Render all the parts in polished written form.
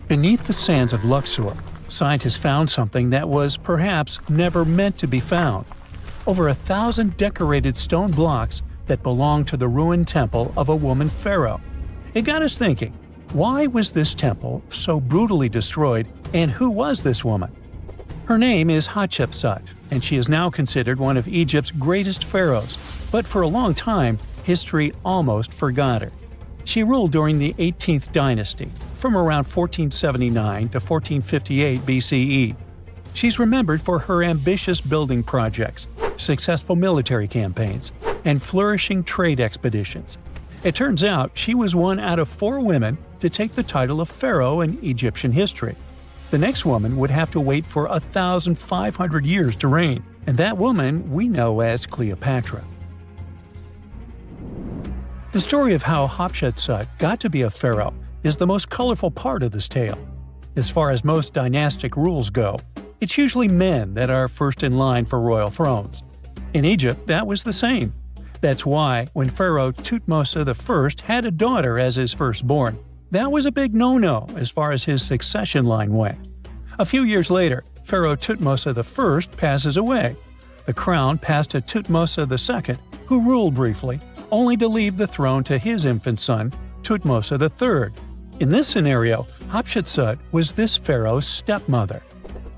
Beneath the sands of Luxor, scientists found something that was perhaps never meant to be found. Over 1,000 decorated stone blocks that belonged to the ruined temple of a woman pharaoh. It got us thinking, why was this temple so brutally destroyed, and who was this woman? Her name is Hatshepsut, and she is now considered one of Egypt's greatest pharaohs, but for a long time, history almost forgot her. She ruled during the 18th dynasty, from around 1479 to 1458 BCE. She's remembered for her ambitious building projects, successful military campaigns, and flourishing trade expeditions. It turns out she was one out of 4 women to take the title of pharaoh in Egyptian history. The next woman would have to wait for 1,500 years to reign, and that woman we know as Cleopatra. The story of how Hatshepsut got to be a pharaoh is the most colorful part of this tale. As far as most dynastic rules go, it's usually men that are first in line for royal thrones. In Egypt, that was the same. That's why, when Pharaoh Thutmose I had a daughter as his firstborn, that was a big no-no as far as his succession line went. A few years later, Pharaoh Thutmose I passes away. The crown passed to Thutmose II, who ruled briefly, only to leave the throne to his infant son, Thutmose III. In this scenario, Hatshepsut was this pharaoh's stepmother.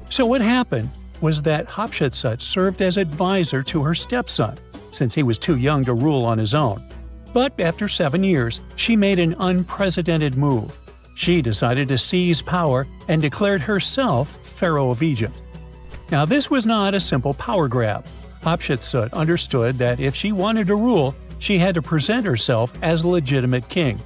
So what happened was that Hatshepsut served as advisor to her stepson, since he was too young to rule on his own. But after 7 years, she made an unprecedented move. She decided to seize power and declared herself Pharaoh of Egypt. Now this was not a simple power grab. Hatshepsut understood that if she wanted to rule, she had to present herself as a legitimate king.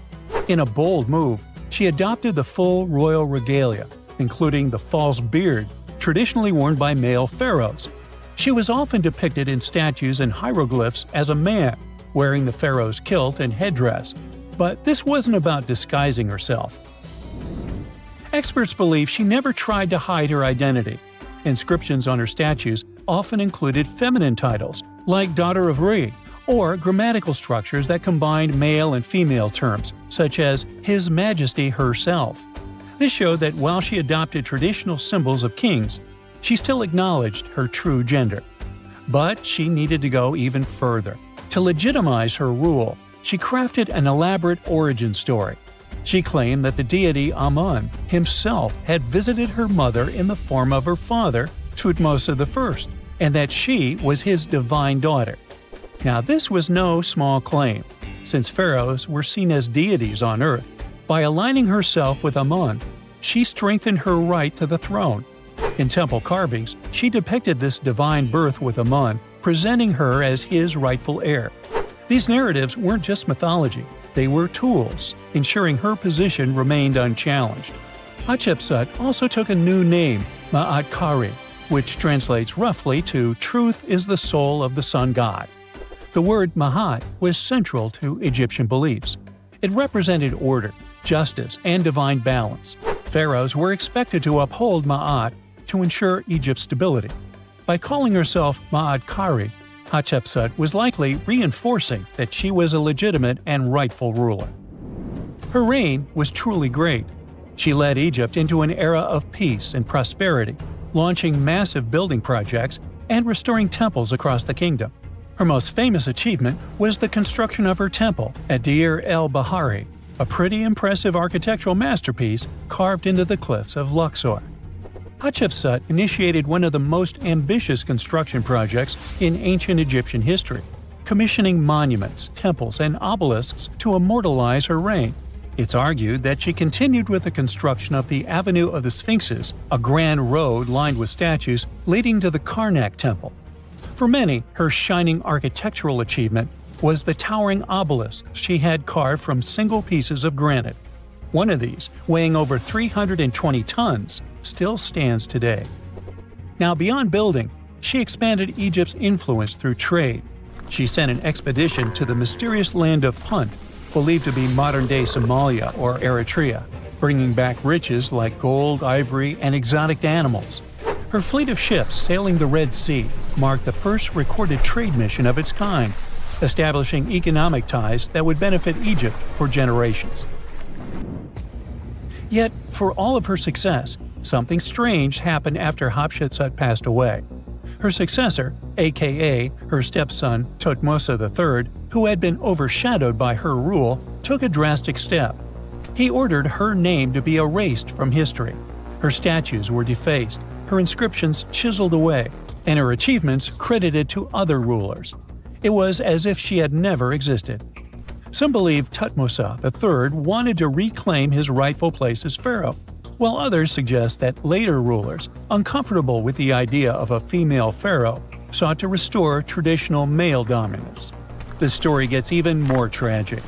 In a bold move, she adopted the full royal regalia, including the false beard traditionally worn by male pharaohs. She was often depicted in statues and hieroglyphs as a man, wearing the pharaoh's kilt and headdress. But this wasn't about disguising herself. Experts believe she never tried to hide her identity. Inscriptions on her statues often included feminine titles, like Daughter of Re, or grammatical structures that combined male and female terms, such as His Majesty herself. This showed that while she adopted traditional symbols of kings, she still acknowledged her true gender. But she needed to go even further. To legitimize her rule, she crafted an elaborate origin story. She claimed that the deity Amun himself had visited her mother in the form of her father, Thutmose I, and that she was his divine daughter. Now this was no small claim, since pharaohs were seen as deities on earth. By aligning herself with Amun, she strengthened her right to the throne. In temple carvings, she depicted this divine birth with Amun, presenting her as his rightful heir. These narratives weren't just mythology, they were tools, ensuring her position remained unchallenged. Hatshepsut also took a new name, Maat Kari, which translates roughly to "Truth is the soul of the sun god." The word Maat was central to Egyptian beliefs. It represented order, justice, and divine balance. Pharaohs were expected to uphold Maat to ensure Egypt's stability. By calling herself Maat Kari, Hatshepsut was likely reinforcing that she was a legitimate and rightful ruler. Her reign was truly great. She led Egypt into an era of peace and prosperity, launching massive building projects and restoring temples across the kingdom. Her most famous achievement was the construction of her temple at Deir el-Bahari, a pretty impressive architectural masterpiece carved into the cliffs of Luxor. Hatshepsut initiated one of the most ambitious construction projects in ancient Egyptian history, commissioning monuments, temples, and obelisks to immortalize her reign. It's argued that she continued with the construction of the Avenue of the Sphinxes, a grand road lined with statues leading to the Karnak Temple. For many, her shining architectural achievement was the towering obelisk she had carved from single pieces of granite. One of these, weighing over 320 tons, still stands today. Now, beyond building, she expanded Egypt's influence through trade. She sent an expedition to the mysterious land of Punt, believed to be modern-day Somalia or Eritrea, bringing back riches like gold, ivory, and exotic animals. Her fleet of ships sailing the Red Sea marked the first recorded trade mission of its kind, establishing economic ties that would benefit Egypt for generations. Yet, for all of her success, something strange happened after Hatshepsut passed away. Her successor, aka her stepson Thutmose III, who had been overshadowed by her rule, took a drastic step. He ordered her name to be erased from history. Her statues were defaced, her inscriptions chiseled away, and her achievements credited to other rulers. It was as if she had never existed. Some believe Thutmose III wanted to reclaim his rightful place as pharaoh, while others suggest that later rulers, uncomfortable with the idea of a female pharaoh, sought to restore traditional male dominance. The story gets even more tragic.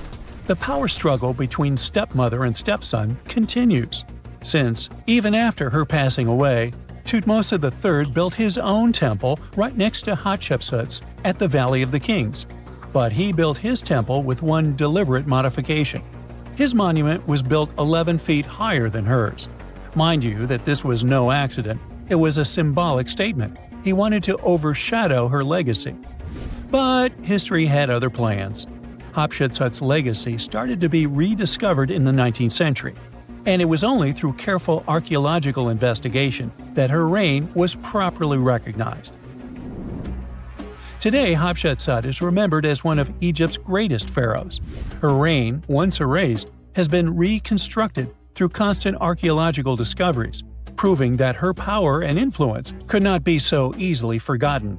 The power struggle between stepmother and stepson continues, since, even after her passing away, Thutmose III built his own temple right next to Hatshepsut's at the Valley of the Kings. But he built his temple with one deliberate modification. His monument was built 11 feet higher than hers. Mind you that this was no accident, it was a symbolic statement. He wanted to overshadow her legacy. But history had other plans. Hatshepsut's legacy started to be rediscovered in the 19th century, and it was only through careful archaeological investigation that her reign was properly recognized. Today, Hatshepsut is remembered as one of Egypt's greatest pharaohs. Her reign, once erased, has been reconstructed through constant archaeological discoveries, proving that her power and influence could not be so easily forgotten.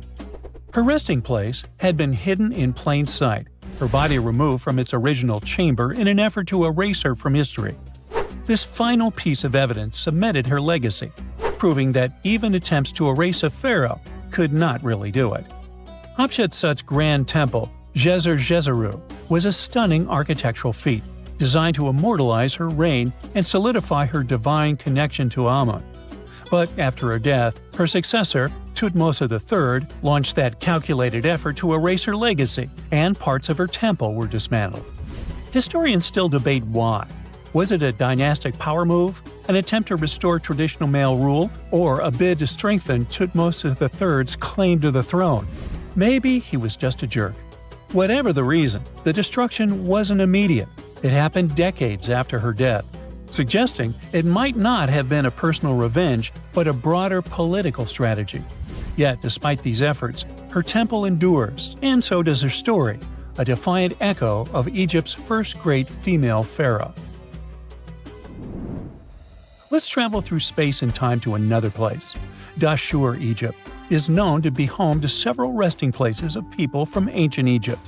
Her resting place had been hidden in plain sight, her body removed from its original chamber in an effort to erase her from history. This final piece of evidence cemented her legacy, proving that even attempts to erase a pharaoh could not really do it. Hatshepsut's grand temple, Djeser-Djeseru, was a stunning architectural feat, designed to immortalize her reign and solidify her divine connection to Amun. But after her death, her successor, Thutmose III, launched that calculated effort to erase her legacy, and parts of her temple were dismantled. Historians still debate why. Was it a dynastic power move, an attempt to restore traditional male rule, or a bid to strengthen Thutmose III's claim to the throne? Maybe he was just a jerk. Whatever the reason, the destruction wasn't immediate. It happened decades after her death, suggesting it might not have been a personal revenge but a broader political strategy. Yet, despite these efforts, her temple endures, and so does her story, a defiant echo of Egypt's first great female pharaoh. Let's travel through space and time to another place. Dashur, Egypt, is known to be home to several resting places of people from ancient Egypt.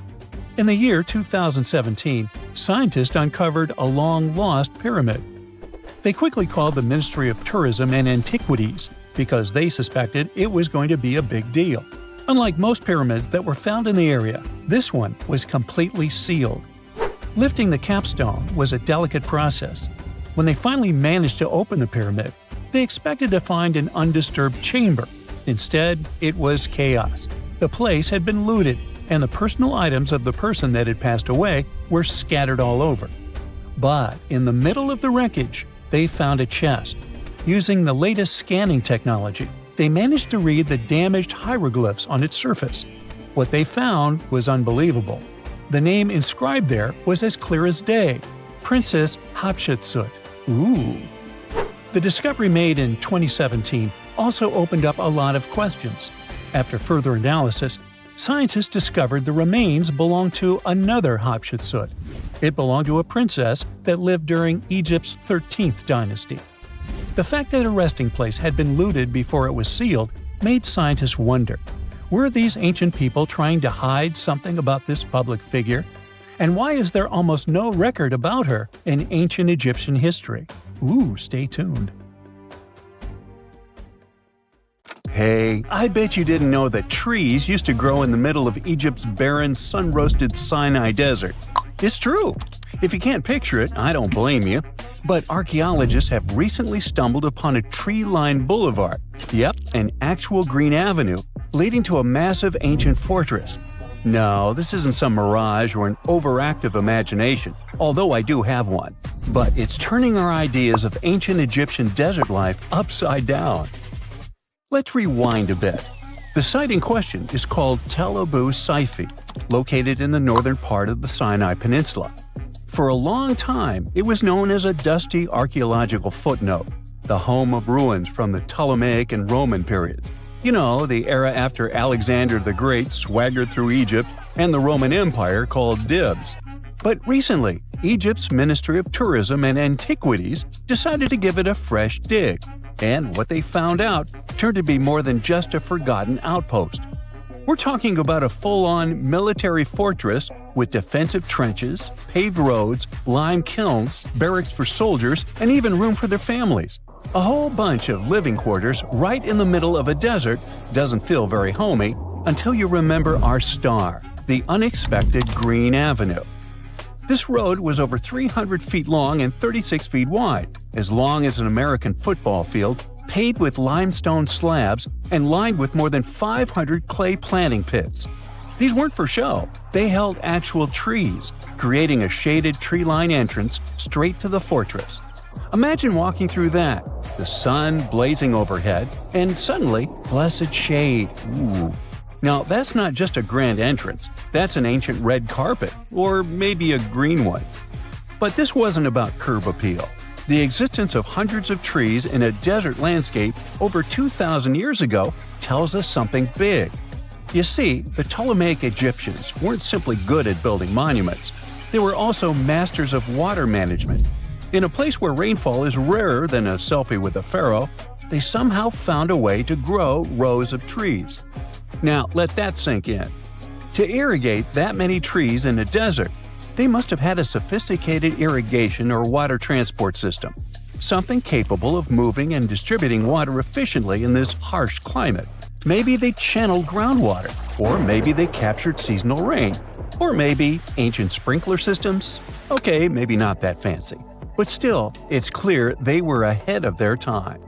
In the year 2017, scientists uncovered a long-lost pyramid. They quickly called the Ministry of Tourism and Antiquities because they suspected it was going to be a big deal. Unlike most pyramids that were found in the area, this one was completely sealed. Lifting the capstone was a delicate process. When they finally managed to open the pyramid, they expected to find an undisturbed chamber. Instead, it was chaos. The place had been looted, and the personal items of the person that had passed away were scattered all over. But in the middle of the wreckage, they found a chest. Using the latest scanning technology, they managed to read the damaged hieroglyphs on its surface. What they found was unbelievable. The name inscribed there was as clear as day: Princess Hatshepsut. Ooh. The discovery made in 2017 also opened up a lot of questions. After further analysis, scientists discovered the remains belonged to another Hatshepsut. It belonged to a princess that lived during Egypt's 13th dynasty. The fact that her resting place had been looted before it was sealed made scientists wonder, were these ancient people trying to hide something about this public figure? And why is there almost no record about her in ancient Egyptian history? Ooh, stay tuned. Hey, I bet you didn't know that trees used to grow in the middle of Egypt's barren, sun-roasted Sinai desert. It's true. If you can't picture it, I don't blame you. But archaeologists have recently stumbled upon a tree-lined boulevard. Yep, an actual green avenue, leading to a massive ancient fortress. No, this isn't some mirage or an overactive imagination, although I do have one. But it's turning our ideas of ancient Egyptian desert life upside down. Let's rewind a bit. The site in question is called Tel Abu Saifi, located in the northern part of the Sinai Peninsula. For a long time, it was known as a dusty archaeological footnote, the home of ruins from the Ptolemaic and Roman periods. You know, the era after Alexander the Great swaggered through Egypt and the Roman Empire called dibs. But recently, Egypt's Ministry of Tourism and Antiquities decided to give it a fresh dig, and what they found out turned to be more than just a forgotten outpost. We're talking about a full-on military fortress with defensive trenches, paved roads, lime kilns, barracks for soldiers, and even room for their families. A whole bunch of living quarters right in the middle of a desert doesn't feel very homey until you remember our star, the unexpected Green Avenue. This road was over 300 feet long and 36 feet wide, as long as an American football field, paved with limestone slabs and lined with more than 500 clay planting pits. These weren't for show, they held actual trees, creating a shaded tree-line entrance straight to the fortress. Imagine walking through that, the sun blazing overhead, and suddenly, blessed shade. Ooh. Now, that's not just a grand entrance, that's an ancient red carpet, or maybe a green one. But this wasn't about curb appeal. The existence of hundreds of trees in a desert landscape over 2,000 years ago tells us something big. You see, the Ptolemaic Egyptians weren't simply good at building monuments, they were also masters of water management. In a place where rainfall is rarer than a selfie with a pharaoh, they somehow found a way to grow rows of trees. Now, let that sink in. To irrigate that many trees in a desert, they must have had a sophisticated irrigation or water transport system, something capable of moving and distributing water efficiently in this harsh climate. Maybe they channeled groundwater, or maybe they captured seasonal rain, or maybe ancient sprinkler systems. Okay, maybe not that fancy. But still, it's clear they were ahead of their time.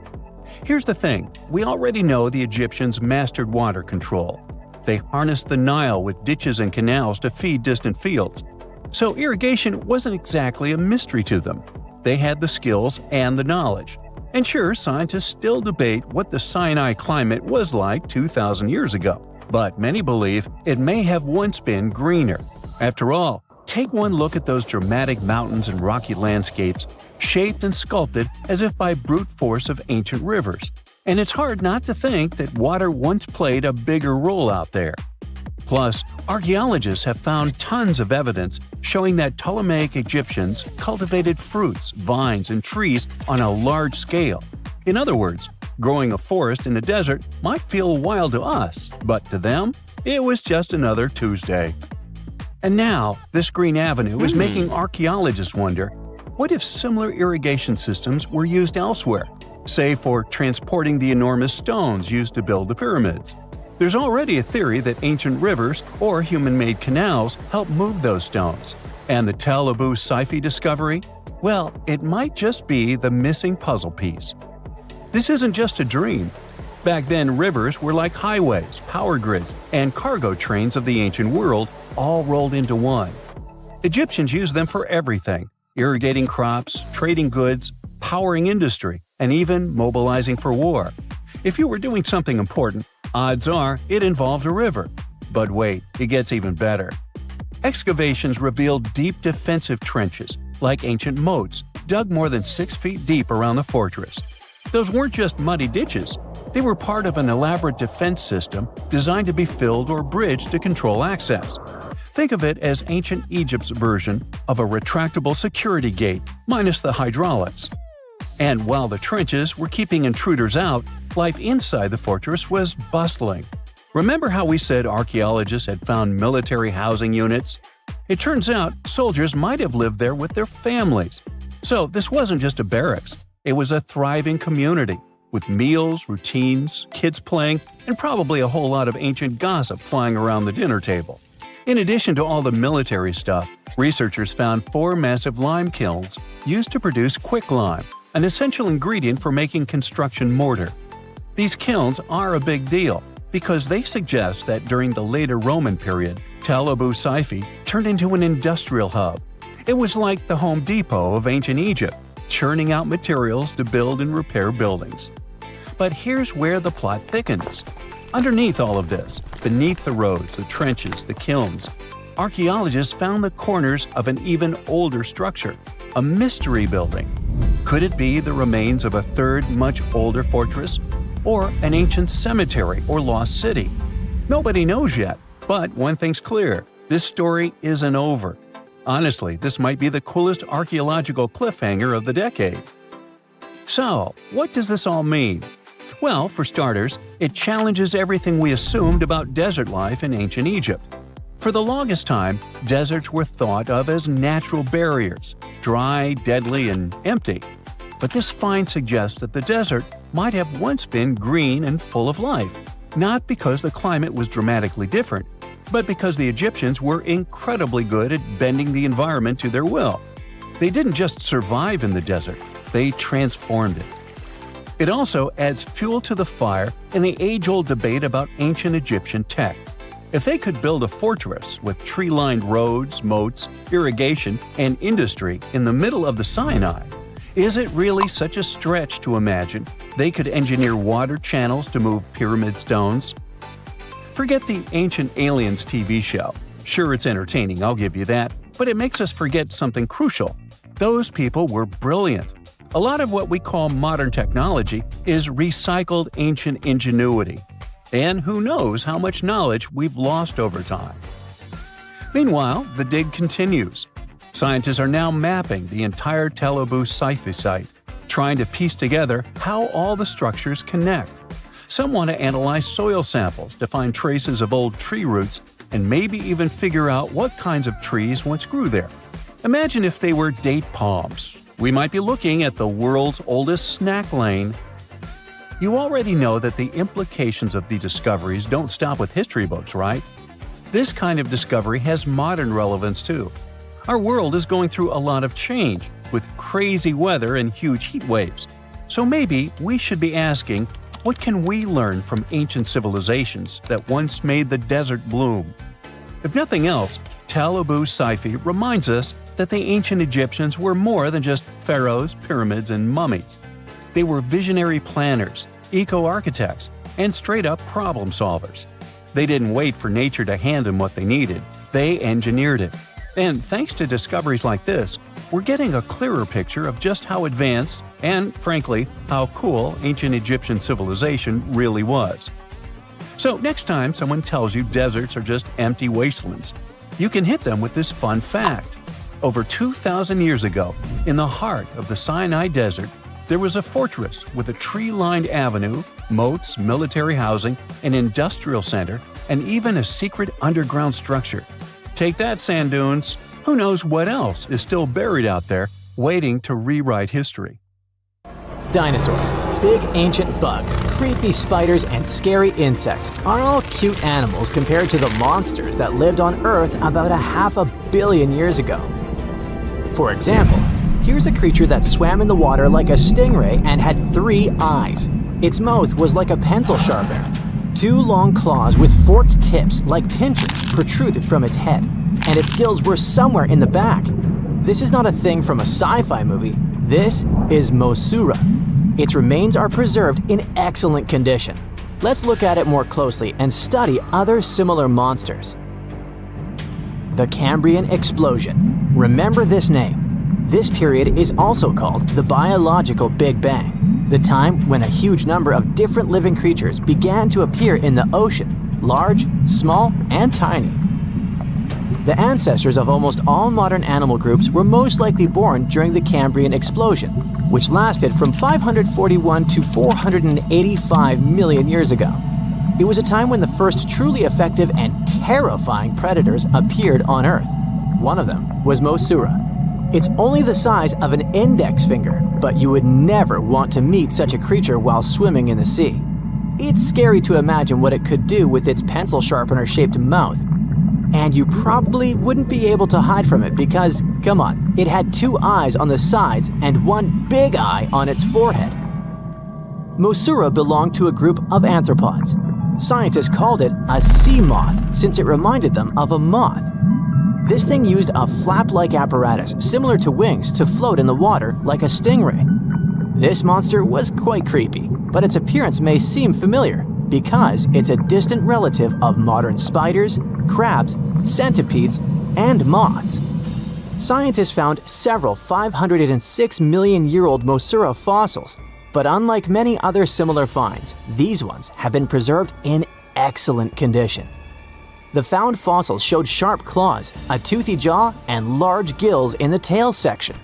Here's the thing, we already know the Egyptians mastered water control. They harnessed the Nile with ditches and canals to feed distant fields. So irrigation wasn't exactly a mystery to them. They had the skills and the knowledge. And sure, scientists still debate what the Sinai climate was like 2,000 years ago. But many believe it may have once been greener. After all, take one look at those dramatic mountains and rocky landscapes, shaped and sculpted as if by brute force of ancient rivers. And it's hard not to think that water once played a bigger role out there. Plus, archaeologists have found tons of evidence showing that Ptolemaic Egyptians cultivated fruits, vines, and trees on a large scale. In other words, growing a forest in a desert might feel wild to us, but to them, it was just another Tuesday. And now, this Green Avenue is making archaeologists wonder, what if similar irrigation systems were used elsewhere, say for transporting the enormous stones used to build the pyramids? There's already a theory that ancient rivers or human-made canals helped move those stones. And the Tel Abu Saifi discovery? Well, it might just be the missing puzzle piece. This isn't just a dream. Back then, rivers were like highways, power grids, and cargo trains of the ancient world, all rolled into one. Egyptians used them for everything – irrigating crops, trading goods, powering industry, and even mobilizing for war. If you were doing something important, odds are it involved a river. But wait, it gets even better. Excavations revealed deep defensive trenches, like ancient moats, dug more than 6 feet deep around the fortress. Those weren't just muddy ditches. They were part of an elaborate defense system designed to be filled or bridged to control access. Think of it as ancient Egypt's version of a retractable security gate, minus the hydraulics. And while the trenches were keeping intruders out, life inside the fortress was bustling. Remember how we said archaeologists had found military housing units? It turns out soldiers might have lived there with their families. So this wasn't just a barracks, it was a thriving community, with meals, routines, kids playing, and probably a whole lot of ancient gossip flying around the dinner table. In addition to all the military stuff, researchers found 4 massive lime kilns used to produce quicklime, an essential ingredient for making construction mortar. These kilns are a big deal because they suggest that during the later Roman period, Tel Abu Saifi turned into an industrial hub. It was like the Home Depot of ancient Egypt, churning out materials to build and repair buildings. But here's where the plot thickens. Underneath all of this, beneath the roads, the trenches, the kilns, archaeologists found the corners of an even older structure, a mystery building. Could it be the remains of a third, much older fortress? Or an ancient cemetery or lost city? Nobody knows yet, but one thing's clear: this story isn't over. Honestly, this might be the coolest archaeological cliffhanger of the decade. So, what does this all mean? Well, for starters, it challenges everything we assumed about desert life in ancient Egypt. For the longest time, deserts were thought of as natural barriers, dry, deadly, and empty. But this find suggests that the desert might have once been green and full of life, not because the climate was dramatically different, but because the Egyptians were incredibly good at bending the environment to their will. They didn't just survive in the desert, they transformed it. It also adds fuel to the fire in the age-old debate about ancient Egyptian tech. If they could build a fortress with tree-lined roads, moats, irrigation, and industry in the middle of the Sinai, is it really such a stretch to imagine they could engineer water channels to move pyramid stones? Forget the Ancient Aliens TV show. Sure, it's entertaining, I'll give you that, but it makes us forget something crucial. Those people were brilliant. A lot of what we call modern technology is recycled ancient ingenuity. And who knows how much knowledge we've lost over time. Meanwhile, the dig continues. Scientists are now mapping the entire Tel Abyad site, trying to piece together how all the structures connect. Some want to analyze soil samples to find traces of old tree roots and maybe even figure out what kinds of trees once grew there. Imagine if they were date palms. We might be looking at the world's oldest snack lane. You already know that the implications of the discoveries don't stop with history books, right? This kind of discovery has modern relevance too. Our world is going through a lot of change, with crazy weather and huge heat waves. So maybe we should be asking, what can we learn from ancient civilizations that once made the desert bloom? If nothing else, Tel Abyad Saifi reminds us that the ancient Egyptians were more than just pharaohs, pyramids, and mummies. They were visionary planners, eco-architects, and straight-up problem solvers. They didn't wait for nature to hand them what they needed, they engineered it. And thanks to discoveries like this, we're getting a clearer picture of just how advanced and, frankly, how cool ancient Egyptian civilization really was. So next time someone tells you deserts are just empty wastelands, you can hit them with this fun fact. Over 2,000 years ago, in the heart of the Sinai Desert, there was a fortress with a tree-lined avenue, moats, military housing, an industrial center, and even a secret underground structure. Take that, sand dunes! Who knows what else is still buried out there, waiting to rewrite history. Dinosaurs, big ancient bugs, creepy spiders, and scary insects are all cute animals compared to the monsters that lived on Earth about 500 million years ago. For example, here's a creature that swam in the water like a stingray and had 3 eyes. Its mouth was like a pencil sharpener. 2 long claws with forked tips like pinchers protruded from its head, and its gills were somewhere in the back. This is not a thing from a sci-fi movie. This is Mosura. Its remains are preserved in excellent condition. Let's look at it more closely and study other similar monsters. The Cambrian explosion. Remember this name. This period is also called the biological Big Bang, the time when a huge number of different living creatures began to appear in the ocean, large, small, and tiny. The ancestors of almost all modern animal groups were most likely born during the Cambrian explosion, which lasted from 541 to 485 million years ago. It was a time when the first truly effective and terrifying predators appeared on Earth. One of them was Mosura. It's only the size of an index finger, but you would never want to meet such a creature while swimming in the sea. It's scary to imagine what it could do with its pencil sharpener-shaped mouth. And you probably wouldn't be able to hide from it because, come on, it had 2 eyes on the sides and 1 big eye on its forehead. Mosura belonged to a group of arthropods. Scientists called it a sea moth since it reminded them of a moth. This thing used a flap-like apparatus similar to wings to float in the water like a stingray. This monster was quite creepy, but its appearance may seem familiar because it's a distant relative of modern spiders, crabs, centipedes, and moths. Scientists found several 506 million-year-old Mosura fossils, but unlike many other similar finds, these ones have been preserved in excellent condition. The found fossils showed sharp claws, a toothy jaw, and large gills in the tail section.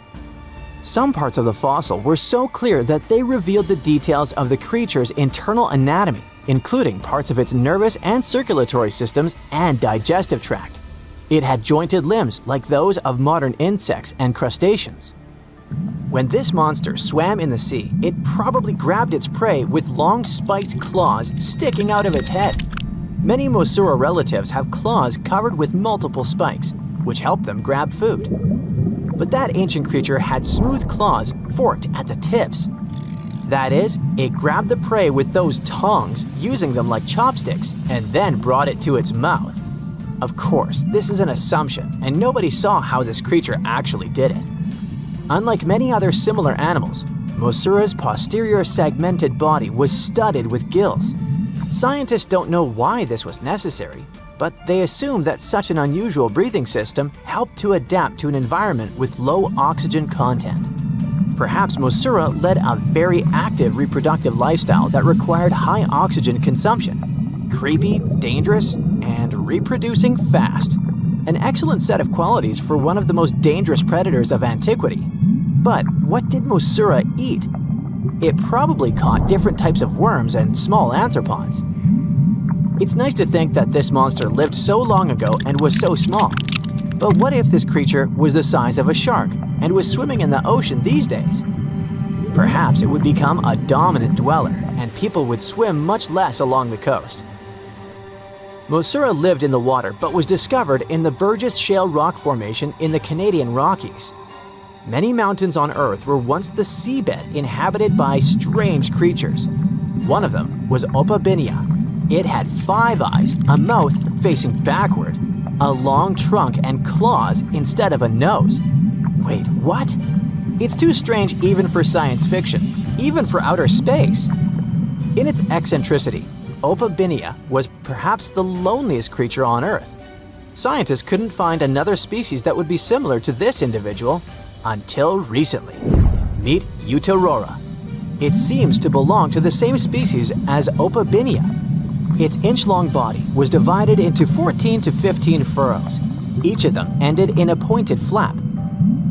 Some parts of the fossil were so clear that they revealed the details of the creature's internal anatomy, including parts of its nervous and circulatory systems and digestive tract. It had jointed limbs like those of modern insects and crustaceans. When this monster swam in the sea, it probably grabbed its prey with long spiked claws sticking out of its head. Many Mosura relatives have claws covered with multiple spikes, which help them grab food. But that ancient creature had smooth claws forked at the tips. That is, it grabbed the prey with those tongs, using them like chopsticks, and then brought it to its mouth. Of course, this is an assumption, and nobody saw how this creature actually did it. Unlike many other similar animals, Mosura's posterior segmented body was studded with gills. Scientists don't know why this was necessary, but they assume that such an unusual breathing system helped to adapt to an environment with low oxygen content. Perhaps Mosura led a very active reproductive lifestyle that required high oxygen consumption. Creepy, dangerous, and reproducing fast. An excellent set of qualities for one of the most dangerous predators of antiquity. But what did Mosura eat? It probably caught different types of worms and small arthropods. It's nice to think that this monster lived so long ago and was so small. But what if this creature was the size of a shark and was swimming in the ocean these days? Perhaps it would become a dominant dweller and people would swim much less along the coast. Mosura lived in the water but was discovered in the Burgess Shale rock formation in the Canadian Rockies. Many mountains on Earth were once the seabed inhabited by strange creatures. One of them was Opabinia. It had 5 eyes, a mouth facing backward, a long trunk and claws instead of a nose. Wait, what? It's too strange even for science fiction, even for outer space. In its eccentricity, Opabinia was perhaps the loneliest creature on Earth. Scientists couldn't find another species that would be similar to this individual until recently. Meet Utaurora. It seems to belong to the same species as Opabinia. Its inch-long body was divided into 14 to 15 furrows. Each of them ended in a pointed flap.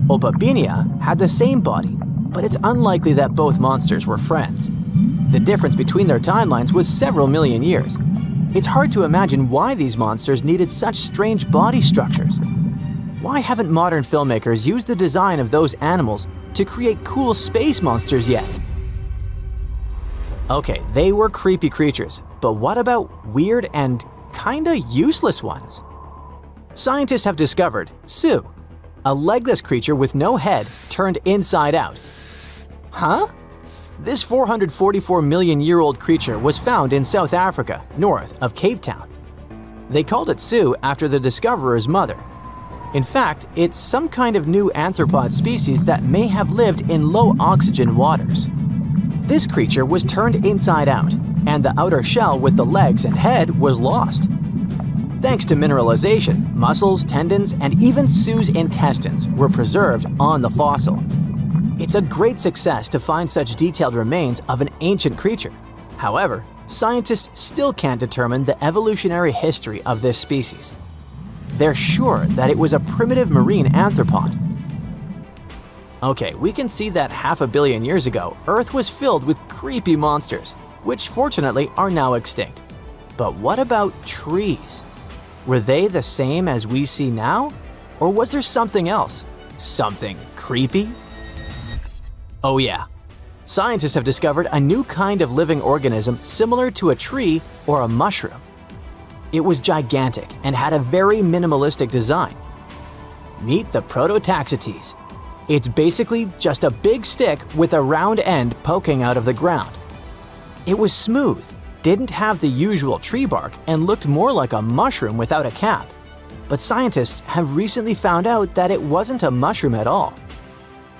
Opabinia had the same body, but it's unlikely that both monsters were friends. The difference between their timelines was several million years. It's hard to imagine why these monsters needed such strange body structures. Why haven't modern filmmakers used the design of those animals to create cool space monsters yet? Okay, they were creepy creatures, but what about weird and kinda useless ones? Scientists have discovered Su, a legless creature with no head turned inside out. Huh? This 444 million-year-old creature was found in South Africa, north of Cape Town. They called it Su after the discoverer's mother. In fact, it's some kind of new arthropod species that may have lived in low-oxygen waters. This creature was turned inside out, and the outer shell with the legs and head was lost. Thanks to mineralization, muscles, tendons, and even Su's intestines were preserved on the fossil. It's a great success to find such detailed remains of an ancient creature. However, scientists still can't determine the evolutionary history of this species. They're sure that it was a primitive marine arthropod. Okay, we can see that 500 million years ago, Earth was filled with creepy monsters, which fortunately are now extinct. But what about trees? Were they the same as we see now? Or was there something else? Something creepy? Oh yeah. Scientists have discovered a new kind of living organism similar to a tree or a mushroom. It was gigantic and had a very minimalistic design. Meet the Prototaxites. It's basically just a big stick with a round end poking out of the ground. It was smooth, didn't have the usual tree bark, and looked more like a mushroom without a cap. But scientists have recently found out that it wasn't a mushroom at all.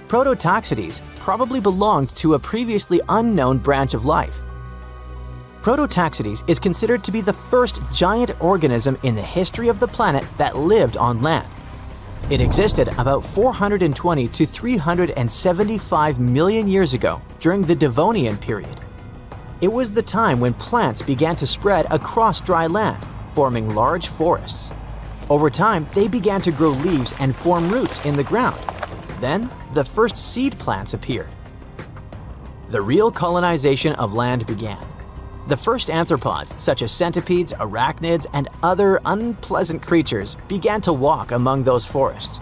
Prototaxites probably belonged to a previously unknown branch of life. Prototaxites is considered to be the first giant organism in the history of the planet that lived on land. It existed about 420 to 375 million years ago during the Devonian period. It was the time when plants began to spread across dry land, forming large forests. Over time, they began to grow leaves and form roots in the ground. Then, the first seed plants appeared. The real colonization of land began. The first arthropods, such as centipedes, arachnids, and other unpleasant creatures, began to walk among those forests.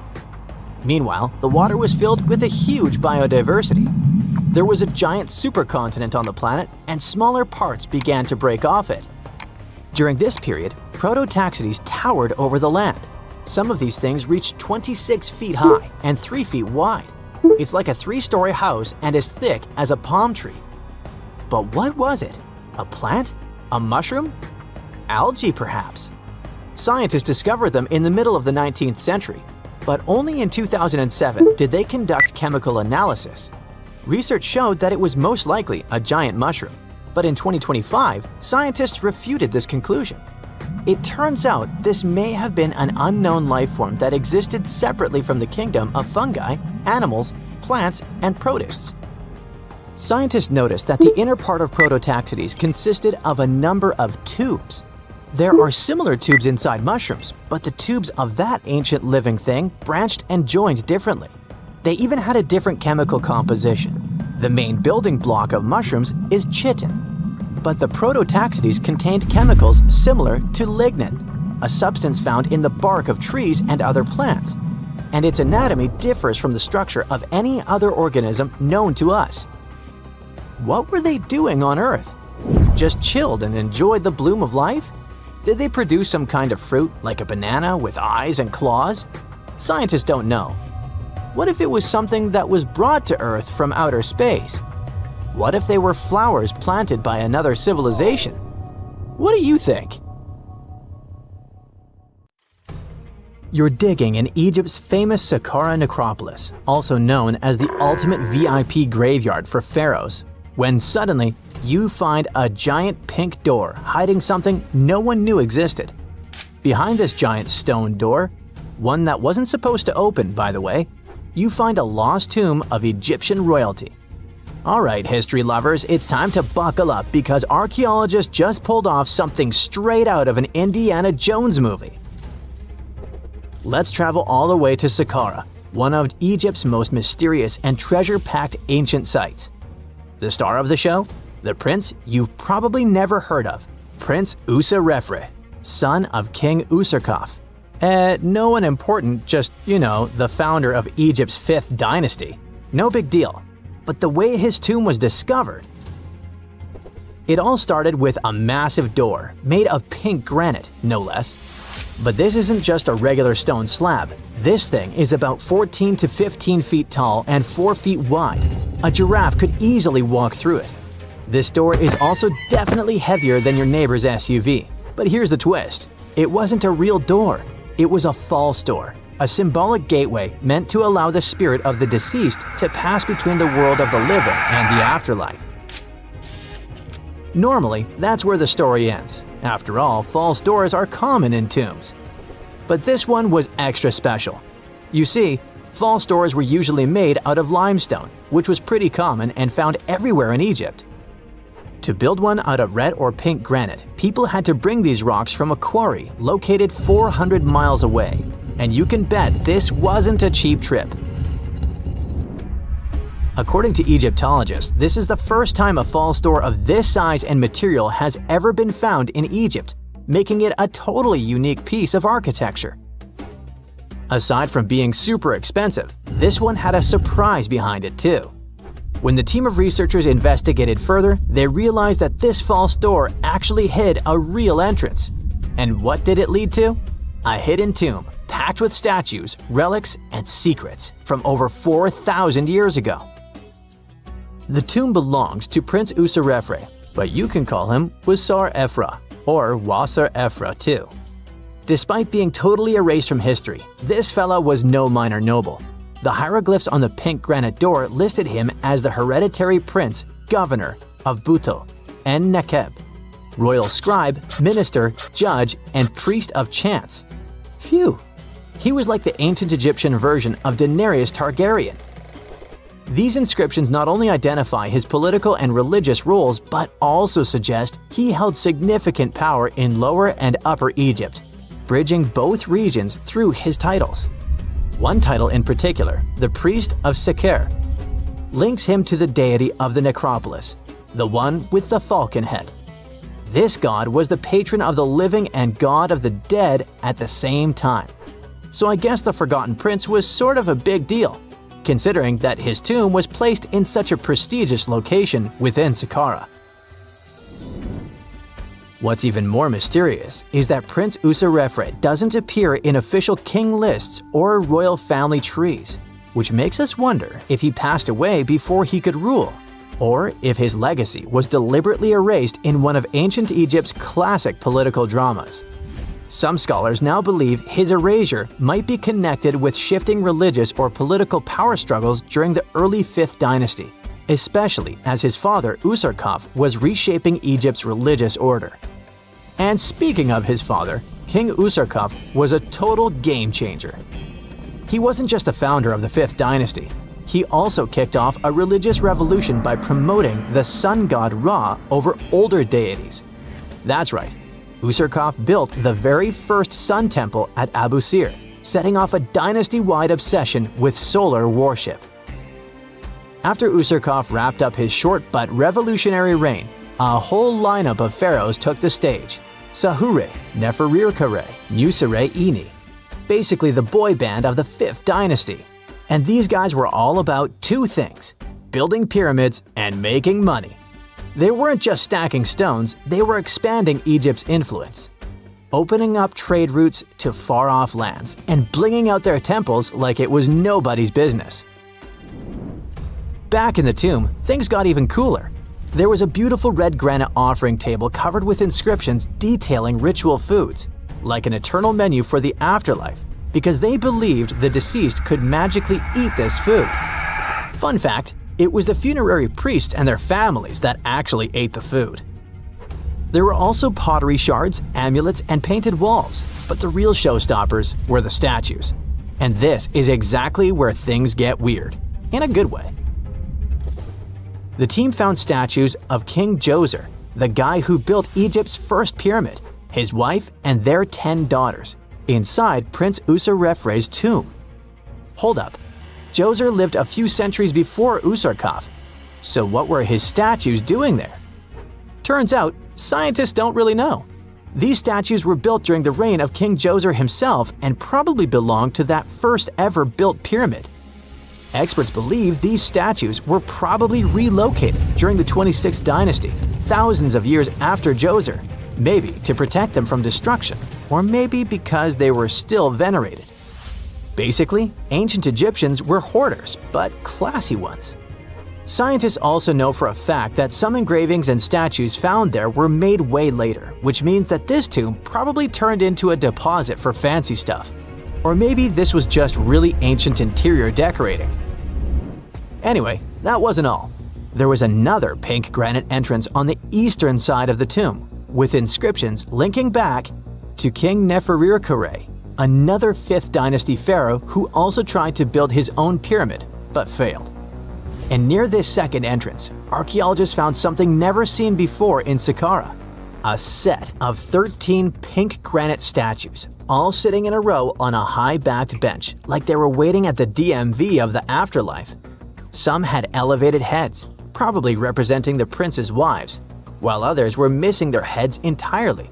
Meanwhile, the water was filled with a huge biodiversity. There was a giant supercontinent on the planet, and smaller parts began to break off it. During this period, Prototaxites towered over the land. Some of these things reached 26 feet high and 3 feet wide. It's like a 3-story house and as thick as a palm tree. But what was it? A plant? A mushroom? Algae, perhaps? Scientists discovered them in the middle of the 19th century, but only in 2007 did they conduct chemical analysis. Research showed that it was most likely a giant mushroom, but in 2025, scientists refuted this conclusion. It turns out this may have been an unknown life form that existed separately from the kingdom of fungi, animals, plants, and protists. Scientists noticed that the inner part of Prototaxites consisted of a number of tubes. There are similar tubes inside mushrooms, but the tubes of that ancient living thing branched and joined differently. They even had a different chemical composition. The main building block of mushrooms is chitin. But the Prototaxites contained chemicals similar to lignin, a substance found in the bark of trees and other plants. And its anatomy differs from the structure of any other organism known to us. What were they doing on Earth? Just chilled and enjoyed the bloom of life? Did they produce some kind of fruit, like a banana with eyes and claws? Scientists don't know. What if it was something that was brought to Earth from outer space? What if they were flowers planted by another civilization? What do you think? You're digging in Egypt's famous Saqqara necropolis, also known as the ultimate VIP graveyard for pharaohs, when suddenly you find a giant pink door hiding something no one knew existed. Behind this giant stone door, one that wasn't supposed to open, by the way, you find a lost tomb of Egyptian royalty. Alright, history lovers, it's time to buckle up because archaeologists just pulled off something straight out of an Indiana Jones movie. Let's travel all the way to Saqqara, one of Egypt's most mysterious and treasure-packed ancient sites. The star of the show? The prince you've probably never heard of, Prince Userefre, son of King Userkaf. No one important, just, the founder of Egypt's 5th dynasty. No big deal. But the way his tomb was discovered… It all started with a massive door, made of pink granite, no less. But this isn't just a regular stone slab. This thing is about 14 to 15 feet tall and 4 feet wide. A giraffe could easily walk through it. This door is also definitely heavier than your neighbor's SUV. But here's the twist. It wasn't a real door. It was a false door. A symbolic gateway meant to allow the spirit of the deceased to pass between the world of the living and the afterlife. Normally, that's where the story ends. After all, false doors are common in tombs. But this one was extra special. You see, false doors were usually made out of limestone, which was pretty common and found everywhere in Egypt. To build one out of red or pink granite, people had to bring these rocks from a quarry located 400 miles away. And you can bet this wasn't a cheap trip. According to Egyptologists, this is the first time a false door of this size and material has ever been found in Egypt, making it a totally unique piece of architecture. Aside from being super expensive, this one had a surprise behind it too. When the team of researchers investigated further, they realized that this false door actually hid a real entrance. And what did it lead to? A hidden tomb, packed with statues, relics, and secrets from over 4,000 years ago. The tomb belongs to Prince Userefre, but you can call him Wasar-Efra, or Wasar-Efra too. Despite being totally erased from history, this fella was no minor noble. The hieroglyphs on the pink granite door listed him as the hereditary prince, governor of Buto and Nekeb, royal scribe, minister, judge, and priest of chance. Phew! He was like the ancient Egyptian version of Daenerys Targaryen. These inscriptions not only identify his political and religious roles, but also suggest he held significant power in Lower and Upper Egypt, bridging both regions through his titles. One title in particular, the Priest of Saqqara, links him to the deity of the necropolis, the one with the falcon head. This god was the patron of the living and god of the dead at the same time. So I guess the Forgotten Prince was sort of a big deal, considering that his tomb was placed in such a prestigious location within Saqqara. What's even more mysterious is that Prince Userefre doesn't appear in official king lists or royal family trees, which makes us wonder if he passed away before he could rule, or if his legacy was deliberately erased in one of ancient Egypt's classic political dramas. Some scholars now believe his erasure might be connected with shifting religious or political power struggles during the early 5th dynasty, especially as his father Userkaf was reshaping Egypt's religious order. And speaking of his father, King Userkaf was a total game changer. He wasn't just the founder of the 5th dynasty, he also kicked off a religious revolution by promoting the sun god Ra over older deities. That's right, Userkaf built the very first sun temple at Abu Sir, setting off a dynasty-wide obsession with solar worship. After Userkaf wrapped up his short but revolutionary reign, a whole lineup of pharaohs took the stage. Sahure, Neferirkare, Nusere-Ini, basically the boy band of the 5th dynasty. And these guys were all about two things: building pyramids and making money. They weren't just stacking stones, they were expanding Egypt's influence, opening up trade routes to far-off lands, and blinging out their temples like it was nobody's business. Back in the tomb, things got even cooler. There was a beautiful red granite offering table covered with inscriptions detailing ritual foods, like an eternal menu for the afterlife, because they believed the deceased could magically eat this food. Fun fact, it was the funerary priests and their families that actually ate the food. There were also pottery shards, amulets, and painted walls, but the real showstoppers were the statues. And this is exactly where things get weird, in a good way. The team found statues of King Djoser, the guy who built Egypt's first pyramid, his wife, and their 10 daughters, inside Prince Userefre's tomb. Hold up, Djoser lived a few centuries before Userkaf, so what were his statues doing there? Turns out, scientists don't really know. These statues were built during the reign of King Djoser himself and probably belonged to that first ever built pyramid. Experts believe these statues were probably relocated during the 26th dynasty, thousands of years after Djoser, maybe to protect them from destruction, or maybe because they were still venerated. Basically, ancient Egyptians were hoarders, but classy ones. Scientists also know for a fact that some engravings and statues found there were made way later, which means that this tomb probably turned into a deposit for fancy stuff. Or maybe this was just really ancient interior decorating. Anyway, that wasn't all. There was another pink granite entrance on the eastern side of the tomb, with inscriptions linking back to King Neferirkare, another 5th dynasty pharaoh who also tried to build his own pyramid, but failed. And near this second entrance, archaeologists found something never seen before in Saqqara: a set of 13 pink granite statues, all sitting in a row on a high-backed bench, like they were waiting at the DMV of the afterlife. Some had elevated heads, probably representing the prince's wives, while others were missing their heads entirely.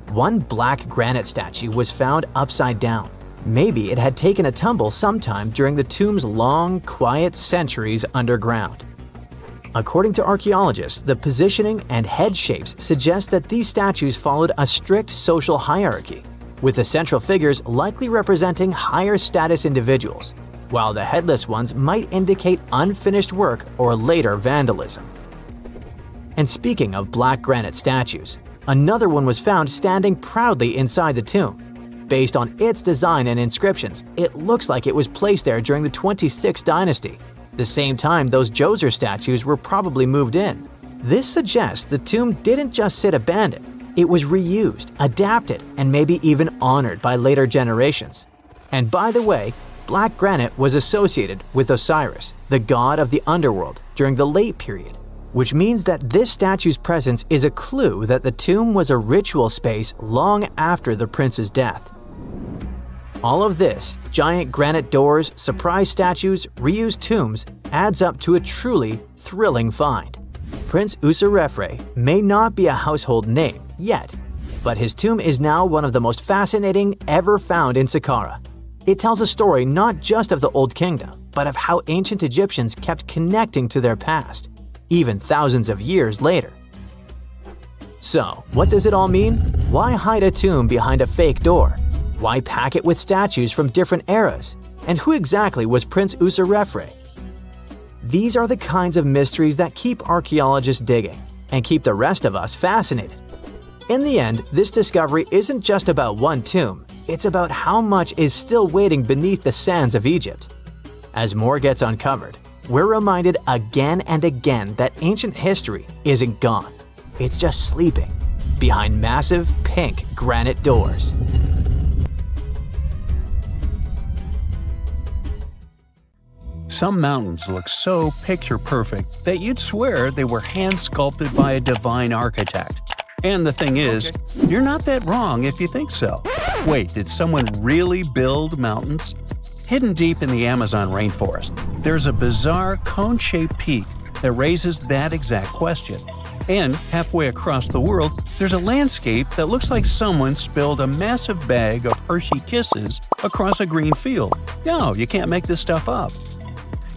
One black granite statue was found upside down. Maybe it had taken a tumble sometime during the tomb's long, quiet centuries underground. According to archaeologists, the positioning and head shapes suggest that these statues followed a strict social hierarchy, with the central figures likely representing higher status individuals, while the headless ones might indicate unfinished work or later vandalism. And speaking of black granite statues, another one was found standing proudly inside the tomb. Based on its design and inscriptions, it looks like it was placed there during the 26th dynasty, the same time those Djoser statues were probably moved in. This suggests the tomb didn't just sit abandoned, it was reused, adapted, and maybe even honored by later generations. And by the way, black granite was associated with Osiris, the god of the underworld, during the late period, which means that this statue's presence is a clue that the tomb was a ritual space long after the prince's death. All of this, giant granite doors, surprise statues, reused tombs, adds up to a truly thrilling find. Prince Userefre may not be a household name yet, but his tomb is now one of the most fascinating ever found in Saqqara. It tells a story not just of the Old Kingdom, but of how ancient Egyptians kept connecting to their past, even thousands of years later. So, what does it all mean? Why hide a tomb behind a fake door? Why pack it with statues from different eras? And who exactly was Prince Userefre? These are the kinds of mysteries that keep archaeologists digging and keep the rest of us fascinated. In the end, this discovery isn't just about one tomb, it's about how much is still waiting beneath the sands of Egypt. As more gets uncovered, we're reminded again and again that ancient history isn't gone. It's just sleeping behind massive pink granite doors. Some mountains look so picture-perfect that you'd swear they were hand-sculpted by a divine architect. And the thing is, you're not that wrong if you think so. Wait, did someone really build mountains? Hidden deep in the Amazon rainforest, there's a bizarre cone-shaped peak that raises that exact question. And halfway across the world, there's a landscape that looks like someone spilled a massive bag of Hershey Kisses across a green field. No, you can't make this stuff up.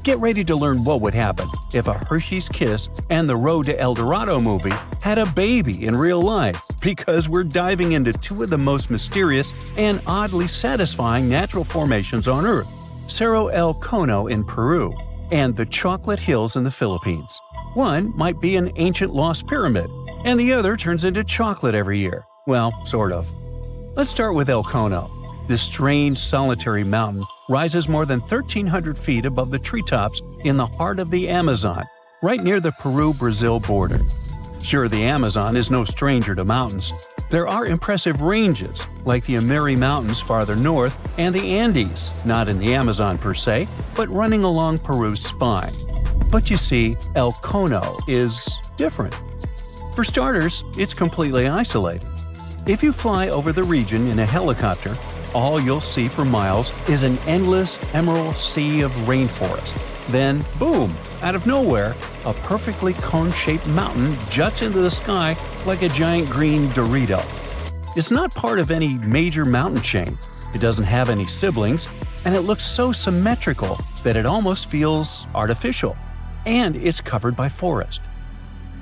Get ready to learn what would happen if a Hershey's Kiss and the Road to El Dorado movie had a baby in real life, because we're diving into two of the most mysterious and oddly satisfying natural formations on Earth, Cerro El Cono in Peru and the Chocolate Hills in the Philippines. One might be an ancient lost pyramid, and the other turns into chocolate every year. Well, sort of. Let's start with El Cono. This strange, solitary mountain rises more than 1,300 feet above the treetops in the heart of the Amazon, right near the Peru-Brazil border. Sure, the Amazon is no stranger to mountains. There are impressive ranges, like the Ameri Mountains farther north and the Andes, not in the Amazon per se, but running along Peru's spine. But you see, El Cono is different. For starters, it's completely isolated. If you fly over the region in a helicopter, all you'll see for miles is an endless emerald sea of rainforest. Then, boom, out of nowhere, a perfectly cone-shaped mountain juts into the sky like a giant green Dorito. It's not part of any major mountain chain, it doesn't have any siblings, and it looks so symmetrical that it almost feels artificial. And it's covered by forest.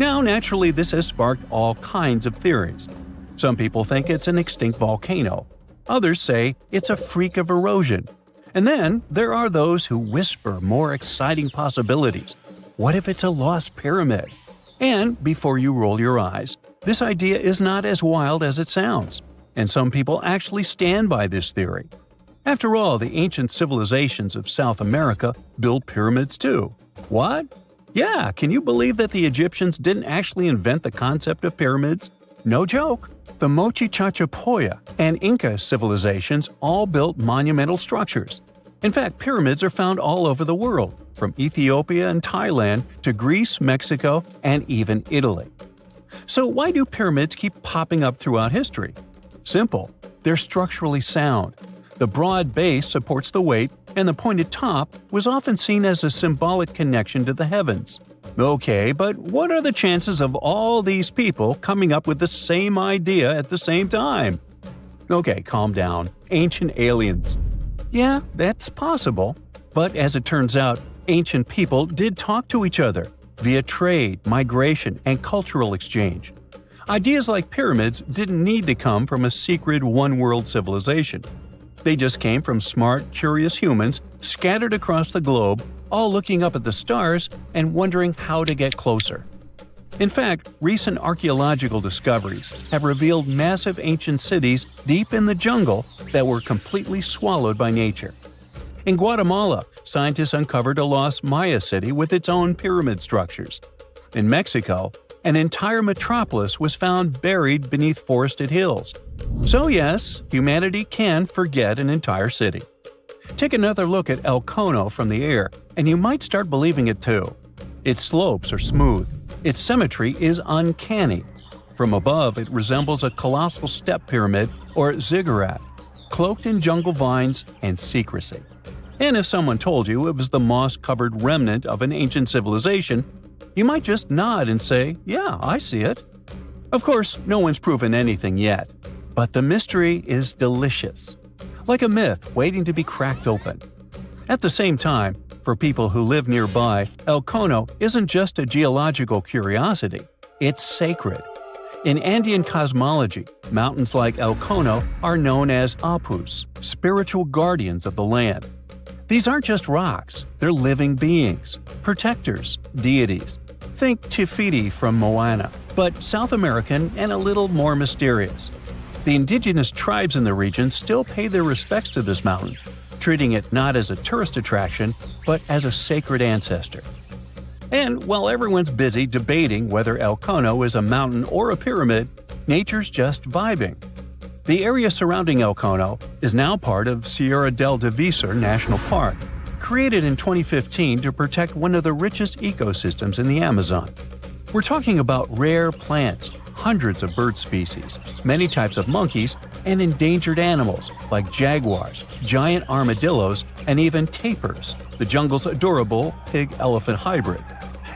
Now, naturally, this has sparked all kinds of theories. Some people think it's an extinct volcano. Others say it's a freak of erosion. And then there are those who whisper more exciting possibilities. What if it's a lost pyramid? And before you roll your eyes, this idea is not as wild as it sounds. And some people actually stand by this theory. After all, the ancient civilizations of South America built pyramids too. What? Yeah, can you believe that the Egyptians didn't actually invent the concept of pyramids? No joke. The Mochi Chachapoya and Inca civilizations all built monumental structures. In fact, pyramids are found all over the world, from Ethiopia and Thailand to Greece, Mexico, and even Italy. So why do pyramids keep popping up throughout history? Simple. They're structurally sound. The broad base supports the weight, and the pointed top was often seen as a symbolic connection to the heavens. Okay, but what are the chances of all these people coming up with the same idea at the same time? Okay, calm down. Ancient aliens. Yeah, that's possible. But as it turns out, ancient people did talk to each other via trade, migration, and cultural exchange. Ideas like pyramids didn't need to come from a secret one-world civilization. They just came from smart, curious humans scattered across the globe, all looking up at the stars and wondering how to get closer. In fact, recent archaeological discoveries have revealed massive ancient cities deep in the jungle that were completely swallowed by nature. In Guatemala, scientists uncovered a lost Maya city with its own pyramid structures. In Mexico, an entire metropolis was found buried beneath forested hills. So yes, humanity can forget an entire city. Take another look at El Cono from the air, and you might start believing it too. Its slopes are smooth. Its symmetry is uncanny. From above, it resembles a colossal step pyramid or ziggurat, cloaked in jungle vines and secrecy. And if someone told you it was the moss-covered remnant of an ancient civilization, you might just nod and say, "Yeah, I see it." Of course, no one's proven anything yet. But the mystery is delicious. Like a myth waiting to be cracked open. At the same time, for people who live nearby, El Cono isn't just a geological curiosity, it's sacred. In Andean cosmology, mountains like El Cono are known as apus, spiritual guardians of the land. These aren't just rocks, they're living beings, protectors, deities. Think Te Fiti from Moana, but South American and a little more mysterious. The indigenous tribes in the region still pay their respects to this mountain, treating it not as a tourist attraction, but as a sacred ancestor. And while everyone's busy debating whether El Cono is a mountain or a pyramid, nature's just vibing. The area surrounding El Cono is now part of Sierra del Divisor National Park, created in 2015 to protect one of the richest ecosystems in the Amazon. We're talking about rare plants, hundreds of bird species, many types of monkeys, and endangered animals like jaguars, giant armadillos, and even tapirs, the jungle's adorable pig-elephant hybrid.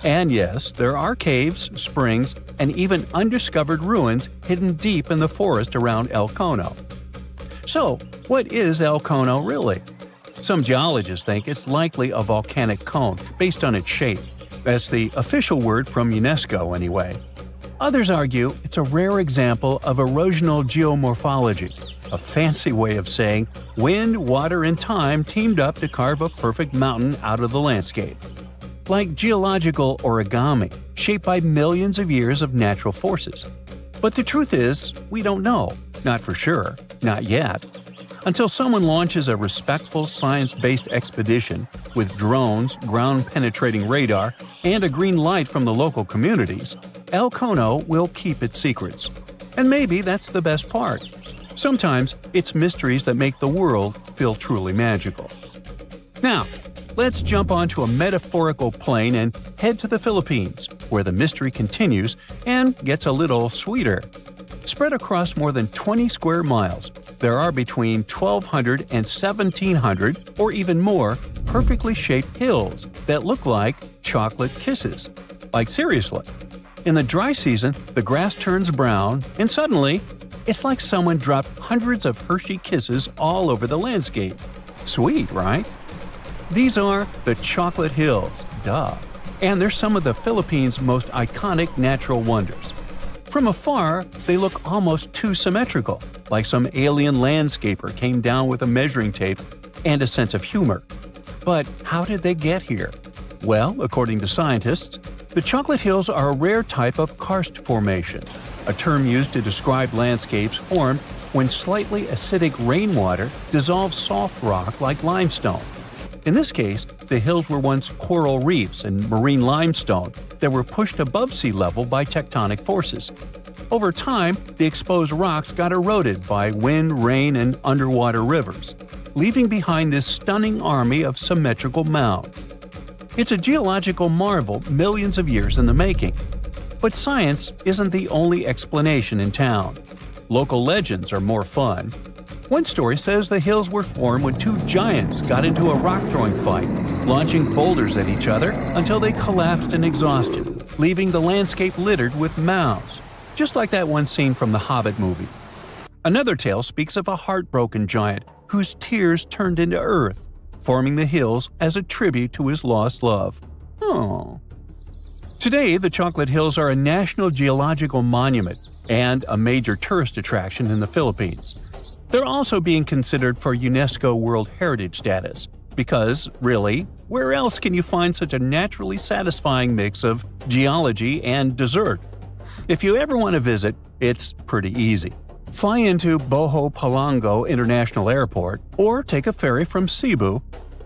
And yes, there are caves, springs, and even undiscovered ruins hidden deep in the forest around El Cono. So, what is El Cono really? Some geologists think it's likely a volcanic cone based on its shape. That's the official word from UNESCO anyway. Others argue it's a rare example of erosional geomorphology, a fancy way of saying wind, water, and time teamed up to carve a perfect mountain out of the landscape. Like geological origami, shaped by millions of years of natural forces. But the truth is, we don't know. Not for sure. Not yet. Until someone launches a respectful science-based expedition with drones, ground-penetrating radar, and a green light from the local communities, El Cono will keep its secrets. And maybe that's the best part. Sometimes it's mysteries that make the world feel truly magical. Now, let's jump onto a metaphorical plane and head to the Philippines, where the mystery continues and gets a little sweeter. Spread across more than 20 square miles, there are between 1,200 and 1,700, or even more, perfectly shaped hills that look like chocolate kisses. Like seriously. In the dry season, the grass turns brown, and suddenly, it's like someone dropped hundreds of Hershey kisses all over the landscape. Sweet, right? These are the Chocolate Hills, duh. And they're some of the Philippines' most iconic natural wonders. From afar, they look almost too symmetrical, like some alien landscaper came down with a measuring tape and a sense of humor. But how did they get here? Well, according to scientists, the Chocolate Hills are a rare type of karst formation, a term used to describe landscapes formed when slightly acidic rainwater dissolves soft rock like limestone. In this case, the hills were once coral reefs and marine limestone that were pushed above sea level by tectonic forces. Over time, the exposed rocks got eroded by wind, rain, and underwater rivers, leaving behind this stunning army of symmetrical mounds. It's a geological marvel millions of years in the making. But science isn't the only explanation in town. Local legends are more fun. One story says the hills were formed when two giants got into a rock-throwing fight, launching boulders at each other until they collapsed in exhaustion, leaving the landscape littered with mounds, just like that one scene from the Hobbit movie. Another tale speaks of a heartbroken giant whose tears turned into earth, forming the hills as a tribute to his lost love. Oh. Today, the Chocolate Hills are a National Geological Monument and a major tourist attraction in the Philippines. They're also being considered for UNESCO World Heritage status, because, really, where else can you find such a naturally satisfying mix of geology and dessert? If you ever want to visit, it's pretty easy. Fly into Boho Palango International Airport or take a ferry from Cebu,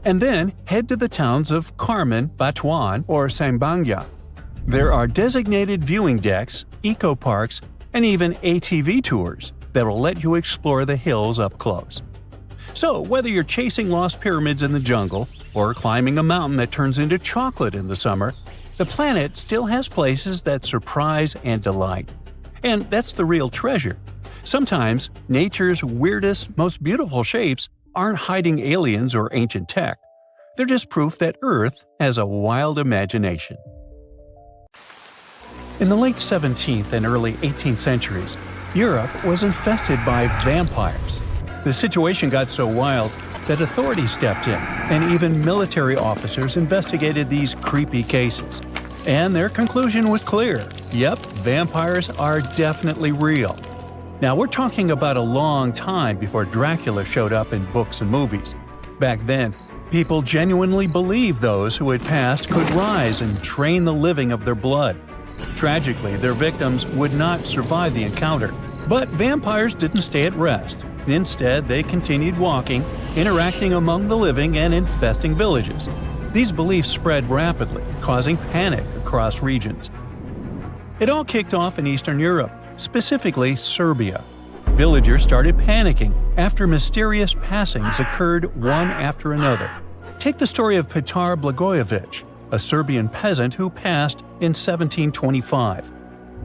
and then head to the towns of Carmen, Batuan, or Sambanga. There are designated viewing decks, eco-parks, and even ATV tours that will let you explore the hills up close. So, whether you're chasing lost pyramids in the jungle or climbing a mountain that turns into chocolate in the summer, the planet still has places that surprise and delight. And that's the real treasure. Sometimes, nature's weirdest, most beautiful shapes aren't hiding aliens or ancient tech. They're just proof that Earth has a wild imagination. In the late 17th and early 18th centuries, Europe was infested by vampires. The situation got so wild that authorities stepped in, and even military officers investigated these creepy cases. And their conclusion was clear. Yep, vampires are definitely real. Now, we're talking about a long time before Dracula showed up in books and movies. Back then, people genuinely believed those who had passed could rise and drain the living of their blood. Tragically, their victims would not survive the encounter. But vampires didn't stay at rest. Instead, they continued walking, interacting among the living and infesting villages. These beliefs spread rapidly, causing panic across regions. It all kicked off in Eastern Europe, specifically Serbia. Villagers started panicking after mysterious passings occurred one after another. Take the story of Petar Blagojevic, a Serbian peasant who passed in 1725.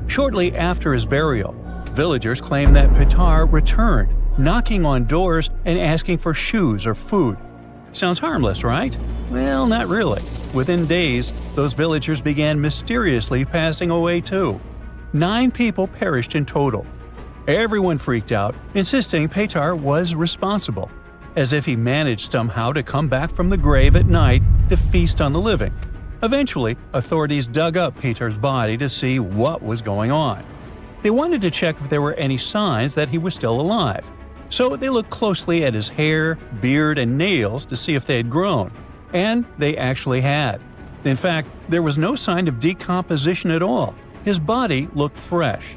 Shortly after his burial, villagers claimed that Petar returned, knocking on doors and asking for shoes or food. Sounds harmless, right? Well, not really. Within days, those villagers began mysteriously passing away too. 9 people perished in total. Everyone freaked out, insisting Petar was responsible, as if he managed somehow to come back from the grave at night to feast on the living. Eventually, authorities dug up Petar's body to see what was going on. They wanted to check if there were any signs that he was still alive. So they looked closely at his hair, beard, and nails to see if they had grown. And they actually had. In fact, there was no sign of decomposition at all. His body looked fresh.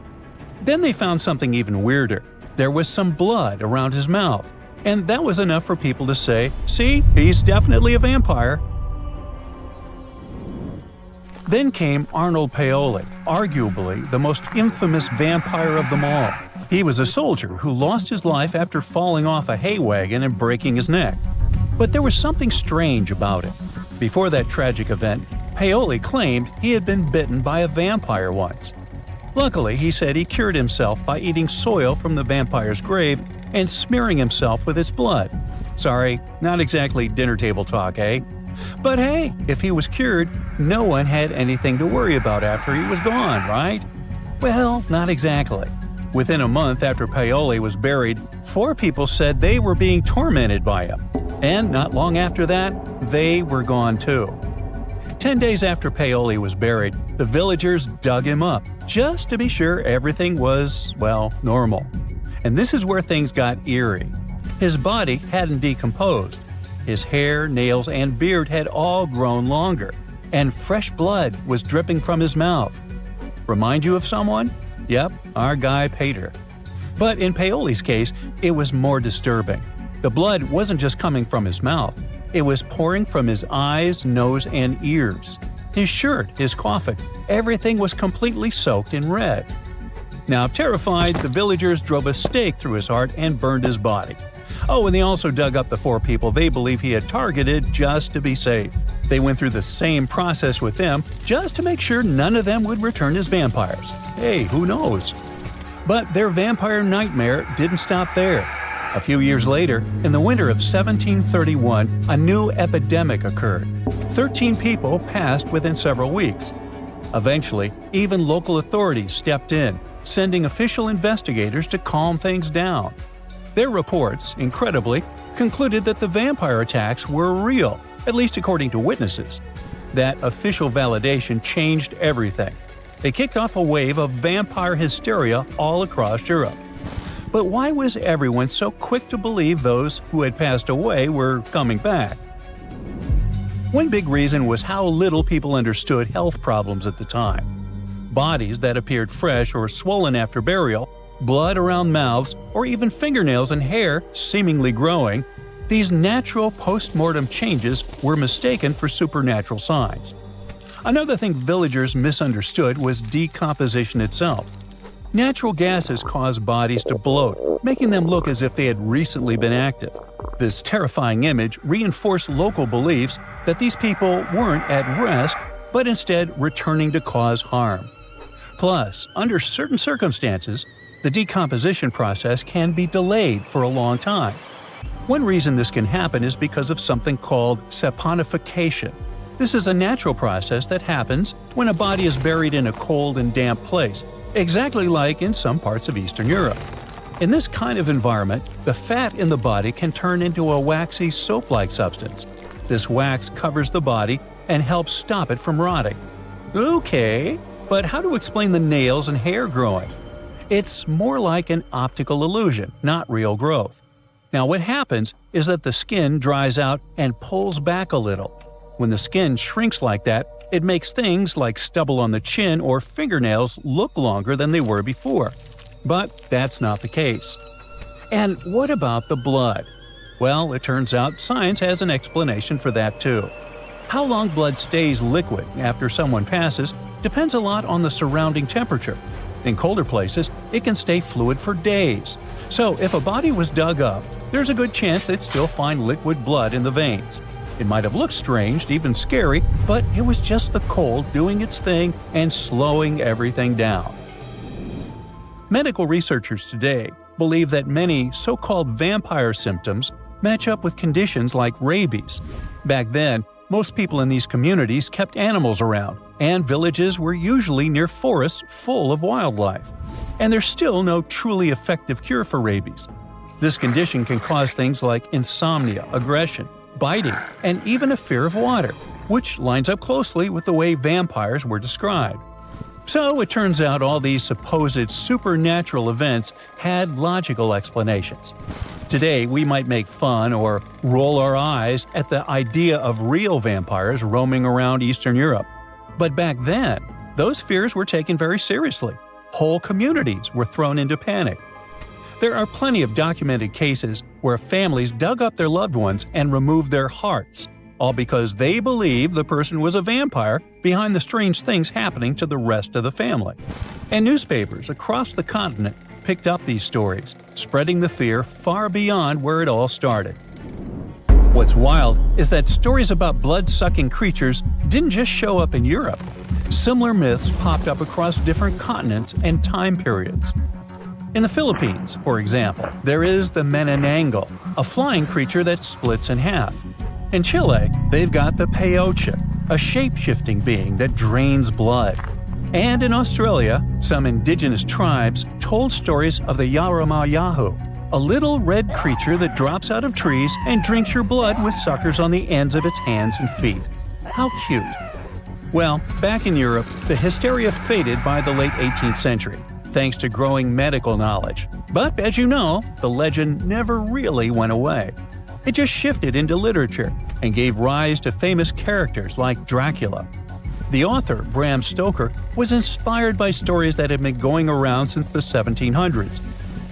Then they found something even weirder. There was some blood around his mouth. And that was enough for people to say, "See, he's definitely a vampire." Then came Arnold Paoli, arguably the most infamous vampire of them all. He was a soldier who lost his life after falling off a hay wagon and breaking his neck. But there was something strange about it. Before that tragic event, Paoli claimed he had been bitten by a vampire once. Luckily, he said he cured himself by eating soil from the vampire's grave and smearing himself with its blood. Sorry, not exactly dinner table talk, eh? But hey, if he was cured, no one had anything to worry about after he was gone, right? Well, not exactly. Within a month after Paoli was buried, 4 people said they were being tormented by him. And not long after that, they were gone too. 10 days after Paoli was buried, the villagers dug him up, just to be sure everything was, well, normal. And this is where things got eerie. His body hadn't decomposed. His hair, nails, and beard had all grown longer, and fresh blood was dripping from his mouth. Remind you of someone? Yep, our guy Peter. But in Paoli's case, it was more disturbing. The blood wasn't just coming from his mouth. It was pouring from his eyes, nose, and ears. His shirt, his coffin, everything was completely soaked in red. Now, terrified, the villagers drove a stake through his heart and burned his body. Oh, and they also dug up the 4 people they believe he had targeted just to be safe. They went through the same process with them just to make sure none of them would return as vampires. Hey, who knows? But their vampire nightmare didn't stop there. A few years later, in the winter of 1731, a new epidemic occurred. 13 people passed within several weeks. Eventually, even local authorities stepped in, sending official investigators to calm things down. Their reports, incredibly, concluded that the vampire attacks were real, at least according to witnesses. That official validation changed everything. It kicked off a wave of vampire hysteria all across Europe. But why was everyone so quick to believe those who had passed away were coming back? One big reason was how little people understood health problems at the time. Bodies that appeared fresh or swollen after burial, blood around mouths, or even fingernails and hair seemingly growing, these natural post-mortem changes were mistaken for supernatural signs. Another thing villagers misunderstood was decomposition itself. Natural gases cause bodies to bloat, making them look as if they had recently been active. This terrifying image reinforced local beliefs that these people weren't at rest, but instead returning to cause harm. Plus, under certain circumstances, the decomposition process can be delayed for a long time. One reason this can happen is because of something called saponification. This is a natural process that happens when a body is buried in a cold and damp place, exactly like in some parts of Eastern Europe. In this kind of environment, the fat in the body can turn into a waxy soap-like substance. This wax covers the body and helps stop it from rotting. Okay, but how to explain the nails and hair growing? It's more like an optical illusion, not real growth. Now what happens is that the skin dries out and pulls back a little. When the skin shrinks like that, it makes things like stubble on the chin or fingernails look longer than they were before. But that's not the case. And what about the blood? Well, it turns out science has an explanation for that too. How long blood stays liquid after someone passes depends a lot on the surrounding temperature. In colder places, it can stay fluid for days. So if a body was dug up, there's a good chance they'd still find liquid blood in the veins. It might have looked strange, even scary, but it was just the cold doing its thing and slowing everything down. Medical researchers today believe that many so-called vampire symptoms match up with conditions like rabies. Back then, most people in these communities kept animals around, and villages were usually near forests full of wildlife. And there's still no truly effective cure for rabies. This condition can cause things like insomnia, aggression, biting, and even a fear of water, which lines up closely with the way vampires were described. So it turns out all these supposed supernatural events had logical explanations. Today, we might make fun or roll our eyes at the idea of real vampires roaming around Eastern Europe. But back then, those fears were taken very seriously. Whole communities were thrown into panic. There are plenty of documented cases where families dug up their loved ones and removed their hearts, all because they believed the person was a vampire behind the strange things happening to the rest of the family. And newspapers across the continent picked up these stories, spreading the fear far beyond where it all started. What's wild is that stories about blood-sucking creatures didn't just show up in Europe. Similar myths popped up across different continents and time periods. In the Philippines, for example, there is the Manananggal, a flying creature that splits in half. In Chile, they've got the Atocha, a shape-shifting being that drains blood. And in Australia, some indigenous tribes told stories of the Yaramayahu, a little red creature that drops out of trees and drinks your blood with suckers on the ends of its hands and feet. How cute. Well, back in Europe, the hysteria faded by the late 18th century, thanks to growing medical knowledge. But as you know, the legend never really went away. It just shifted into literature and gave rise to famous characters like Dracula. The author, Bram Stoker, was inspired by stories that had been going around since the 1700s.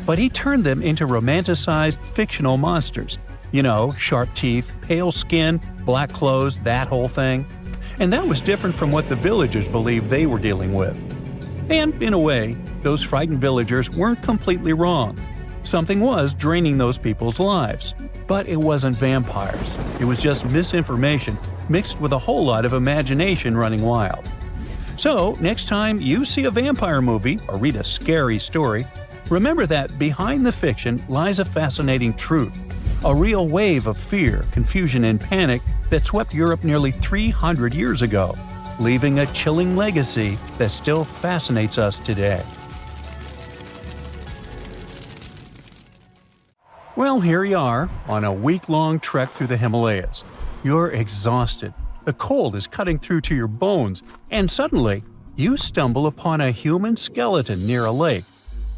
But he turned them into romanticized fictional monsters. You know, sharp teeth, pale skin, black clothes, that whole thing. And that was different from what the villagers believed they were dealing with. And, in a way, those frightened villagers weren't completely wrong. Something was draining those people's lives. But it wasn't vampires. It was just misinformation mixed with a whole lot of imagination running wild. So, next time you see a vampire movie or read a scary story, remember that behind the fiction lies a fascinating truth. A real wave of fear, confusion, and panic that swept Europe nearly 300 years ago, leaving a chilling legacy that still fascinates us today. Well, here you are, on a week-long trek through the Himalayas. You're exhausted. The cold is cutting through to your bones, and suddenly, you stumble upon a human skeleton near a lake.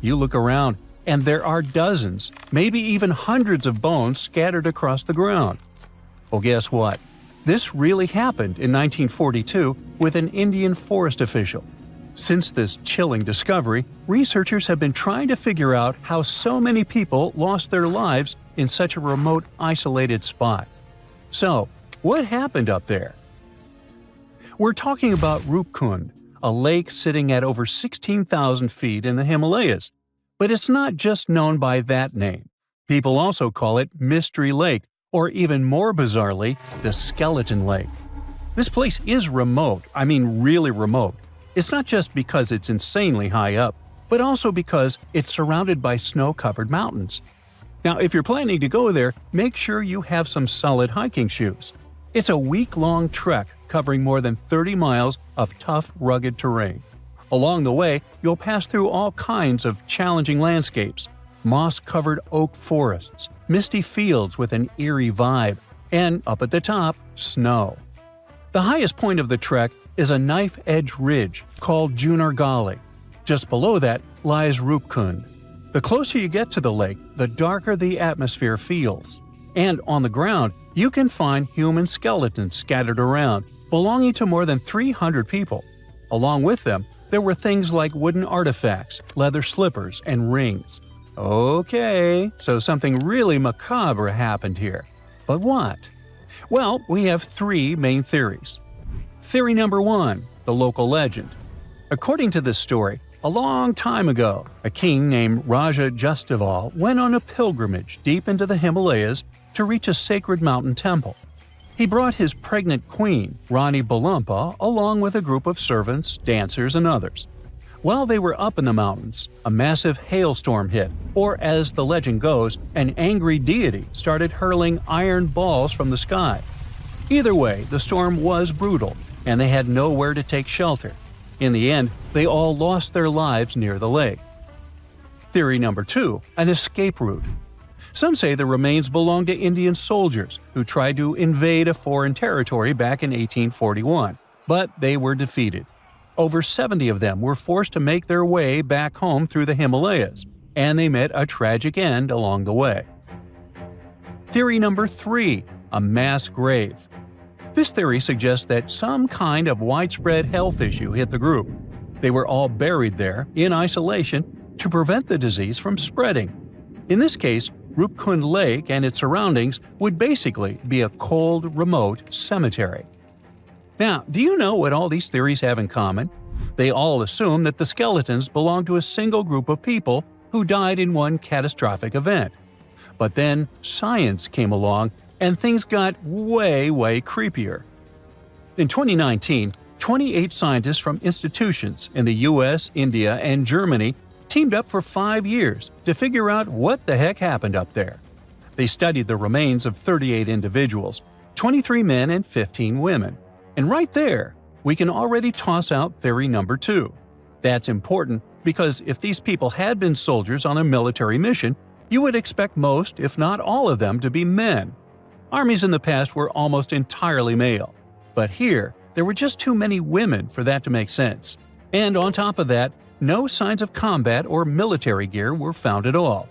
You look around, and there are dozens, maybe even hundreds of bones scattered across the ground. Well, guess what? This really happened in 1942 with an Indian forest official. Since this chilling discovery, researchers have been trying to figure out how so many people lost their lives in such a remote, isolated spot. So, what happened up there? We're talking about Roopkund, a lake sitting at over 16,000 feet in the Himalayas. But it's not just known by that name. People also call it Mystery Lake, or even more bizarrely, the Skeleton Lake. This place is remote, I mean really remote. It's not just because it's insanely high up, but also because it's surrounded by snow-covered mountains. Now, if you're planning to go there, make sure you have some solid hiking shoes. It's a week-long trek covering more than 30 miles of tough, rugged terrain. Along the way, you'll pass through all kinds of challenging landscapes: moss-covered oak forests, misty fields with an eerie vibe, and up at the top, snow. The highest point of the trek is a knife-edge ridge called Junargali. Just below that lies Roopkund. The closer you get to the lake, the darker the atmosphere feels. And on the ground, you can find human skeletons scattered around, belonging to more than 300 people. Along with them, there were things like wooden artifacts, leather slippers, and rings. Okay, so something really macabre happened here. But what? Well, we have three main theories. Theory number 1, the local legend. According to this story, a long time ago, a king named Raja Justival went on a pilgrimage deep into the Himalayas to reach a sacred mountain temple. He brought his pregnant queen, Rani Balumpa, along with a group of servants, dancers, and others. While they were up in the mountains, a massive hailstorm hit, or as the legend goes, an angry deity started hurling iron balls from the sky. Either way, the storm was brutal, and they had nowhere to take shelter. In the end, they all lost their lives near the lake. Theory number 2, an escape route. Some say the remains belong to Indian soldiers who tried to invade a foreign territory back in 1841, but they were defeated. Over 70 of them were forced to make their way back home through the Himalayas, and they met a tragic end along the way. Theory number 3, a mass grave. This theory suggests that some kind of widespread health issue hit the group. They were all buried there, in isolation, to prevent the disease from spreading. In this case, Roopkund Lake and its surroundings would basically be a cold, remote cemetery. Now, do you know what all these theories have in common? They all assume that the skeletons belong to a single group of people who died in one catastrophic event. But then science came along and things got way creepier. In 2019, 28 scientists from institutions in the US, India, and Germany teamed up for 5 years to figure out what the heck happened up there. They studied the remains of 38 individuals, 23 men and 15 women. And right there, we can already toss out theory number 2. That's important because if these people had been soldiers on a military mission, you would expect most, if not all of them, to be men. Armies in the past were almost entirely male. But here, there were just too many women for that to make sense. And on top of that, no signs of combat or military gear were found at all.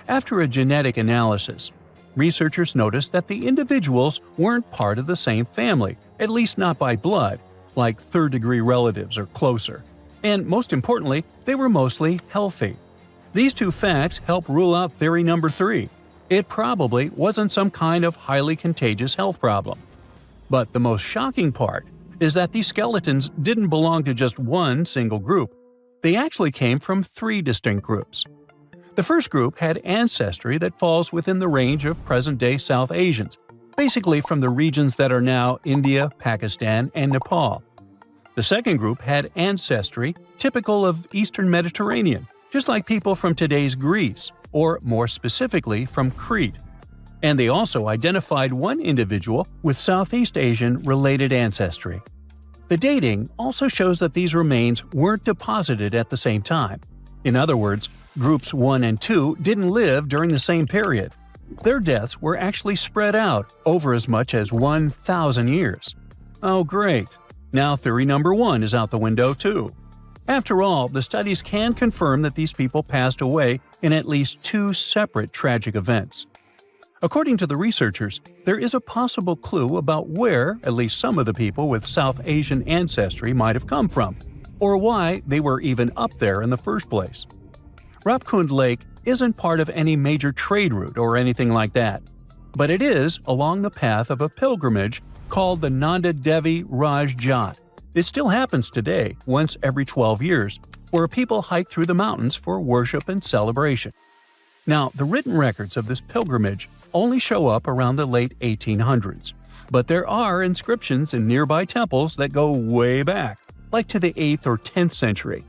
After a genetic analysis, researchers noticed that the individuals weren't part of the same family, at least not by blood, like third-degree relatives or closer. And most importantly, they were mostly healthy. These two facts help rule out theory number 3. It probably wasn't some kind of highly contagious health problem. But the most shocking part is that these skeletons didn't belong to just one single group. They actually came from 3 distinct groups. The first group had ancestry that falls within the range of present-day South Asians, basically from the regions that are now India, Pakistan, and Nepal. The second group had ancestry typical of Eastern Mediterranean, just like people from today's Greece, or more specifically from Crete. And they also identified one individual with Southeast Asian related ancestry. The dating also shows that these remains weren't deposited at the same time. In other words, groups 1 and 2 didn't live during the same period. Their deaths were actually spread out over as much as 1,000 years. Oh great, now theory number 1 is out the window too. After all, the studies can confirm that these people passed away in at least 2 separate tragic events. According to the researchers, there is a possible clue about where at least some of the people with South Asian ancestry might have come from, or why they were even up there in the first place. Roopkund Lake isn't part of any major trade route or anything like that, but it is along the path of a pilgrimage called the Nanda Devi Raj Jat. It still happens today, once every 12 years, where people hike through the mountains for worship and celebration. Now, the written records of this pilgrimage only show up around the late 1800s, but there are inscriptions in nearby temples that go way back, like to the 8th or 10th century.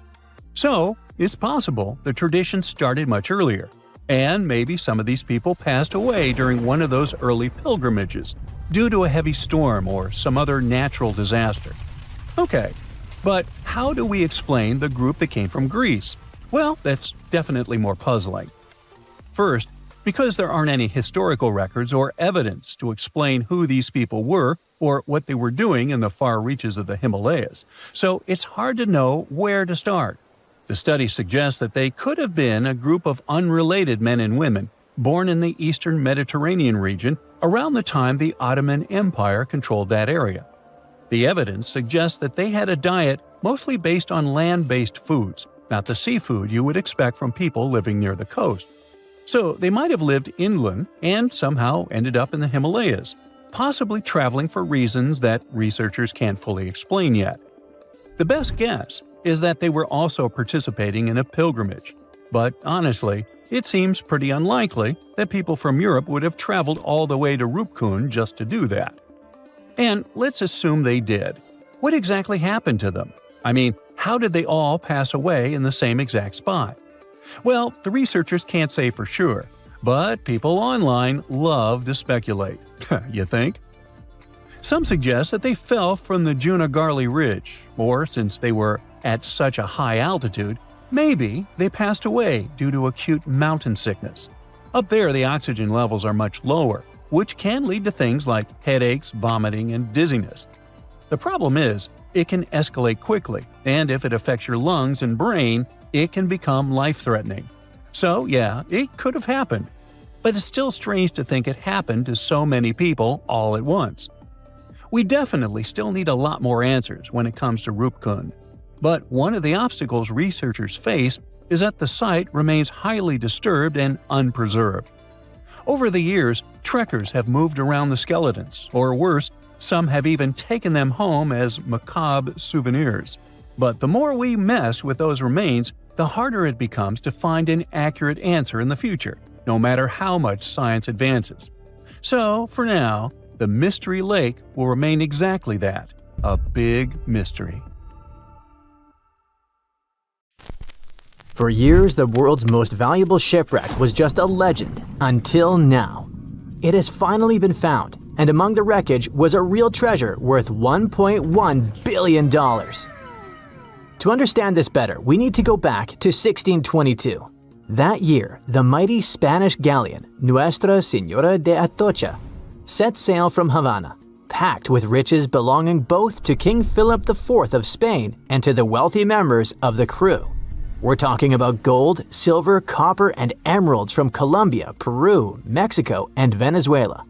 So, it's possible the tradition started much earlier, and maybe some of these people passed away during one of those early pilgrimages, due to a heavy storm or some other natural disaster. Okay, but how do we explain the group that came from Greece? Well, that's definitely more puzzling. First, because there aren't any historical records or evidence to explain who these people were or what they were doing in the far reaches of the Himalayas, so it's hard to know where to start. The study suggests that they could have been a group of unrelated men and women born in the eastern Mediterranean region around the time the Ottoman Empire controlled that area. The evidence suggests that they had a diet mostly based on land-based foods, not the seafood you would expect from people living near the coast. So they might have lived inland and somehow ended up in the Himalayas, possibly traveling for reasons that researchers can't fully explain yet. The best guess is that they were also participating in a pilgrimage, but honestly, it seems pretty unlikely that people from Europe would have traveled all the way to Roopkund just to do that. And let's assume they did. What exactly happened to them? I mean, how did they all pass away in the same exact spot? Well, the researchers can't say for sure, but people online love to speculate. You think? Some suggest that they fell from the Junagarli Ridge, or since they were at such a high altitude, maybe they passed away due to acute mountain sickness. Up there, the oxygen levels are much lower, which can lead to things like headaches, vomiting, and dizziness. The problem is, it can escalate quickly, and if it affects your lungs and brain, it can become life-threatening. So yeah, it could have happened. But it's still strange to think it happened to so many people all at once. We definitely still need a lot more answers when it comes to Roopkund. But one of the obstacles researchers face is that the site remains highly disturbed and unpreserved. Over the years, trekkers have moved around the skeletons, or worse, some have even taken them home as macabre souvenirs. But the more we mess with those remains, the harder it becomes to find an accurate answer in the future, no matter how much science advances. So, for now, the Mystery Lake will remain exactly that, a big mystery. For years, the world's most valuable shipwreck was just a legend, until now. It has finally been found, and among the wreckage was a real treasure worth $1.1 billion. To understand this better, we need to go back to 1622. That year, the mighty Spanish galleon Nuestra Señora de Atocha set sail from Havana, packed with riches belonging both to King Philip IV of Spain and to the wealthy members of the crew. We're talking about gold, silver, copper, and emeralds from Colombia, Peru, Mexico, and Venezuela.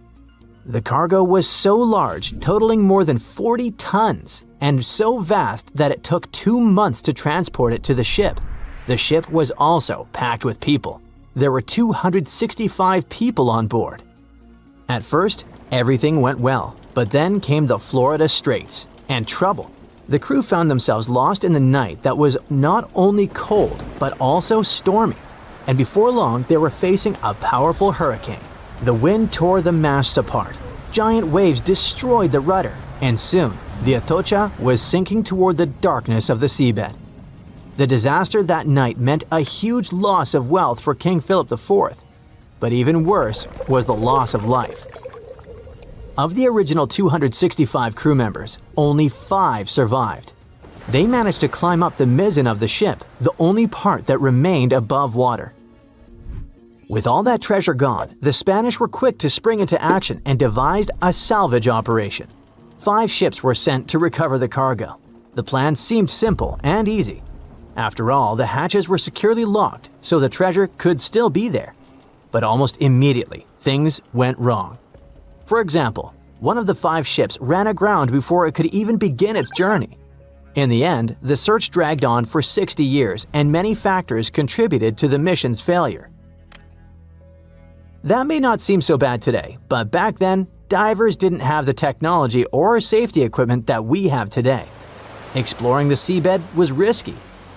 The cargo was so large, totaling more than 40 tons, and so vast that it took 2 months to transport it to the ship. The ship was also packed with people. There were 265 people on board. At first, everything went well, but then came the Florida Straits and trouble. The crew found themselves lost in the night that was not only cold, but also stormy. And before long, they were facing a powerful hurricane. The wind tore the masts apart. Giant waves destroyed the rudder, and soon, the Atocha was sinking toward the darkness of the seabed. The disaster that night meant a huge loss of wealth for King Philip IV, but even worse was the loss of life. Of the original 265 crew members, only 5 survived. They managed to climb up the mizzen of the ship, the only part that remained above water. With all that treasure gone, the Spanish were quick to spring into action and devised a salvage operation. 5 ships were sent to recover the cargo. The plan seemed simple and easy. After all, the hatches were securely locked, so the treasure could still be there. But almost immediately, things went wrong. For example, one of the 5 ships ran aground before it could even begin its journey. In the end, the search dragged on for 60 years, and many factors contributed to the mission's failure. That may not seem so bad today, but back then, divers didn't have the technology or safety equipment that we have today. Exploring the seabed was risky,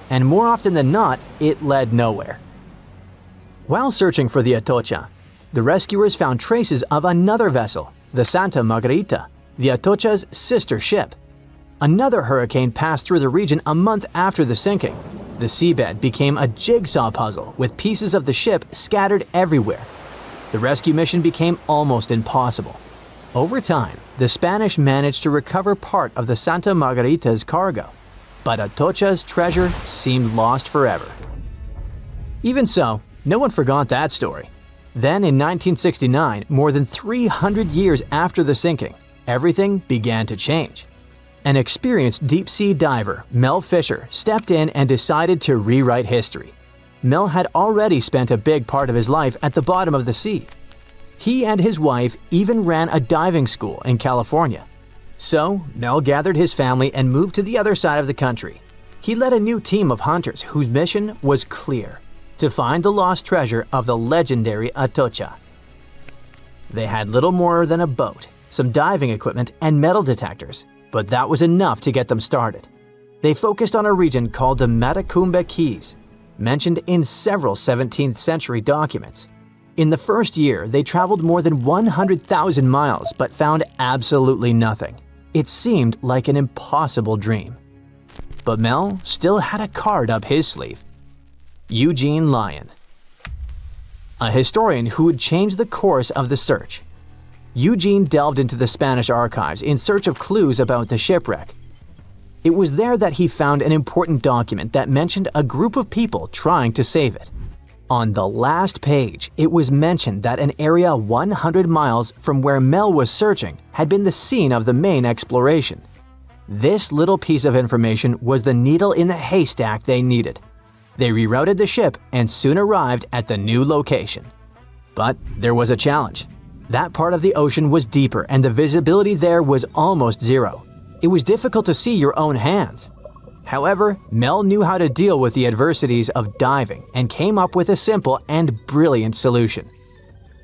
and more often than not, it led nowhere. While searching for the Atocha, the rescuers found traces of another vessel, the Santa Margarita, the Atocha's sister ship. Another hurricane passed through the region a month after the sinking. The seabed became a jigsaw puzzle with pieces of the ship scattered everywhere. The rescue mission became almost impossible. Over time, the Spanish managed to recover part of the Santa Margarita's cargo, but Atocha's treasure seemed lost forever. Even so, no one forgot that story. Then in 1969, more than 300 years after the sinking, everything began to change. An experienced deep-sea diver, Mel Fisher, stepped in and decided to rewrite history. Mel had already spent a big part of his life at the bottom of the sea. He and his wife even ran a diving school in California. So, Mel gathered his family and moved to the other side of the country. He led a new team of hunters whose mission was clear: to find the lost treasure of the legendary Atocha. They had little more than a boat, some diving equipment, and metal detectors, but that was enough to get them started. They focused on a region called the Matecumbe Keys, mentioned in several 17th century documents. In the first year, they traveled more than 100,000 miles but found absolutely nothing. It seemed like an impossible dream. But Mel still had a card up his sleeve: Eugene Lyon, a historian who would change the course of the search. Eugene delved into the Spanish archives in search of clues about the shipwreck. It was there that he found an important document that mentioned a group of people trying to save it. On the last page, it was mentioned that an area 100 miles from where Mel was searching had been the scene of the main exploration. This little piece of information was the needle in the haystack they needed. They rerouted the ship and soon arrived at the new location. But there was a challenge. That part of the ocean was deeper and the visibility there was almost zero. It was difficult to see your own hands. However, Mel knew how to deal with the adversities of diving and came up with a simple and brilliant solution.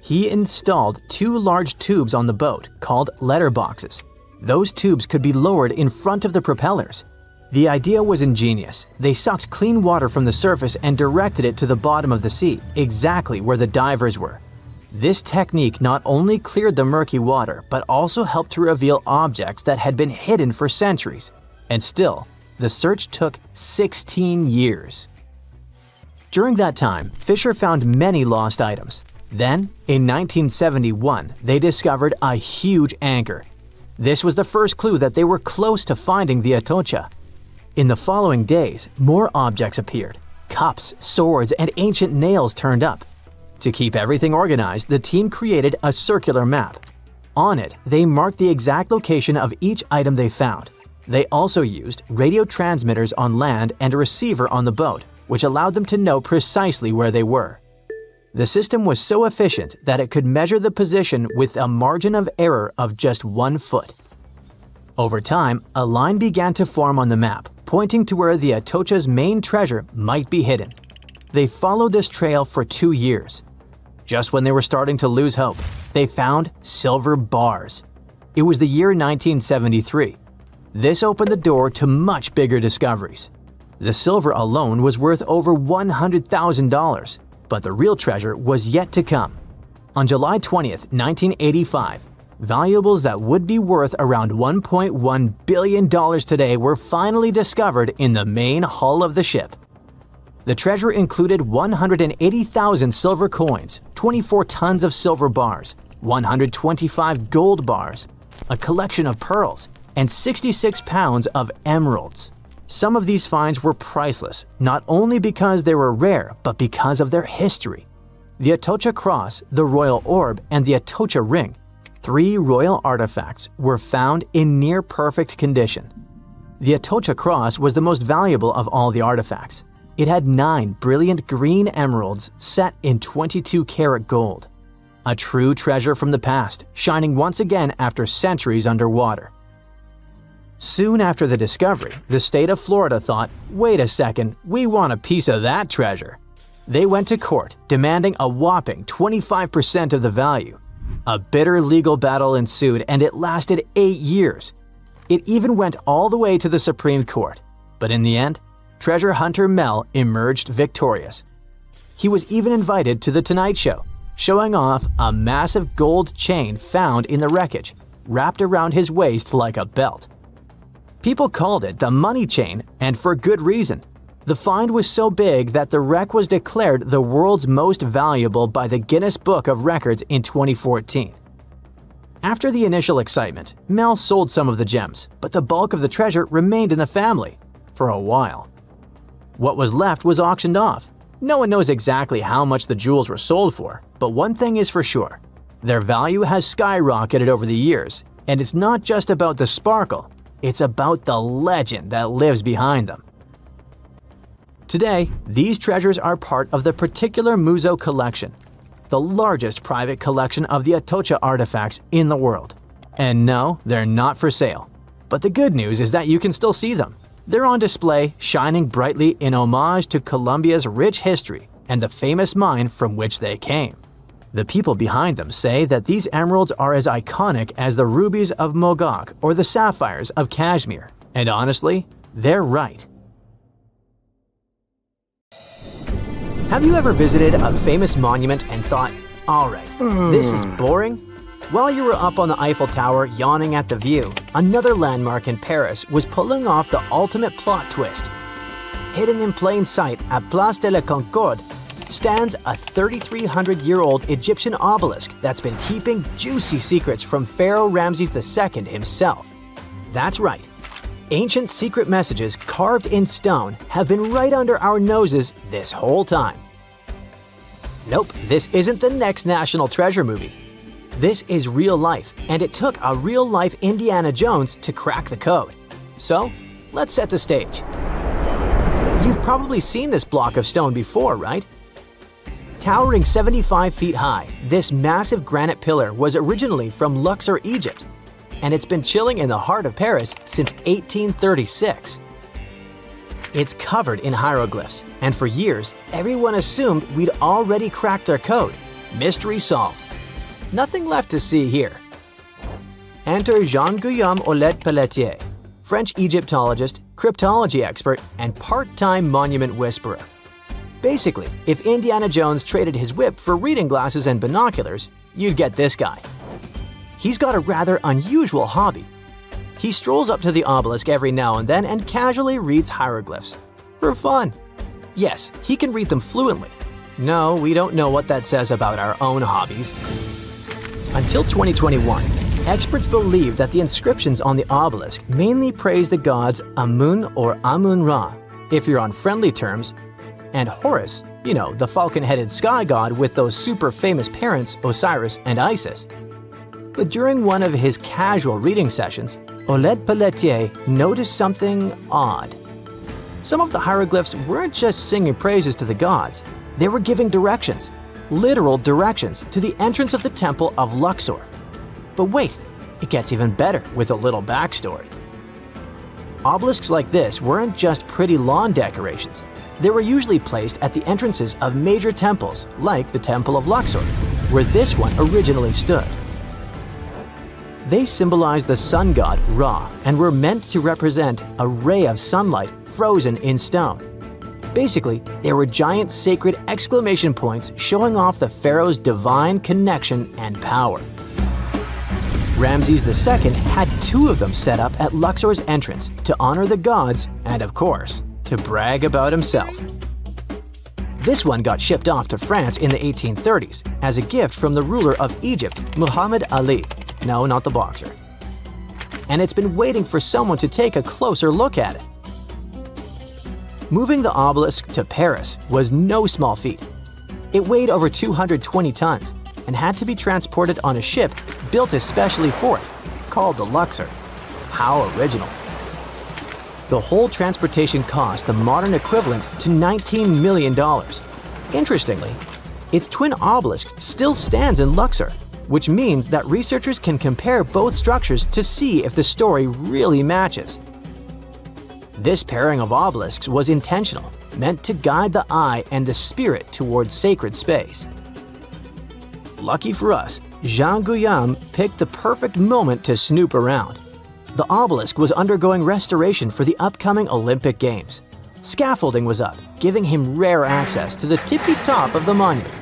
He installed 2 large tubes on the boat called letterboxes. Those tubes could be lowered in front of the propellers. The idea was ingenious. They sucked clean water from the surface and directed it to the bottom of the sea, exactly where the divers were. This technique not only cleared the murky water, but also helped to reveal objects that had been hidden for centuries. And still, the search took 16 years. During that time, Fisher found many lost items. Then, in 1971, they discovered a huge anchor. This was the first clue that they were close to finding the Atocha. In the following days, more objects appeared. Cups, swords, and ancient nails turned up. To keep everything organized, the team created a circular map. On it, they marked the exact location of each item they found. They also used radio transmitters on land and a receiver on the boat, which allowed them to know precisely where they were. The system was so efficient that it could measure the position with a margin of error of just 1 foot. Over time, a line began to form on the map, pointing to where the Atocha's main treasure might be hidden. They followed this trail for 2 years. Just when they were starting to lose hope, they found silver bars. It was the year 1973. This opened the door to much bigger discoveries. The silver alone was worth over $100,000, but the real treasure was yet to come. On July 20th, 1985, valuables that would be worth around $1.1 billion today were finally discovered in the main hull of the ship. The treasure included 180,000 silver coins, 24 tons of silver bars, 125 gold bars, a collection of pearls, and 66 pounds of emeralds. Some of these finds were priceless, not only because they were rare, but because of their history. The Atocha Cross, the Royal Orb, and the Atocha Ring, 3 royal artifacts, were found in near-perfect condition. The Atocha Cross was the most valuable of all the artifacts. It had 9 brilliant green emeralds set in 22-karat gold. A true treasure from the past, shining once again after centuries underwater. Soon after the discovery, the state of Florida thought, wait a second, we want a piece of that treasure. They went to court, demanding a whopping 25% of the value. A bitter legal battle ensued, and it lasted 8 years. It even went all the way to the Supreme Court. But in the end, treasure hunter Mel emerged victorious. He was even invited to The Tonight Show, showing off a massive gold chain found in the wreckage, wrapped around his waist like a belt. People called it the money chain, and for good reason. The find was so big that the wreck was declared the world's most valuable by the Guinness Book of Records in 2014. After the initial excitement, Mel sold some of the gems, but the bulk of the treasure remained in the family for a while. What was left was auctioned off. No one knows exactly how much the jewels were sold for, but one thing is for sure. Their value has skyrocketed over the years, and it's not just about the sparkle, it's about the legend that lives behind them. Today, these treasures are part of the particular Museo collection, the largest private collection of the Atocha artifacts in the world. And no, they're not for sale. But the good news is that you can still see them. They're on display, shining brightly in homage to Colombia's rich history and the famous mine from which they came. The people behind them say that these emeralds are as iconic as the rubies of Mogok or the sapphires of Kashmir. And honestly, they're right. Have you ever visited a famous monument and thought, alright, this is boring? While you were up on the Eiffel Tower yawning at the view, another landmark in Paris was pulling off the ultimate plot twist. Hidden in plain sight at Place de la Concorde stands a 3,300-year-old Egyptian obelisk that's been keeping juicy secrets from Pharaoh Ramses II himself. That's right. Ancient secret messages carved in stone have been right under our noses this whole time. Nope, this isn't the next National Treasure movie. This is real life, and it took a real-life Indiana Jones to crack the code. So, let's set the stage. You've probably seen this block of stone before, right? Towering 75 feet high, this massive granite pillar was originally from Luxor, Egypt, and it's been chilling in the heart of Paris since 1836. It's covered in hieroglyphs, and for years, everyone assumed we'd already cracked their code. Mystery solved. Nothing left to see here. Enter Jean-Guillaume Olet-Pelletier, French Egyptologist, cryptology expert, and part-time monument whisperer. Basically, if Indiana Jones traded his whip for reading glasses and binoculars, you'd get this guy. He's got a rather unusual hobby. He strolls up to the obelisk every now and then and casually reads hieroglyphs. For fun. Yes, he can read them fluently. No, we don't know what that says about our own hobbies. Until 2021, experts believed that the inscriptions on the obelisk mainly praise the gods Amun or Amun-Ra, if you're on friendly terms, and Horus, you know, the falcon-headed sky god with those super famous parents Osiris and Isis. But during one of his casual reading sessions, Olet-Pelletier noticed something odd. Some of the hieroglyphs weren't just singing praises to the gods, they were giving directions. Literal directions to the entrance of the Temple of Luxor. But wait, it gets even better with a little backstory. Obelisks like this weren't just pretty lawn decorations. They were usually placed at the entrances of major temples, like the Temple of Luxor, where this one originally stood. They symbolize the sun god Ra and were meant to represent a ray of sunlight frozen in stone. Basically, they were giant sacred exclamation points showing off the pharaoh's divine connection and power. Ramses II had 2 of them set up at Luxor's entrance to honor the gods and, of course, to brag about himself. This one got shipped off to France in the 1830s as a gift from the ruler of Egypt, Muhammad Ali. No, not the boxer. And it's been waiting for someone to take a closer look at it. Moving the obelisk to Paris was no small feat. It weighed over 220 tons and had to be transported on a ship built especially for it, called the Luxor. How original. The whole transportation cost the modern equivalent to $19 million. Interestingly, its twin obelisk still stands in Luxor, which means that researchers can compare both structures to see if the story really matches. This pairing of obelisks was intentional, meant to guide the eye and the spirit towards sacred space. Lucky for us, Jean-Guillaume picked the perfect moment to snoop around. The obelisk was undergoing restoration for the upcoming Olympic Games. Scaffolding was up, giving him rare access to the tippy top of the monument.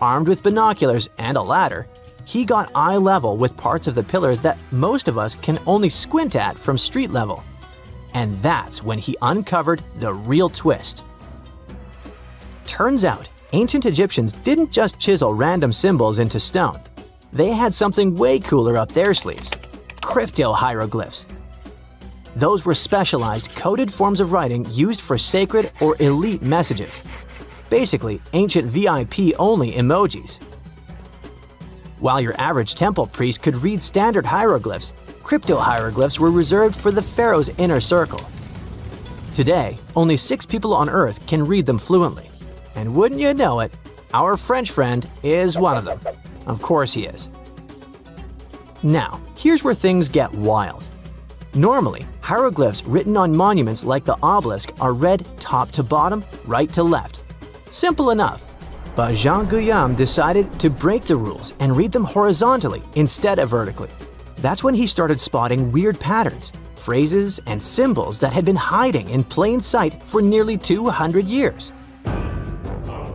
Armed with binoculars and a ladder, he got eye level with parts of the pillars that most of us can only squint at from street level. And that's when he uncovered the real twist. Turns out, ancient Egyptians didn't just chisel random symbols into stone. They had something way cooler up their sleeves: crypto-hieroglyphs. Those were specialized, coded forms of writing used for sacred or elite messages. Basically, ancient VIP-only emojis. While your average temple priest could read standard hieroglyphs, crypto-hieroglyphs were reserved for the pharaoh's inner circle. Today, only 6 people on Earth can read them fluently. And wouldn't you know it, our French friend is one of them. Of course he is. Now, here's where things get wild. Normally, hieroglyphs written on monuments like the Obelisk are read top to bottom, right to left. Simple enough. But Jean Guillaume decided to break the rules and read them horizontally instead of vertically. That's when he started spotting weird patterns, phrases, and symbols that had been hiding in plain sight for nearly 200 years.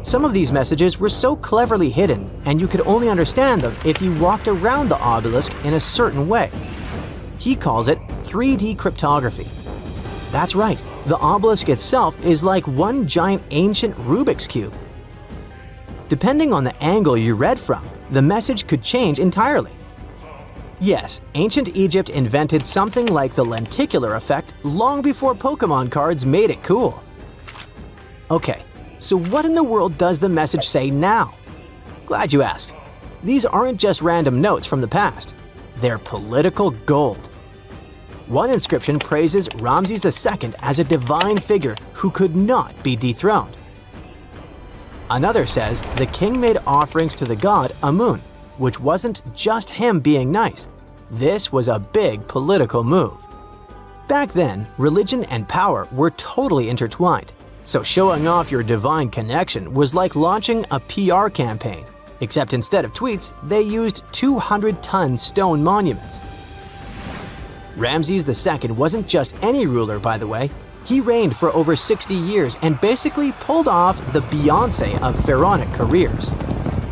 Some of these messages were so cleverly hidden, and you could only understand them if you walked around the obelisk in a certain way. He calls it 3D cryptography. That's right, the obelisk itself is like one giant ancient Rubik's Cube. Depending on the angle you read from, the message could change entirely. Yes, ancient Egypt invented something like the lenticular effect long before Pokemon cards made it cool. Okay, so what in the world does the message say now? Glad you asked. These aren't just random notes from the past. They're political gold. One inscription praises Ramses II as a divine figure who could not be dethroned. Another says the king made offerings to the god Amun, which wasn't just him being nice. This was a big political move. Back then, religion and power were totally intertwined, so showing off your divine connection was like launching a PR campaign, except instead of tweets, they used 200-ton stone monuments. Ramses II wasn't just any ruler, by the way. He reigned for over 60 years and basically pulled off the Beyoncé of pharaonic careers.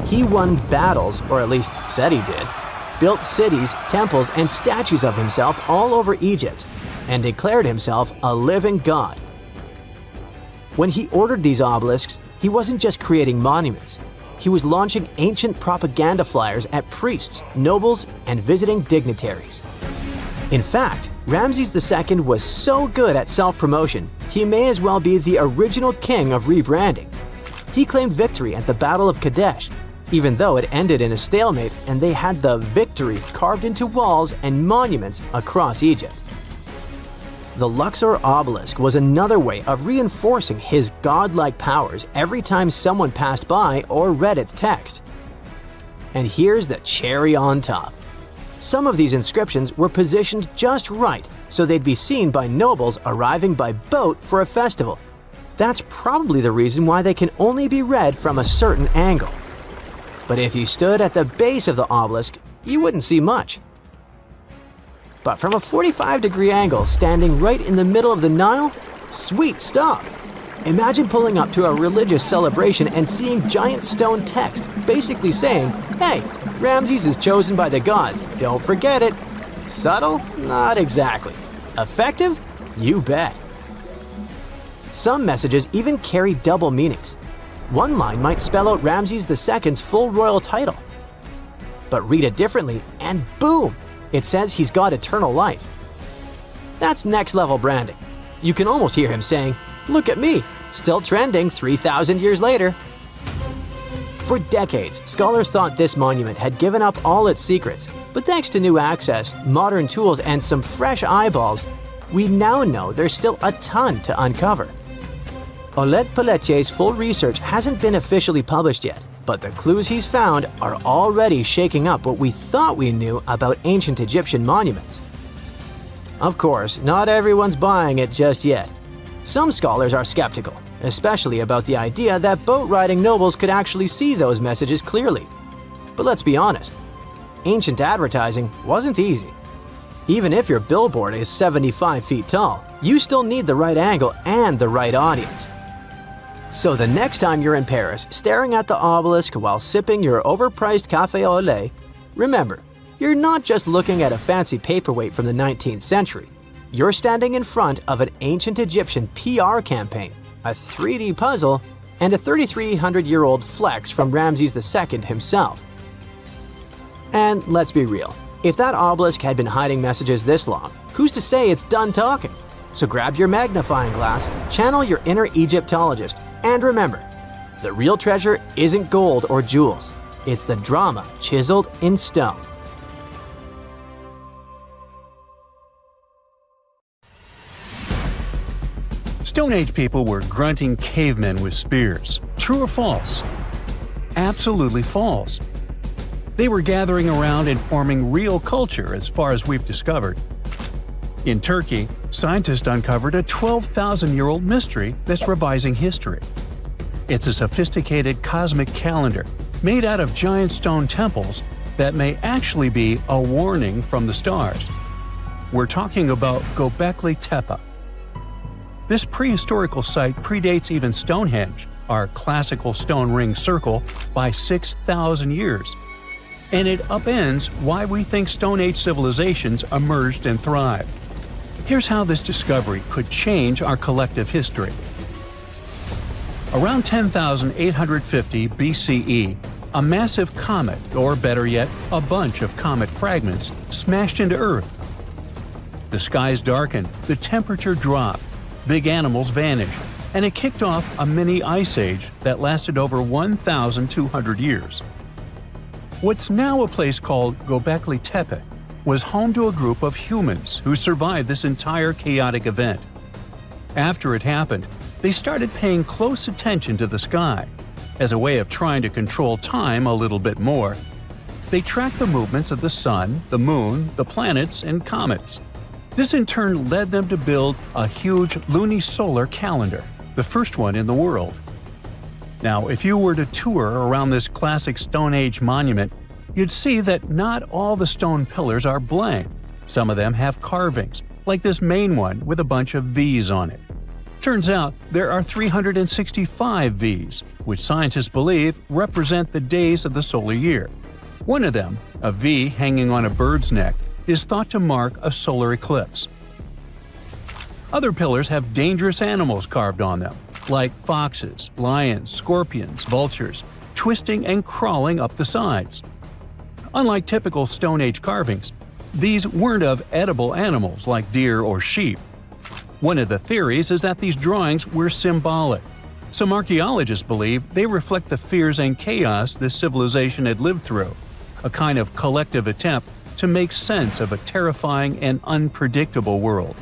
He won battles, or at least said he did, built cities, temples, and statues of himself all over Egypt, and declared himself a living god. When he ordered these obelisks, he wasn't just creating monuments. He was launching ancient propaganda flyers at priests, nobles, and visiting dignitaries. In fact, Ramses II was so good at self-promotion, he may as well be the original king of rebranding. He claimed victory at the Battle of Kadesh, even though it ended in a stalemate and they had the victory carved into walls and monuments across Egypt. The Luxor obelisk was another way of reinforcing his godlike powers every time someone passed by or read its text. And here's the cherry on top. Some of these inscriptions were positioned just right so they'd be seen by nobles arriving by boat for a festival. That's probably the reason why they can only be read from a certain angle. But if you stood at the base of the obelisk, you wouldn't see much. But from a 45-degree angle standing right in the middle of the Nile, sweet stuff! Imagine pulling up to a religious celebration and seeing giant stone text basically saying, "Hey, Ramses is chosen by the gods, don't forget it." Subtle? Not exactly. Effective? You bet. Some messages even carry double meanings. One line might spell out Ramses II's full royal title. But read it differently and boom! It says he's got eternal life. That's next-level branding. You can almost hear him saying, "Look at me, still trending 3,000 years later." For decades, scholars thought this monument had given up all its secrets, but thanks to new access, modern tools, and some fresh eyeballs, we now know there's still a ton to uncover. Oleg Pelletier's full research hasn't been officially published yet, but the clues he's found are already shaking up what we thought we knew about ancient Egyptian monuments. Of course, not everyone's buying it just yet. Some scholars are skeptical, especially about the idea that boat-riding nobles could actually see those messages clearly. But let's be honest, ancient advertising wasn't easy. Even if your billboard is 75 feet tall, you still need the right angle and the right audience. So the next time you're in Paris staring at the obelisk while sipping your overpriced café au lait, remember, you're not just looking at a fancy paperweight from the 19th century. You're standing in front of an ancient Egyptian PR campaign, a 3D puzzle, and a 3,300-year-old flex from Ramses II himself. And let's be real, if that obelisk had been hiding messages this long, who's to say it's done talking? So grab your magnifying glass, channel your inner Egyptologist, and remember, the real treasure isn't gold or jewels, it's the drama chiseled in stone. Stone Age people were grunting cavemen with spears. True or false? Absolutely false. They were gathering around and forming real culture as far as we've discovered. In Turkey, scientists uncovered a 12,000-year-old mystery that's revising history. It's a sophisticated cosmic calendar made out of giant stone temples that may actually be a warning from the stars. We're talking about Göbekli Tepe. This prehistorical site predates even Stonehenge, our classical stone ring circle, by 6,000 years. And it upends why we think Stone Age civilizations emerged and thrived. Here's how this discovery could change our collective history. Around 10,850 BCE, a massive comet, or better yet, a bunch of comet fragments, smashed into Earth. The skies darkened, the temperature dropped, big animals vanished, and it kicked off a mini ice age that lasted over 1,200 years. What's now a place called Göbekli Tepe was home to a group of humans who survived this entire chaotic event. After it happened, they started paying close attention to the sky. As a way of trying to control time a little bit more, they tracked the movements of the sun, the moon, the planets, and comets. This in turn led them to build a huge lunisolar calendar, the first one in the world. Now, if you were to tour around this classic Stone Age monument, you'd see that not all the stone pillars are blank. Some of them have carvings, like this main one with a bunch of V's on it. Turns out there are 365 V's, which scientists believe represent the days of the solar year. One of them, a V hanging on a bird's neck, is thought to mark a solar eclipse. Other pillars have dangerous animals carved on them, like foxes, lions, scorpions, vultures, twisting and crawling up the sides. Unlike typical Stone Age carvings, these weren't of edible animals like deer or sheep. One of the theories is that these drawings were symbolic. Some archaeologists believe they reflect the fears and chaos this civilization had lived through, a kind of collective attempt to make sense of a terrifying and unpredictable world.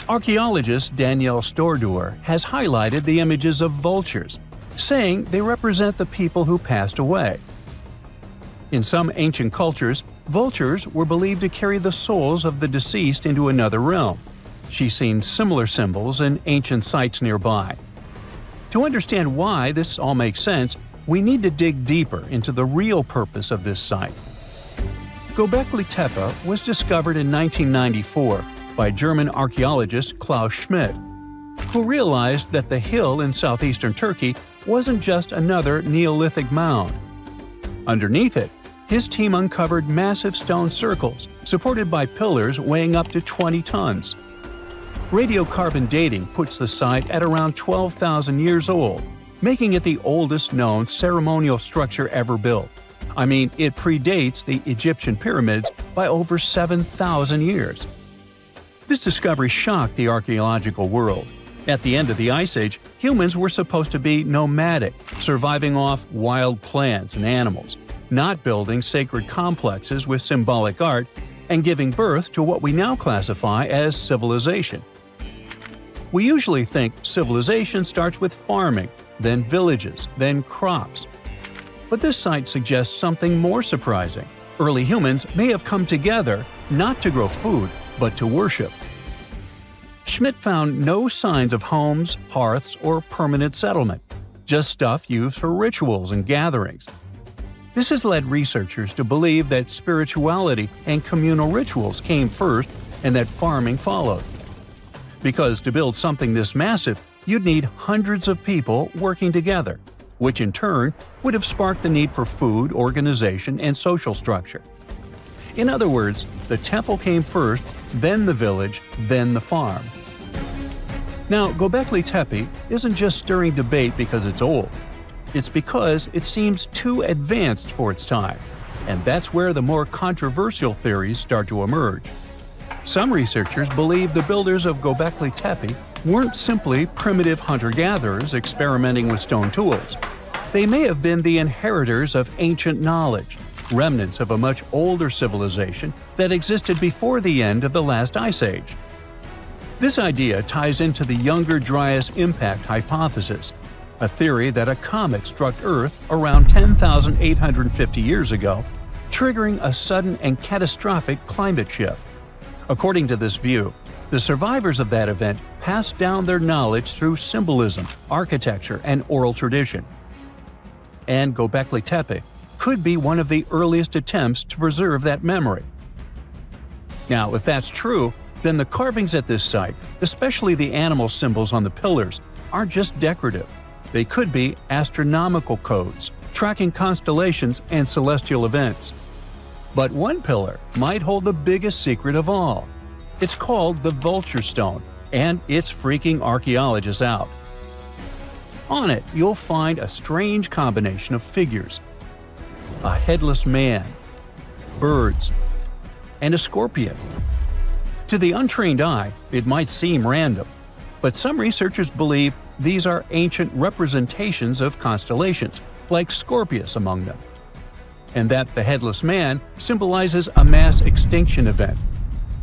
Archaeologist Danielle Stordour has highlighted the images of vultures, saying they represent the people who passed away. In some ancient cultures, vultures were believed to carry the souls of the deceased into another realm. She's seen similar symbols in ancient sites nearby. To understand why this all makes sense, we need to dig deeper into the real purpose of this site. Göbekli Tepe was discovered in 1994 by German archaeologist Klaus Schmidt, who realized that the hill in southeastern Turkey wasn't just another Neolithic mound. Underneath it, his team uncovered massive stone circles supported by pillars weighing up to 20 tons. Radiocarbon dating puts the site at around 12,000 years old, making it the oldest known ceremonial structure ever built. I mean, it predates the Egyptian pyramids by over 7,000 years. This discovery shocked the archaeological world. At the end of the Ice Age, humans were supposed to be nomadic, surviving off wild plants and animals, not building sacred complexes with symbolic art, and giving birth to what we now classify as civilization. We usually think civilization starts with farming, then villages, then crops. But this site suggests something more surprising. Early humans may have come together not to grow food, but to worship. Schmidt found no signs of homes, hearths, or permanent settlement, just stuff used for rituals and gatherings. This has led researchers to believe that spirituality and communal rituals came first and that farming followed. Because to build something this massive, you'd need hundreds of people working together, which in turn would have sparked the need for food, organization, and social structure. In other words, the temple came first, then the village, then the farm. Now, Göbekli Tepe isn't just stirring debate because it's old. It's because it seems too advanced for its time, and that's where the more controversial theories start to emerge. Some researchers believe the builders of Göbekli Tepe weren't simply primitive hunter-gatherers experimenting with stone tools. They may have been the inheritors of ancient knowledge, remnants of a much older civilization that existed before the end of the last ice age. This idea ties into the Younger Dryas impact hypothesis, a theory that a comet struck Earth around 10,850 years ago, triggering a sudden and catastrophic climate shift. According to this view, the survivors of that event passed down their knowledge through symbolism, architecture, and oral tradition. And Göbekli Tepe could be one of the earliest attempts to preserve that memory. Now, if that's true, then the carvings at this site, especially the animal symbols on the pillars, aren't just decorative. They could be astronomical codes, tracking constellations and celestial events. But one pillar might hold the biggest secret of all. It's called the Vulture Stone, and it's freaking archaeologists out. On it, you'll find a strange combination of figures: a headless man, birds, and a scorpion. To the untrained eye, it might seem random, but some researchers believe these are ancient representations of constellations, like Scorpius among them, and that the headless man symbolizes a mass extinction event.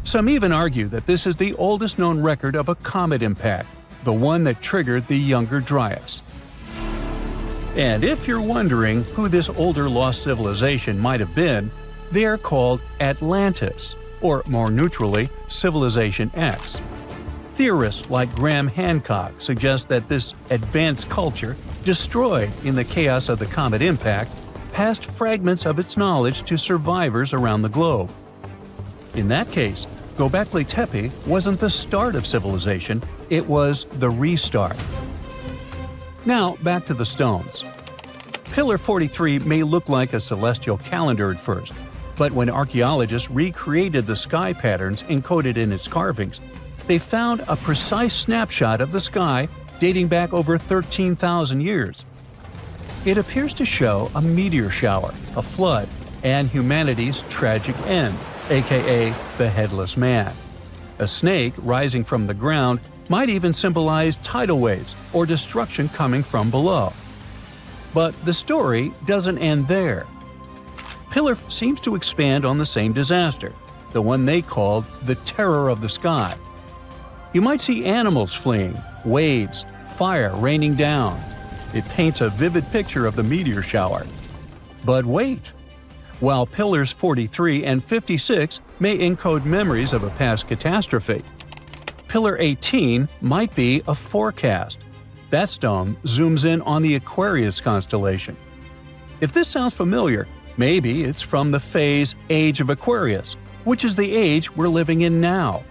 Some even argue that this is the oldest known record of a comet impact, the one that triggered the Younger Dryas. And if you're wondering who this older lost civilization might have been, they are called Atlantis, or more neutrally, Civilization X. Theorists like Graham Hancock suggest that this advanced culture, destroyed in the chaos of the comet impact, passed fragments of its knowledge to survivors around the globe. In that case, Göbekli Tepe wasn't the start of civilization, it was the restart. Now, back to the stones. Pillar 43 may look like a celestial calendar at first, but when archaeologists recreated the sky patterns encoded in its carvings, they found a precise snapshot of the sky dating back over 13,000 years. It appears to show a meteor shower, a flood, and humanity's tragic end, aka the Headless Man. A snake rising from the ground might even symbolize tidal waves or destruction coming from below. But the story doesn't end there. Pillar seems to expand on the same disaster, the one they called the Terror of the Sky. You might see animals fleeing, waves, fire raining down. It paints a vivid picture of the meteor shower. But wait! While Pillars 43 and 56 may encode memories of a past catastrophe, Pillar 18 might be a forecast. That stone zooms in on the Aquarius constellation. If this sounds familiar, maybe it's from the phase Age of Aquarius, which is the age we're living in now.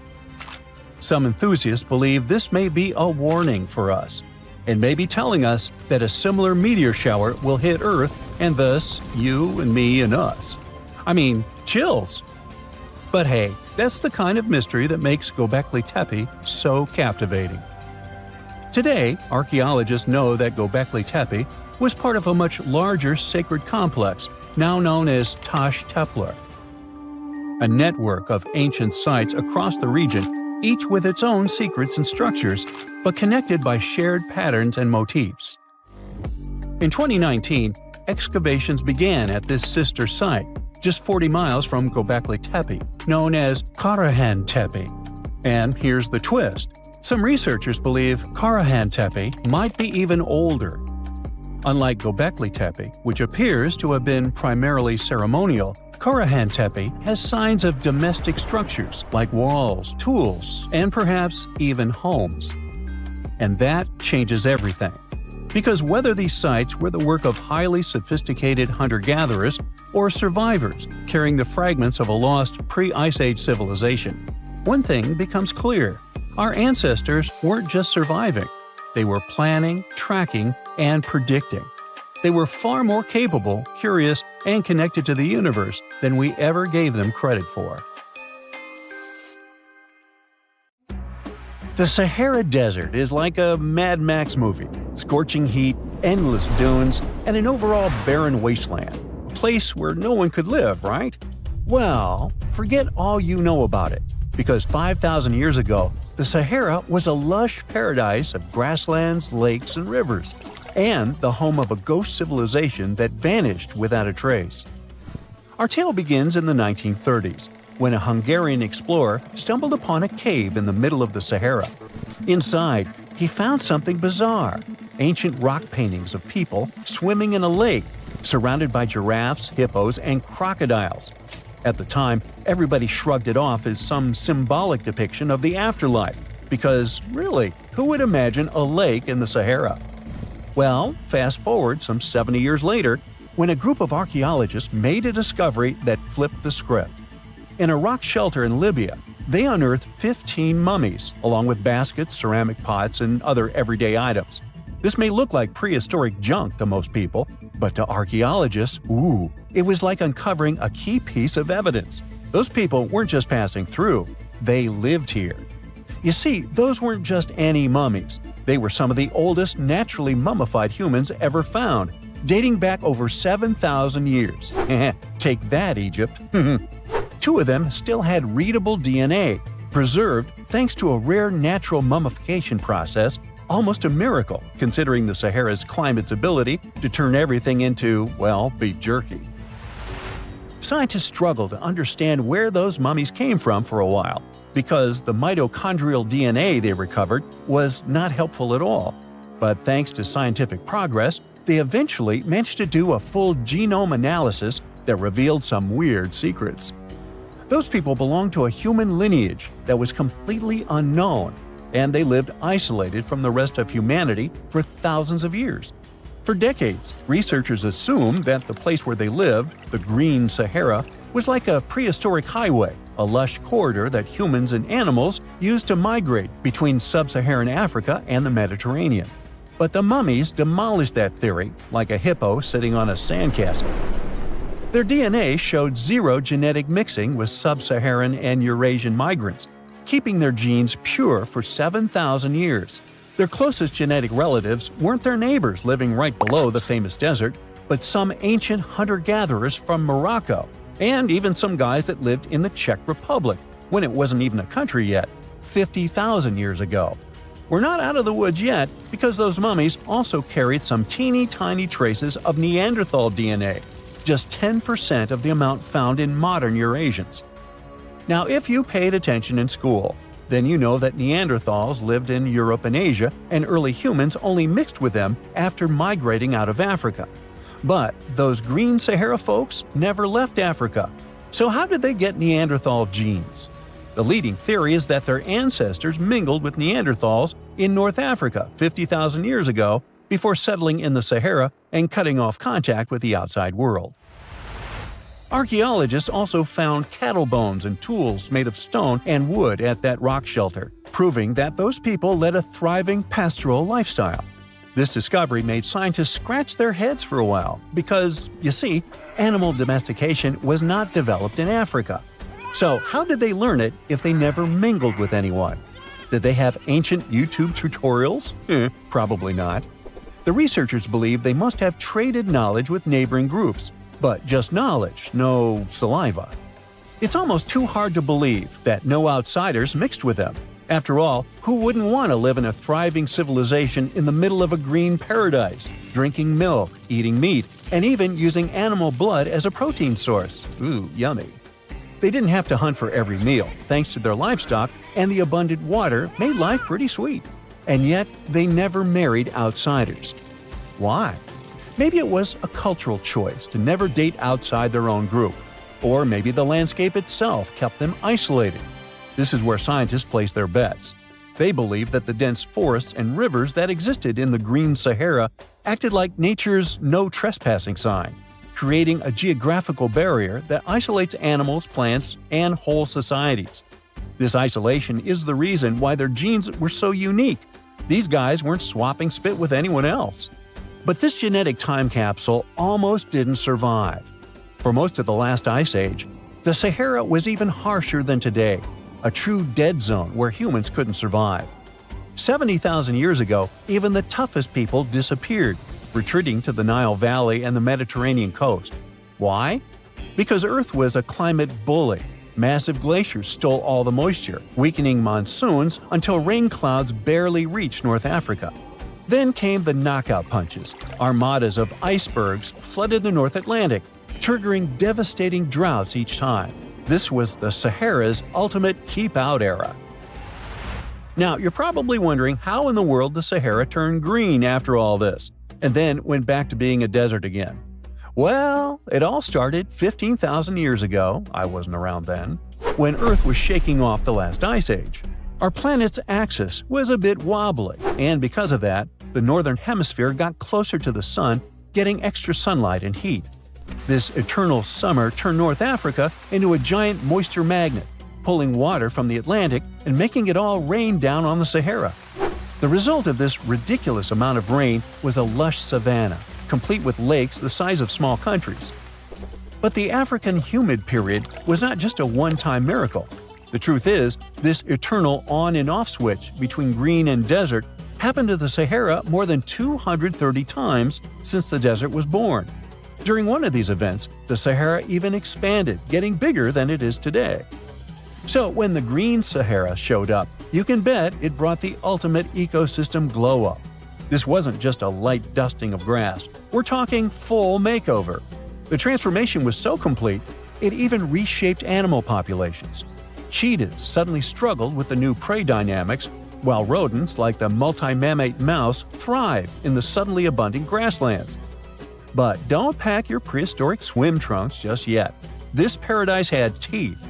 Some enthusiasts believe this may be a warning for us, and may be telling us that a similar meteor shower will hit Earth and thus you and me and us. I mean, chills! But hey, that's the kind of mystery that makes Göbekli Tepe so captivating. Today, archaeologists know that Göbekli Tepe was part of a much larger sacred complex, now known as Tash Tepler, a network of ancient sites across the region, each with its own secrets and structures, but connected by shared patterns and motifs. In 2019, excavations began at this sister site, just 40 miles from Göbekli Tepe, known as Karahan Tepe. And here's the twist. Some researchers believe Karahan Tepe might be even older. Unlike Göbekli Tepe, which appears to have been primarily ceremonial, Karahan Tepe has signs of domestic structures like walls, tools, and perhaps even homes. And that changes everything. because whether these sites were the work of highly sophisticated hunter-gatherers or survivors carrying the fragments of a lost pre-Ice Age civilization, one thing becomes clear: our ancestors weren't just surviving. They were planning, tracking, and predicting. They were far more capable, curious, and connected to the universe than we ever gave them credit for. The Sahara Desert is like a Mad Max movie. Scorching heat, endless dunes, and an overall barren wasteland. A place where no one could live, right? Well, forget all you know about it, because 5,000 years ago, the Sahara was a lush paradise of grasslands, lakes, and rivers, and the home of a ghost civilization that vanished without a trace. Our tale begins in the 1930s, when a Hungarian explorer stumbled upon a cave in the middle of the Sahara. Inside, he found something bizarre: ancient rock paintings of people swimming in a lake, surrounded by giraffes, hippos, and crocodiles. At the time, everybody shrugged it off as some symbolic depiction of the afterlife, because, really, who would imagine a lake in the Sahara? Well, fast forward some 70 years later, when a group of archaeologists made a discovery that flipped the script. In a rock shelter in Libya, they unearthed 15 mummies, along with baskets, ceramic pots, and other everyday items. This may look like prehistoric junk to most people, but to archaeologists, it was like uncovering a key piece of evidence. Those people weren't just passing through, they lived here. You see, those weren't just any mummies. They were some of the oldest naturally mummified humans ever found, dating back over 7,000 years. Take that, Egypt. 2 of them still had readable DNA, preserved thanks to a rare natural mummification process, almost a miracle considering the Sahara's climate's ability to turn everything into, well, beef jerky. Scientists struggled to understand where those mummies came from for a while, because the mitochondrial DNA they recovered was not helpful at all. But thanks to scientific progress, they eventually managed to do a full genome analysis that revealed some weird secrets. Those people belonged to a human lineage that was completely unknown, and they lived isolated from the rest of humanity for thousands of years. For decades, researchers assumed that the place where they lived, the Green Sahara, was like a prehistoric highway, a lush corridor that humans and animals used to migrate between sub-Saharan Africa and the Mediterranean. But the mummies demolished that theory, like a hippo sitting on a sandcastle. Their DNA showed zero genetic mixing with sub-Saharan and Eurasian migrants, keeping their genes pure for 7,000 years. Their closest genetic relatives weren't their neighbors living right below the famous desert, but some ancient hunter-gatherers from Morocco, and even some guys that lived in the Czech Republic, when it wasn't even a country yet, 50,000 years ago. We're not out of the woods yet, because those mummies also carried some teeny-tiny traces of Neanderthal DNA, just 10% of the amount found in modern Eurasians. Now, if you paid attention in school, then you know that Neanderthals lived in Europe and Asia, and early humans only mixed with them after migrating out of Africa. But those Green Sahara folks never left Africa. So how did they get Neanderthal genes? The leading theory is that their ancestors mingled with Neanderthals in North Africa 50,000 years ago before settling in the Sahara and cutting off contact with the outside world. Archaeologists also found cattle bones and tools made of stone and wood at that rock shelter, proving that those people led a thriving pastoral lifestyle. This discovery made scientists scratch their heads for a while because, you see, animal domestication was not developed in Africa. So how did they learn it if they never mingled with anyone? Did they have ancient YouTube tutorials? Probably not. The researchers believe they must have traded knowledge with neighboring groups, but just knowledge, no saliva. It's almost too hard to believe that no outsiders mixed with them. After all, who wouldn't want to live in a thriving civilization in the middle of a green paradise, drinking milk, eating meat, and even using animal blood as a protein source? Ooh, yummy. They didn't have to hunt for every meal, thanks to their livestock, and the abundant water made life pretty sweet. And yet, they never married outsiders. Why? Maybe it was a cultural choice to never date outside their own group. Or maybe the landscape itself kept them isolated. This is where scientists place their bets. They believed that the dense forests and rivers that existed in the Green Sahara acted like nature's no trespassing sign, creating a geographical barrier that isolates animals, plants, and whole societies. This isolation is the reason why their genes were so unique. These guys weren't swapping spit with anyone else. But this genetic time capsule almost didn't survive. For most of the last ice age, the Sahara was even harsher than today, a true dead zone where humans couldn't survive. 70,000 years ago, even the toughest people disappeared, retreating to the Nile Valley and the Mediterranean coast. Why? Because Earth was a climate bully. Massive glaciers stole all the moisture, weakening monsoons until rain clouds barely reached North Africa. Then came the knockout punches. Armadas of icebergs flooded the North Atlantic, triggering devastating droughts each time. This was the Sahara's ultimate keep-out era. Now, you're probably wondering how in the world the Sahara turned green after all this, and then went back to being a desert again. Well, it all started 15,000 years ago, I wasn't around then, when Earth was shaking off the last ice age. Our planet's axis was a bit wobbly, and because of that, the northern hemisphere got closer to the sun, getting extra sunlight and heat. This eternal summer turned North Africa into a giant moisture magnet, pulling water from the Atlantic and making it all rain down on the Sahara. The result of this ridiculous amount of rain was a lush savanna, complete with lakes the size of small countries. But the African humid period was not just a one-time miracle. The truth is, this eternal on and off switch between green and desert happened to the Sahara more than 230 times since the desert was born. During one of these events, the Sahara even expanded, getting bigger than it is today. So when the Green Sahara showed up, you can bet it brought the ultimate ecosystem glow-up. This wasn't just a light dusting of grass. We're talking full makeover. The transformation was so complete, it even reshaped animal populations. Cheetahs suddenly struggled with the new prey dynamics, while rodents like the multi-mammate mouse thrived in the suddenly abundant grasslands. But don't pack your prehistoric swim trunks just yet. This paradise had teeth.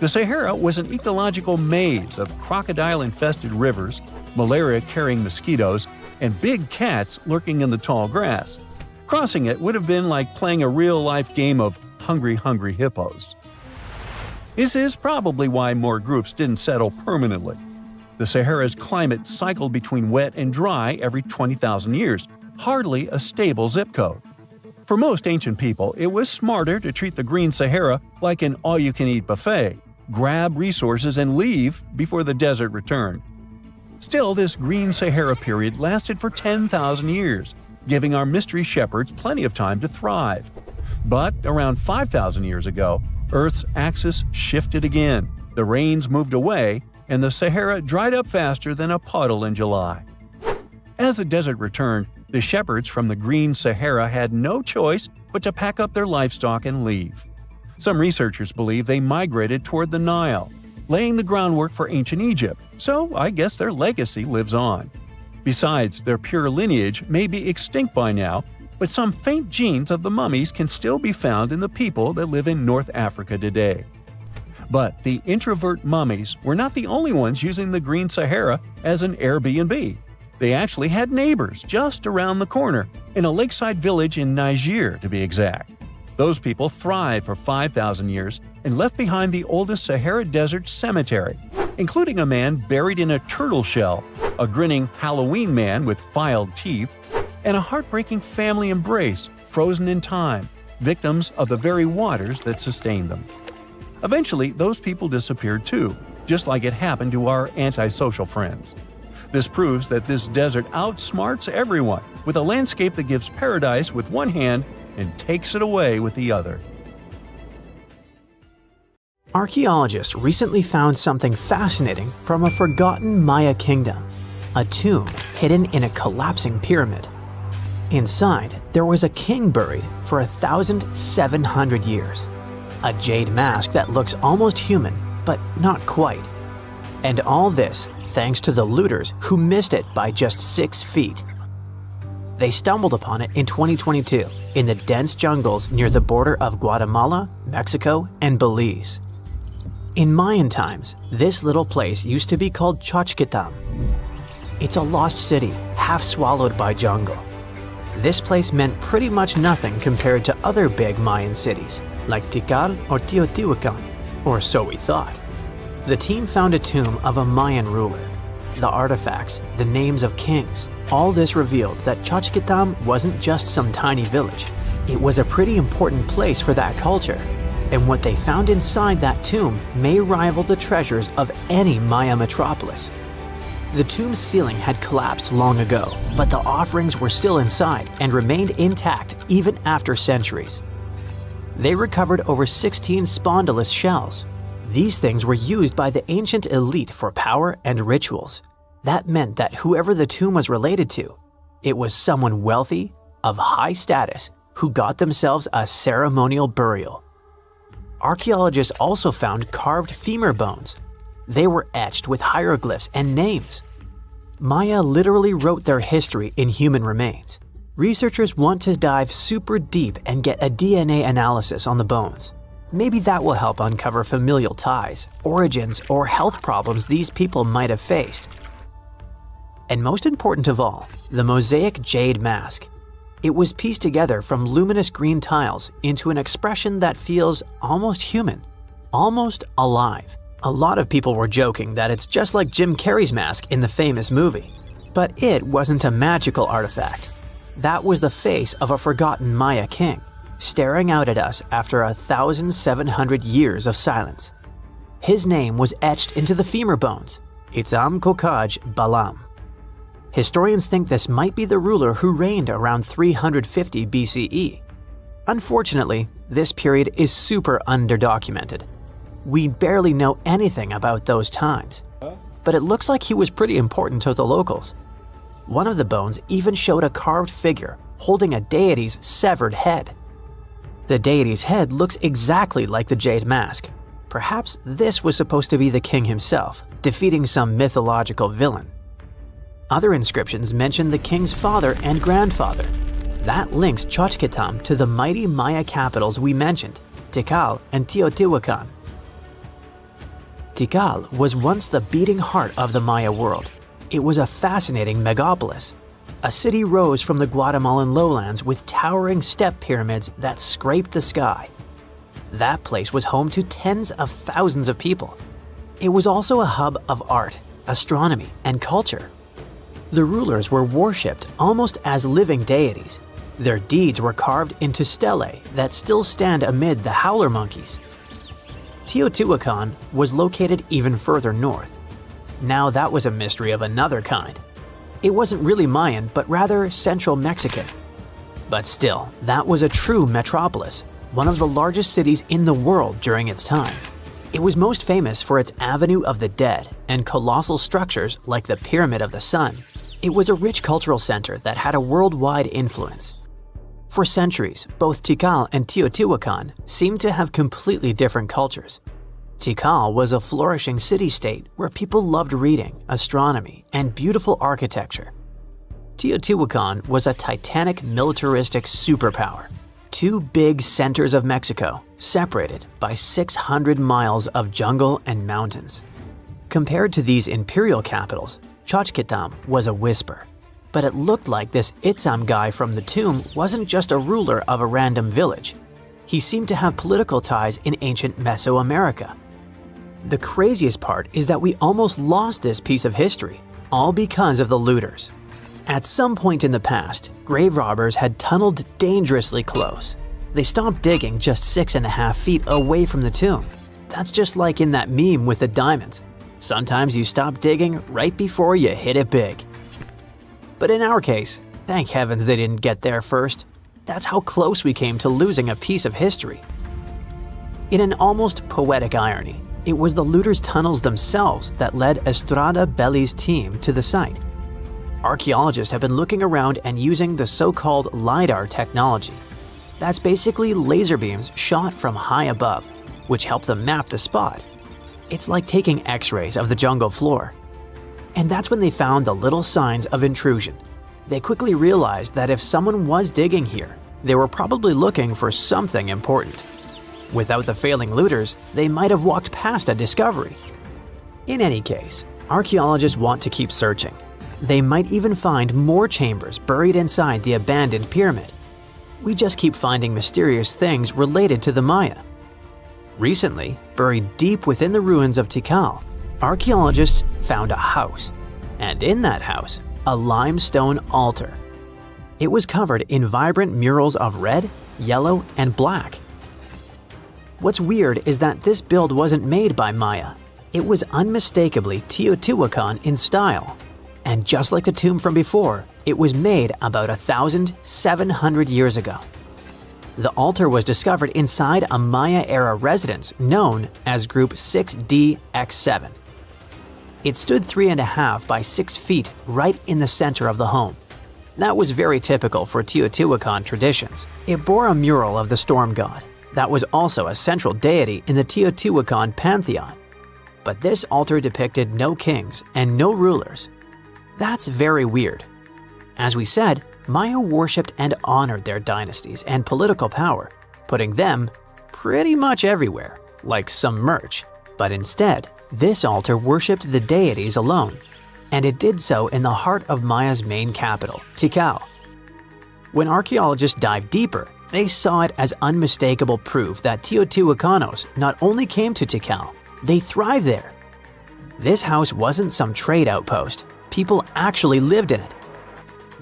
The Sahara was an ecological maze of crocodile-infested rivers, malaria-carrying mosquitoes, and big cats lurking in the tall grass. Crossing it would have been like playing a real-life game of Hungry Hungry Hippos. This is probably why more groups didn't settle permanently. The Sahara's climate cycled between wet and dry every 20,000 years, hardly a stable zip code. For most ancient people, it was smarter to treat the Green Sahara like an all-you-can-eat buffet, grab resources and leave before the desert returned. Still, this Green Sahara period lasted for 10,000 years, giving our mystery shepherds plenty of time to thrive. But around 5,000 years ago, Earth's axis shifted again, the rains moved away, and the Sahara dried up faster than a puddle in July. As the desert returned, the shepherds from the Green Sahara had no choice but to pack up their livestock and leave. Some researchers believe they migrated toward the Nile, laying the groundwork for ancient Egypt, so I guess their legacy lives on. Besides, their pure lineage may be extinct by now, but some faint genes of the mummies can still be found in the people that live in North Africa today. But the introvert mummies were not the only ones using the Green Sahara as an Airbnb. They actually had neighbors just around the corner, in a lakeside village in Niger to be exact. Those people thrived for 5,000 years and left behind the oldest Sahara Desert cemetery, including a man buried in a turtle shell, a grinning Halloween man with filed teeth, and a heartbreaking family embrace frozen in time, victims of the very waters that sustained them. Eventually, those people disappeared too, just like it happened to our antisocial friends. This proves that this desert outsmarts everyone, with a landscape that gives paradise with one hand and takes it away with the other. Archaeologists recently found something fascinating from a forgotten Maya kingdom, a tomb hidden in a collapsing pyramid. Inside, there was a king buried for 1,700 years, a jade mask that looks almost human, but not quite. And all this thanks to the looters who missed it by just 6 feet. They stumbled upon it in 2022 in the dense jungles near the border of Guatemala, Mexico, and Belize. In Mayan times, this little place used to be called Chachkitam. It's a lost city, half swallowed by jungle. This place meant pretty much nothing compared to other big Mayan cities, like Tikal or Teotihuacan, or so we thought. The team found a tomb of a Mayan ruler. The artifacts, the names of kings, all this revealed that Chachkitam wasn't just some tiny village. It was a pretty important place for that culture, and what they found inside that tomb may rival the treasures of any Maya metropolis. The tomb's ceiling had collapsed long ago, but the offerings were still inside and remained intact even after centuries. They recovered over 16 spondylus shells. These things were used by the ancient elite for power and rituals. That meant that whoever the tomb was related to, it was someone wealthy, of high status, who got themselves a ceremonial burial. Archaeologists also found carved femur bones. They were etched with hieroglyphs and names. Maya literally wrote their history in human remains. Researchers want to dive super deep and get a DNA analysis on the bones. Maybe that will help uncover familial ties, origins, or health problems these people might have faced. And most important of all, the mosaic jade mask. It was pieced together from luminous green tiles into an expression that feels almost human, almost alive. A lot of people were joking that it's just like Jim Carrey's mask in the famous movie. But it wasn't a magical artifact. That was the face of a forgotten Maya king, staring out at us after 1,700 years of silence. His name was etched into the femur bones, Itzam Kokaj Balam. Historians think this might be the ruler who reigned around 350 BCE. Unfortunately, this period is super underdocumented. We barely know anything about those times, but it looks like he was pretty important to the locals. One of the bones even showed a carved figure holding a deity's severed head. The deity's head looks exactly like the jade mask. Perhaps this was supposed to be the king himself, defeating some mythological villain. Other inscriptions mention the king's father and grandfather. That links Chachkitam to the mighty Maya capitals we mentioned, Tikal and Teotihuacan. Tikal was once the beating heart of the Maya world. It was a fascinating megapolis. A city rose from the Guatemalan lowlands with towering step pyramids that scraped the sky. That place was home to tens of thousands of people. It was also a hub of art, astronomy, and culture. The rulers were worshipped almost as living deities. Their deeds were carved into stelae that still stand amid the howler monkeys. Teotihuacan was located even further north. Now that was a mystery of another kind. It wasn't really Mayan, but rather Central Mexican. But still, that was a true metropolis, one of the largest cities in the world during its time. It was most famous for its Avenue of the Dead and colossal structures like the Pyramid of the Sun. It was a rich cultural center that had a worldwide influence. For centuries, both Tikal and Teotihuacan seemed to have completely different cultures. Tikal was a flourishing city-state where people loved reading, astronomy, and beautiful architecture. Teotihuacan was a titanic militaristic superpower. Two big centers of Mexico, separated by 600 miles of jungle and mountains. Compared to these imperial capitals, Chachkitam was a whisper. But it looked like this Itzam guy from the tomb wasn't just a ruler of a random village. He seemed to have political ties in ancient Mesoamerica. The craziest part is that we almost lost this piece of history, all because of the looters. At some point in the past, grave robbers had tunneled dangerously close. They stopped digging just 6.5 feet away from the tomb. That's just like in that meme with the diamonds. Sometimes you stop digging right before you hit it big. But in our case, thank heavens they didn't get there first. That's how close we came to losing a piece of history. In an almost poetic irony, it was the looters' tunnels themselves that led Estrada Belli's team to the site. Archaeologists have been looking around and using the so-called LiDAR technology. That's basically laser beams shot from high above, which help them map the spot. It's like taking X-rays of the jungle floor. And that's when they found the little signs of intrusion. They quickly realized that if someone was digging here, they were probably looking for something important. Without the failing looters, they might have walked past a discovery. In any case, archaeologists want to keep searching. They might even find more chambers buried inside the abandoned pyramid. We just keep finding mysterious things related to the Maya. Recently, buried deep within the ruins of Tikal, archaeologists found a house, and in that house, a limestone altar. It was covered in vibrant murals of red, yellow, and black. What's weird is that this build wasn't made by Maya. It was unmistakably Teotihuacan in style. And just like the tomb from before, it was made about 1,700 years ago. The altar was discovered inside a Maya-era residence known as Group 6DX7. It stood 3.5 by 6 feet right in the center of the home. That was very typical for Teotihuacan traditions. It bore a mural of the storm god that was also a central deity in the Teotihuacan pantheon. But this altar depicted no kings and no rulers. That's very weird. As we said, Maya worshipped and honored their dynasties and political power, putting them pretty much everywhere, like some merch. But instead, this altar worshipped the deities alone, and it did so in the heart of Maya's main capital, Tikal. When archaeologists dived deeper, they saw it as unmistakable proof that Teotihuacanos not only came to Tikal, they thrived there. This house wasn't some trade outpost. People actually lived in it.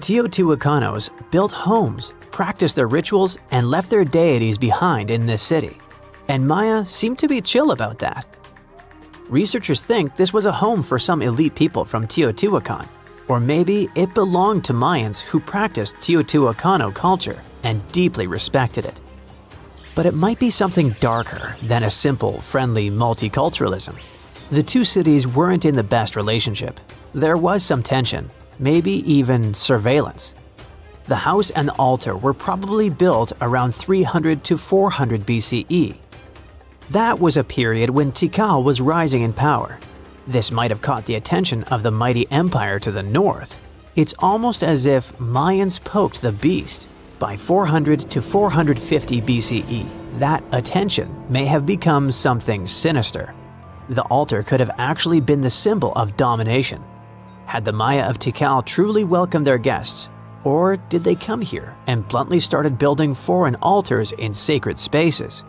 Teotihuacanos built homes, practiced their rituals, and left their deities behind in this city. And Maya seemed to be chill about that. Researchers think this was a home for some elite people from Teotihuacan, or maybe it belonged to Mayans who practiced Teotihuacano culture and deeply respected it. But it might be something darker than a simple, friendly multiculturalism. The two cities weren't in the best relationship. There was some tension, maybe even surveillance. The house and the altar were probably built around 300 to 400 BCE. That was a period when Tikal was rising in power. This might have caught the attention of the mighty empire to the north. It's almost as if Mayans poked the beast. By 400 to 450 BCE, that attention may have become something sinister. The altar could have actually been the symbol of domination. Had the Maya of Tikal truly welcomed their guests, or did they come here and bluntly started building foreign altars in sacred spaces?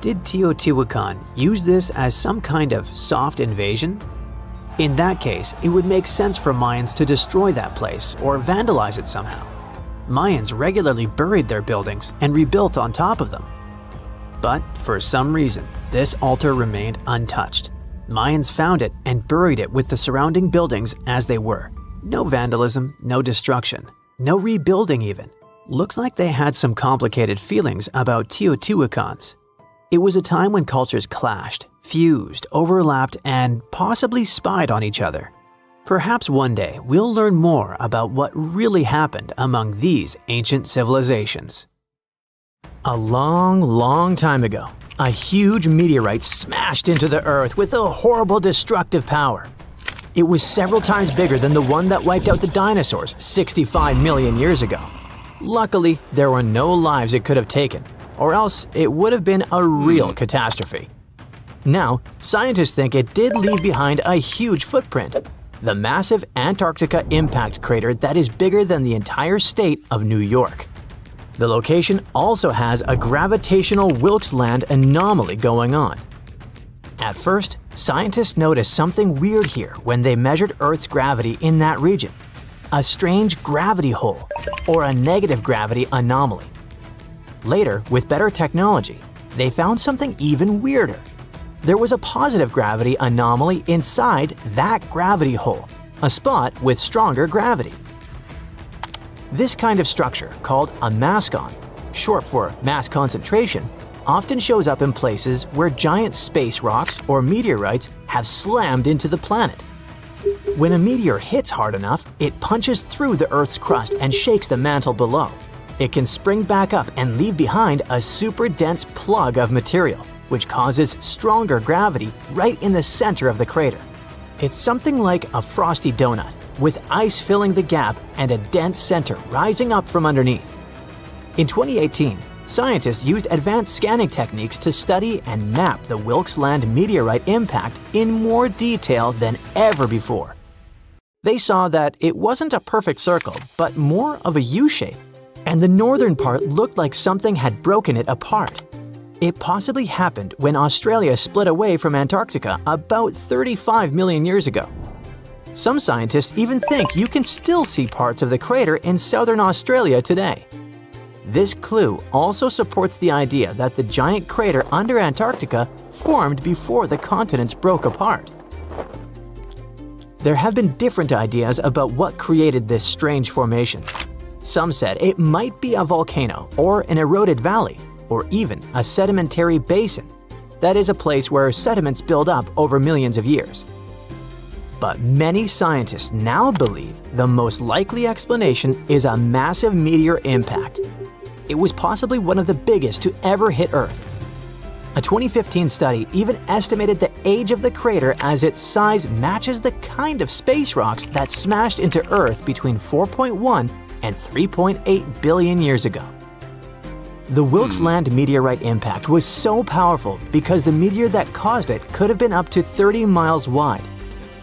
Did Teotihuacan use this as some kind of soft invasion? In that case, it would make sense for Mayans to destroy that place or vandalize it somehow. Mayans regularly buried their buildings and rebuilt on top of them. But for some reason, this altar remained untouched. Mayans found it and buried it with the surrounding buildings as they were. No vandalism, no destruction, no rebuilding even. Looks like they had some complicated feelings about Teotihuacans. It was a time when cultures clashed, fused, overlapped, and possibly spied on each other. Perhaps one day we'll learn more about what really happened among these ancient civilizations. A long time ago, a huge meteorite smashed into the Earth with a horrible destructive power. It was several times bigger than the one that wiped out the dinosaurs 65 million years ago. Luckily, there were no lives it could have taken, or else it would have been a real catastrophe. Now, scientists think it did leave behind a huge footprint, the massive Antarctica impact crater that is bigger than the entire state of New York. The location also has a gravitational Wilkes Land anomaly going on. At first, scientists noticed something weird here when they measured Earth's gravity in that region, a strange gravity hole, or a negative gravity anomaly. Later, with better technology, they found something even weirder. There was a positive gravity anomaly inside that gravity hole, a spot with stronger gravity. This kind of structure, called a mascon, short for mass concentration, often shows up in places where giant space rocks or meteorites have slammed into the planet. When a meteor hits hard enough, it punches through the Earth's crust and shakes the mantle below. It can spring back up and leave behind a super dense plug of material, which causes stronger gravity right in the center of the crater. It's something like a frosty donut, with ice filling the gap and a dense center rising up from underneath. In 2018, scientists used advanced scanning techniques to study and map the Wilkes Land meteorite impact in more detail than ever before. They saw that it wasn't a perfect circle, but more of a U-shape, and the northern part looked like something had broken it apart. It possibly happened when Australia split away from Antarctica about 35 million years ago. Some scientists even think you can still see parts of the crater in southern Australia today. This clue also supports the idea that the giant crater under Antarctica formed before the continents broke apart. There have been different ideas about what created this strange formation. Some said it might be a volcano or an eroded valley, or even a sedimentary basin. That is a place where sediments build up over millions of years. But many scientists now believe the most likely explanation is a massive meteor impact. It was possibly one of the biggest to ever hit Earth. A 2015 study even estimated the age of the crater as its size matches the kind of space rocks that smashed into Earth between 4.1 and 3.8 billion years ago. The Wilkes Land meteorite impact was so powerful because the meteor that caused it could have been up to 30 miles wide.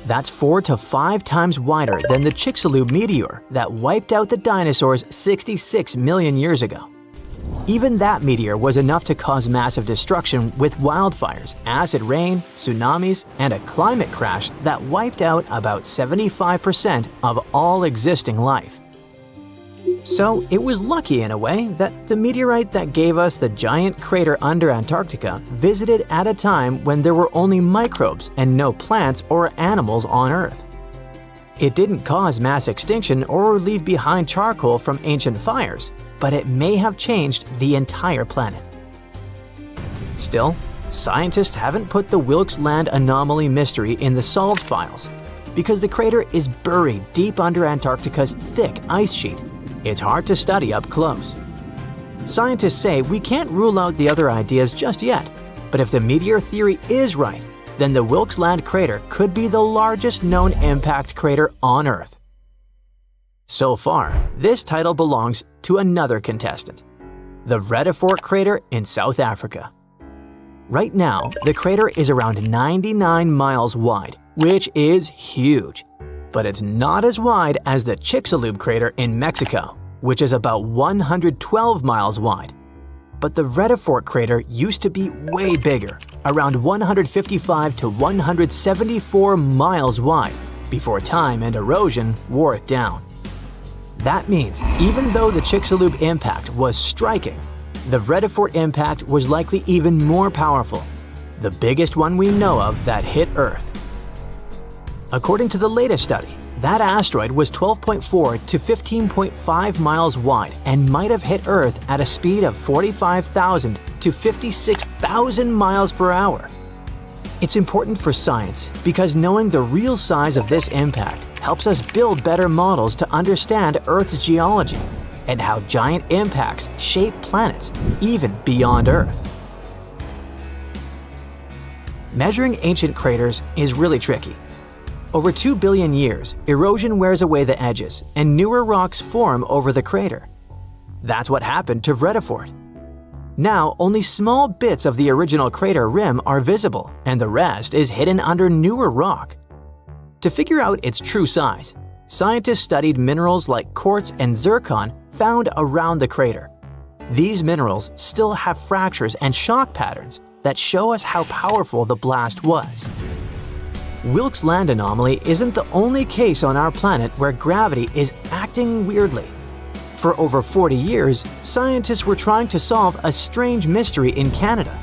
That's 4 to 5 times wider than the Chicxulub meteor that wiped out the dinosaurs 66 million years ago. Even that meteor was enough to cause massive destruction with wildfires, acid rain, tsunamis, and a climate crash that wiped out about 75% of all existing life. So it was lucky in a way that the meteorite that gave us the giant crater under Antarctica visited at a time when there were only microbes and no plants or animals on Earth. It didn't cause mass extinction or leave behind charcoal from ancient fires, but it may have changed the entire planet. Still, scientists haven't put the Wilkes Land anomaly mystery in the solved files because the crater is buried deep under Antarctica's thick ice sheet. It's hard to study up close. Scientists say we can't rule out the other ideas just yet, but if the meteor theory is right, then the Wilkes Land crater could be the largest known impact crater on Earth. So far, this title belongs to another contestant, the Rediscovery crater in South Africa. Right now, the crater is around 99 miles wide, which is huge. But it's not as wide as the Chicxulub crater in Mexico, which is about 112 miles wide. But the Rediscovery crater used to be way bigger, around 155 to 174 miles wide, before time and erosion wore it down. That means even though the Chicxulub impact was striking, the Rediscovery impact was likely even more powerful, the biggest one we know of that hit Earth. According to the latest study, that asteroid was 12.4 to 15.5 miles wide and might have hit Earth at a speed of 45,000 to 56,000 miles per hour. It's important for science because knowing the real size of this impact helps us build better models to understand Earth's geology and how giant impacts shape planets, even beyond Earth. Measuring ancient craters is really tricky. Over 2 billion years, erosion wears away the edges and newer rocks form over the crater. That's what happened to Rediscovery. Now, only small bits of the original crater rim are visible, and the rest is hidden under newer rock. To figure out its true size, scientists studied minerals like quartz and zircon found around the crater. These minerals still have fractures and shock patterns that show us how powerful the blast was. Wilkes Land anomaly isn't the only case on our planet where gravity is acting weirdly. For over 40 years, scientists were trying to solve a strange mystery in Canada.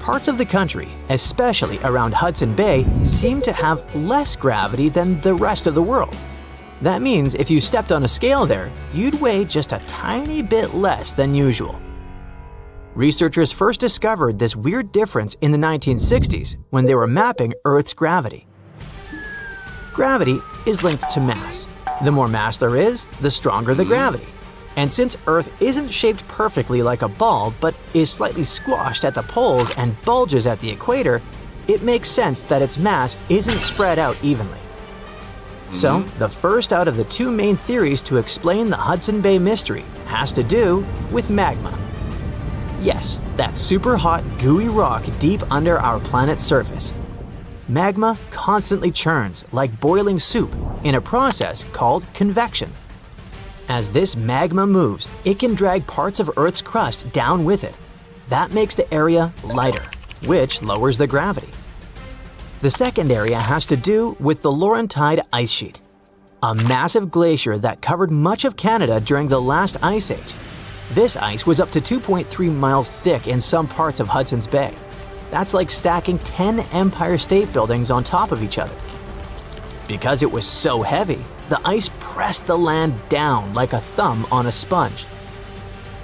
Parts of the country, especially around Hudson Bay, seem to have less gravity than the rest of the world. That means if you stepped on a scale there, you'd weigh just a tiny bit less than usual. Researchers first discovered this weird difference in the 1960s when they were mapping Earth's gravity. Gravity is linked to mass. The more mass there is, the stronger the gravity. And since Earth isn't shaped perfectly like a ball but is slightly squashed at the poles and bulges at the equator, it makes sense that its mass isn't spread out evenly. So, the first out of the two main theories to explain the Hudson Bay mystery has to do with magma. Yes, that super hot, gooey rock deep under our planet's surface. Magma constantly churns like boiling soup in a process called convection. As this magma moves, it can drag parts of Earth's crust down with it. That makes the area lighter, which lowers the gravity. The second area has to do with the Laurentide ice sheet, a massive glacier that covered much of Canada during the last ice age. This ice was up to 2.3 miles thick in some parts of Hudson's Bay. That's like stacking 10 Empire State Buildings on top of each other. Because it was so heavy, the ice pressed the land down like a thumb on a sponge.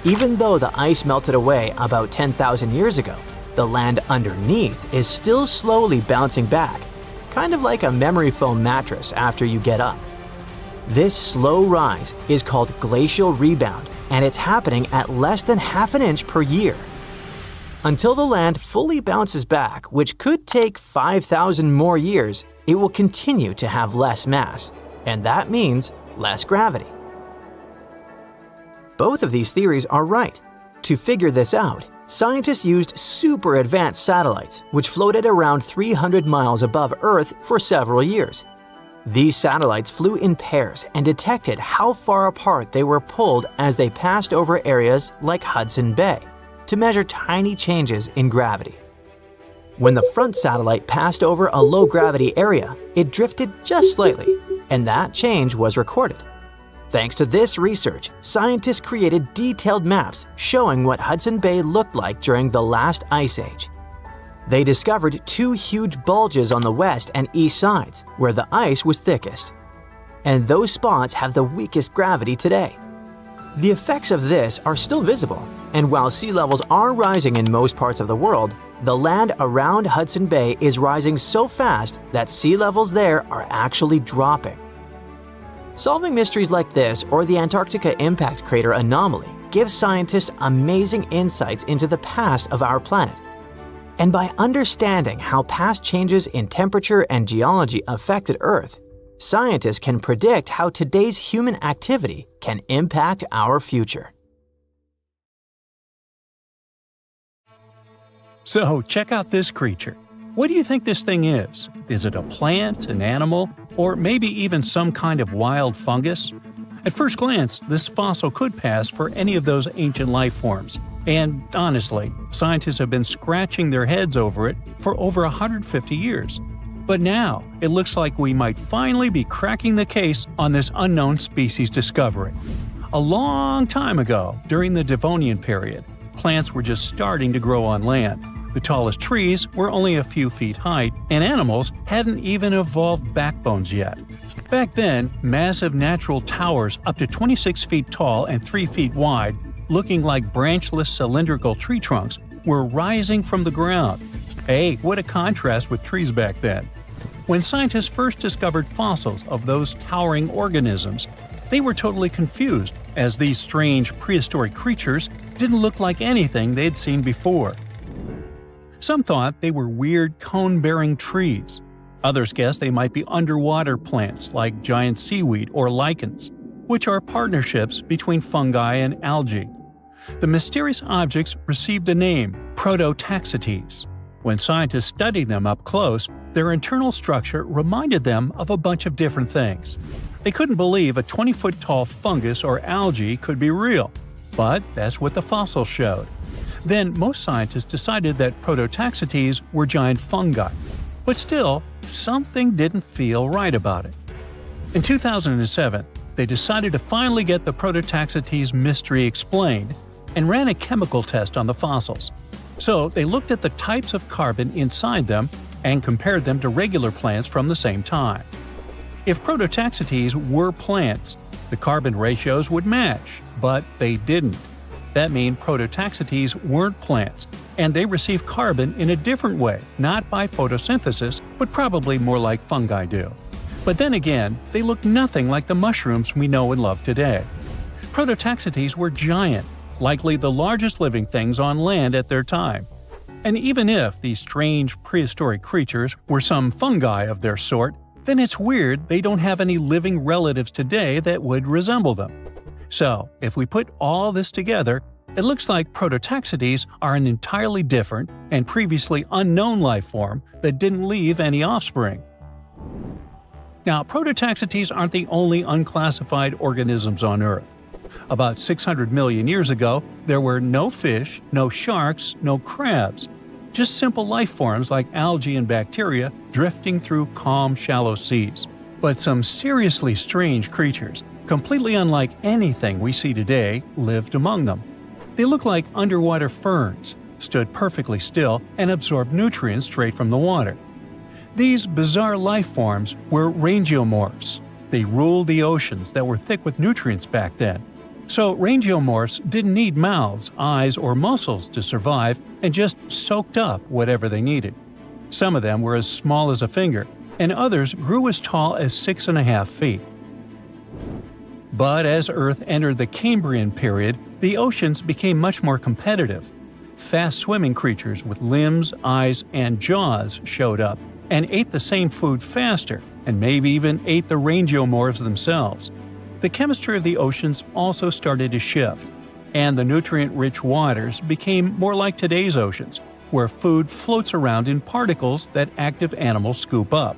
Even though the ice melted away about 10,000 years ago, the land underneath is still slowly bouncing back, kind of like a memory foam mattress after you get up. This slow rise is called glacial rebound, and it's happening at less than half an inch per year. Until the land fully bounces back, which could take 5,000 more years, it will continue to have less mass, and that means less gravity. Both of these theories are right. To figure this out, scientists used super advanced satellites, which floated around 300 miles above Earth for several years. These satellites flew in pairs and detected how far apart they were pulled as they passed over areas like Hudson Bay to measure tiny changes in gravity. When the front satellite passed over a low-gravity area, it drifted just slightly, and that change was recorded. Thanks to this research, scientists created detailed maps showing what Hudson Bay looked like during the last ice age. They discovered two huge bulges on the west and east sides, where the ice was thickest. And those spots have the weakest gravity today. The effects of this are still visible, and while sea levels are rising in most parts of the world, the land around Hudson Bay is rising so fast that sea levels there are actually dropping. Solving mysteries like this or the Antarctica impact crater anomaly gives scientists amazing insights into the past of our planet. And by understanding how past changes in temperature and geology affected Earth, scientists can predict how today's human activity can impact our future. So, check out this creature. What do you think this thing is? Is it a plant, an animal, or maybe even some kind of wild fungus? At first glance, this fossil could pass for any of those ancient life forms. And honestly, scientists have been scratching their heads over it for over 150 years. But now, it looks like we might finally be cracking the case on this unknown species discovery. A long time ago, during the Devonian period, plants were just starting to grow on land. The tallest trees were only a few feet high, and animals hadn't even evolved backbones yet. Back then, massive natural towers up to 26 feet tall and 3 feet wide, looking like branchless cylindrical tree trunks, were rising from the ground. Hey, what a contrast with trees back then. When scientists first discovered fossils of those towering organisms, they were totally confused, as these strange prehistoric creatures didn't look like anything they'd seen before. Some thought they were weird cone-bearing trees. Others guessed they might be underwater plants like giant seaweed or lichens, which are partnerships between fungi and algae. The mysterious objects received a name, Prototaxites. When scientists studied them up close, their internal structure reminded them of a bunch of different things. They couldn't believe a 20-foot-tall fungus or algae could be real, but that's what the fossils showed. Then most scientists decided that Prototaxites were giant fungi. But still, something didn't feel right about it. In 2007, they decided to finally get the Prototaxites mystery explained and ran a chemical test on the fossils. So they looked at the types of carbon inside them and compared them to regular plants from the same time. If Prototaxites were plants, the carbon ratios would match, but they didn't. That means Prototaxites weren't plants, and they receive carbon in a different way, not by photosynthesis, but probably more like fungi do. But then again, they look nothing like the mushrooms we know and love today. Prototaxites were giant, likely the largest living things on land at their time. And even if these strange prehistoric creatures were some fungi of their sort, then it's weird they don't have any living relatives today that would resemble them. So, if we put all this together, It looks like Prototaxites are an entirely different and previously unknown life form that didn't leave any offspring. Now, Prototaxites aren't the only unclassified organisms on Earth. About 600 million years ago, there were no fish, no sharks, no crabs. Just simple life forms like algae and bacteria drifting through calm, shallow seas. But some seriously strange creatures, completely unlike anything we see today, lived among them. They looked like underwater ferns, stood perfectly still, and absorbed nutrients straight from the water. These bizarre life forms were rangeomorphs. They ruled the oceans that were thick with nutrients back then. So rangeomorphs didn't need mouths, eyes, or muscles to survive and just soaked up whatever they needed. Some of them were as small as a finger, and others grew as tall as 6.5 feet. But as Earth entered the Cambrian period, the oceans became much more competitive. Fast-swimming creatures with limbs, eyes, and jaws showed up and ate the same food faster, and maybe even ate the rangeomorphs themselves. The chemistry of the oceans also started to shift, and the nutrient-rich waters became more like today's oceans, where food floats around in particles that active animals scoop up.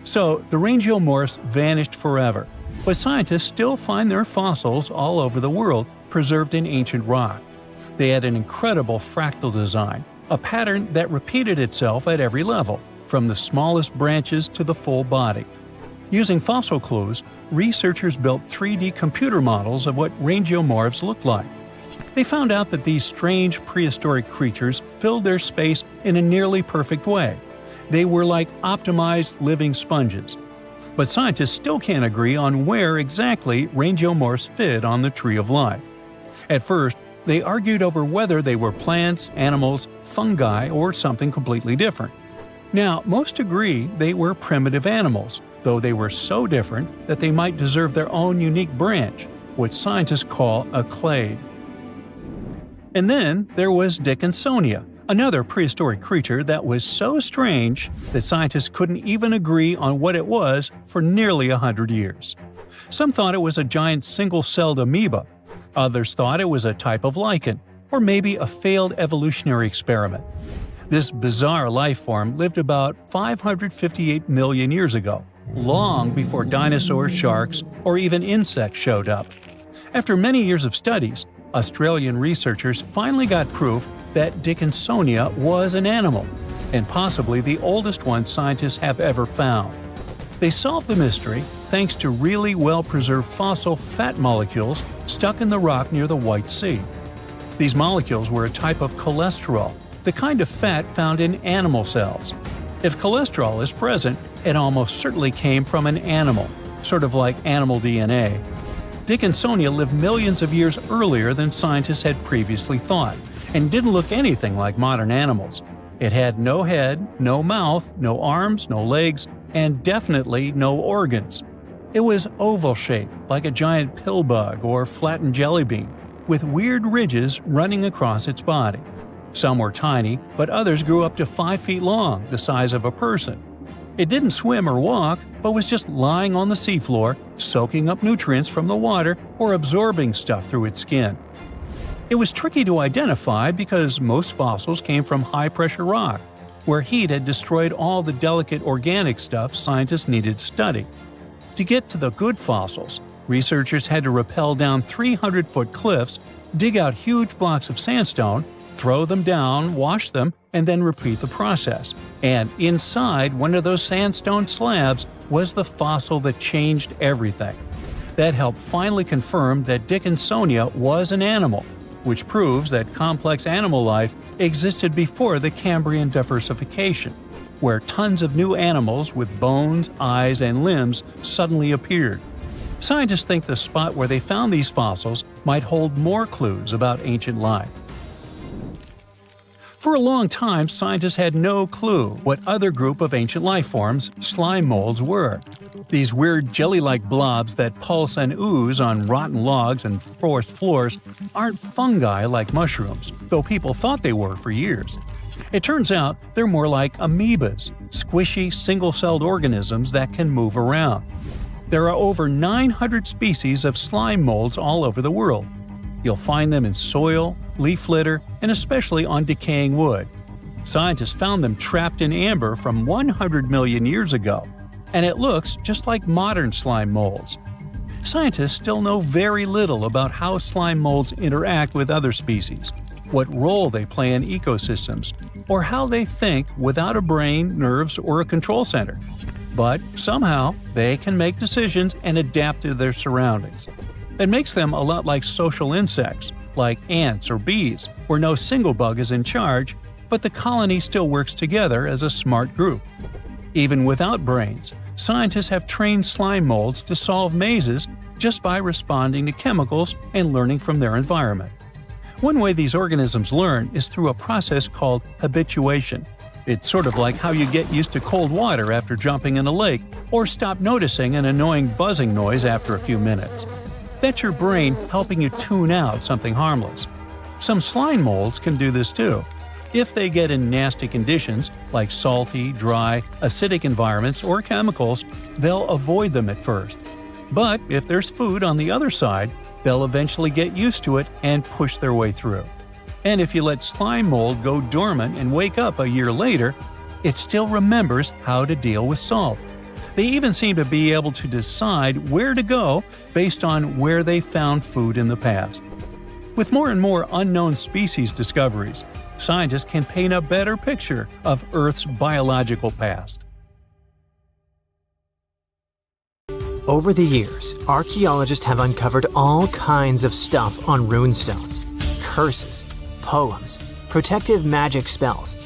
So the rangeomorphs vanished forever, but scientists still find their fossils all over the world preserved in ancient rock. They had an incredible fractal design, a pattern that repeated itself at every level, from the smallest branches to the full body. Using fossil clues, researchers built 3D computer models of what rangeomorphs looked like. They found out that these strange prehistoric creatures filled their space in a nearly perfect way. They were like optimized living sponges. But scientists still can't agree on where exactly rangeomorphs fit on the tree of life. At first, they argued over whether they were plants, animals, fungi, or something completely different. Now, most agree they were primitive animals, though they were so different that they might deserve their own unique branch, what scientists call a clade. And then there was Dickinsonia, another prehistoric creature that was so strange that scientists couldn't even agree on what it was for nearly 100 years. Some thought it was a giant single-celled amoeba. Others thought it was a type of lichen, or maybe a failed evolutionary experiment. This bizarre life form lived about 558 million years ago, long before dinosaurs, sharks, or even insects showed up. After many years of studies, Australian researchers finally got proof that Dickinsonia was an animal, and possibly the oldest one scientists have ever found. They solved the mystery thanks to really well-preserved fossil fat molecules stuck in the rock near the White Sea. These molecules were a type of cholesterol, the kind of fat found in animal cells. If cholesterol is present, it almost certainly came from an animal, sort of like animal DNA. Dickinsonia lived millions of years earlier than scientists had previously thought, and didn't look anything like modern animals. It had no head, no mouth, no arms, no legs, and definitely no organs. It was oval-shaped, like a giant pill bug or flattened jelly bean, with weird ridges running across its body. Some were tiny, but others grew up to 5 feet long, the size of a person. It didn't swim or walk, but was just lying on the seafloor, soaking up nutrients from the water or absorbing stuff through its skin. It was tricky to identify because most fossils came from high-pressure rock, where heat had destroyed all the delicate organic stuff scientists needed to study. To get to the good fossils, researchers had to rappel down 300-foot cliffs, dig out huge blocks of sandstone, throw them down, wash them, and then repeat the process. And inside one of those sandstone slabs was the fossil that changed everything. That helped finally confirm that Dickinsonia was an animal, which proves that complex animal life existed before the Cambrian diversification, where tons of new animals with bones, eyes, and limbs suddenly appeared. Scientists think the spot where they found these fossils might hold more clues about ancient life. For a long time, scientists had no clue what other group of ancient life forms, slime molds, were. These weird jelly-like blobs that pulse and ooze on rotten logs and forest floors aren't fungi like mushrooms, though people thought they were for years. It turns out they're more like amoebas, squishy, single-celled organisms that can move around. There are over 900 species of slime molds all over the world. You'll find them in soil, leaf litter, and especially on decaying wood. Scientists found them trapped in amber from 100 million years ago, and it looks just like modern slime molds. Scientists still know very little about how slime molds interact with other species, what role they play in ecosystems, or how they think without a brain, nerves, or a control center. But somehow, they can make decisions and adapt to their surroundings. It makes them a lot like social insects, like ants or bees, where no single bug is in charge, but the colony still works together as a smart group. Even without brains, scientists have trained slime molds to solve mazes just by responding to chemicals and learning from their environment. One way these organisms learn is through a process called habituation. It's sort of like how you get used to cold water after jumping in a lake, or stop noticing an annoying buzzing noise after a few minutes. That's your brain helping you tune out something harmless. Some slime molds can do this too. If they get in nasty conditions, like salty, dry, acidic environments or chemicals, they'll avoid them at first. But if there's food on the other side, they'll eventually get used to it and push their way through. And if you let slime mold go dormant and wake up a year later, it still remembers how to deal with salt. They even seem to be able to decide where to go based on where they found food in the past. With more and more unknown species discoveries, scientists can paint a better picture of Earth's biological past. Over the years, archaeologists have uncovered all kinds of stuff on runestones, curses, poems, protective magic spells,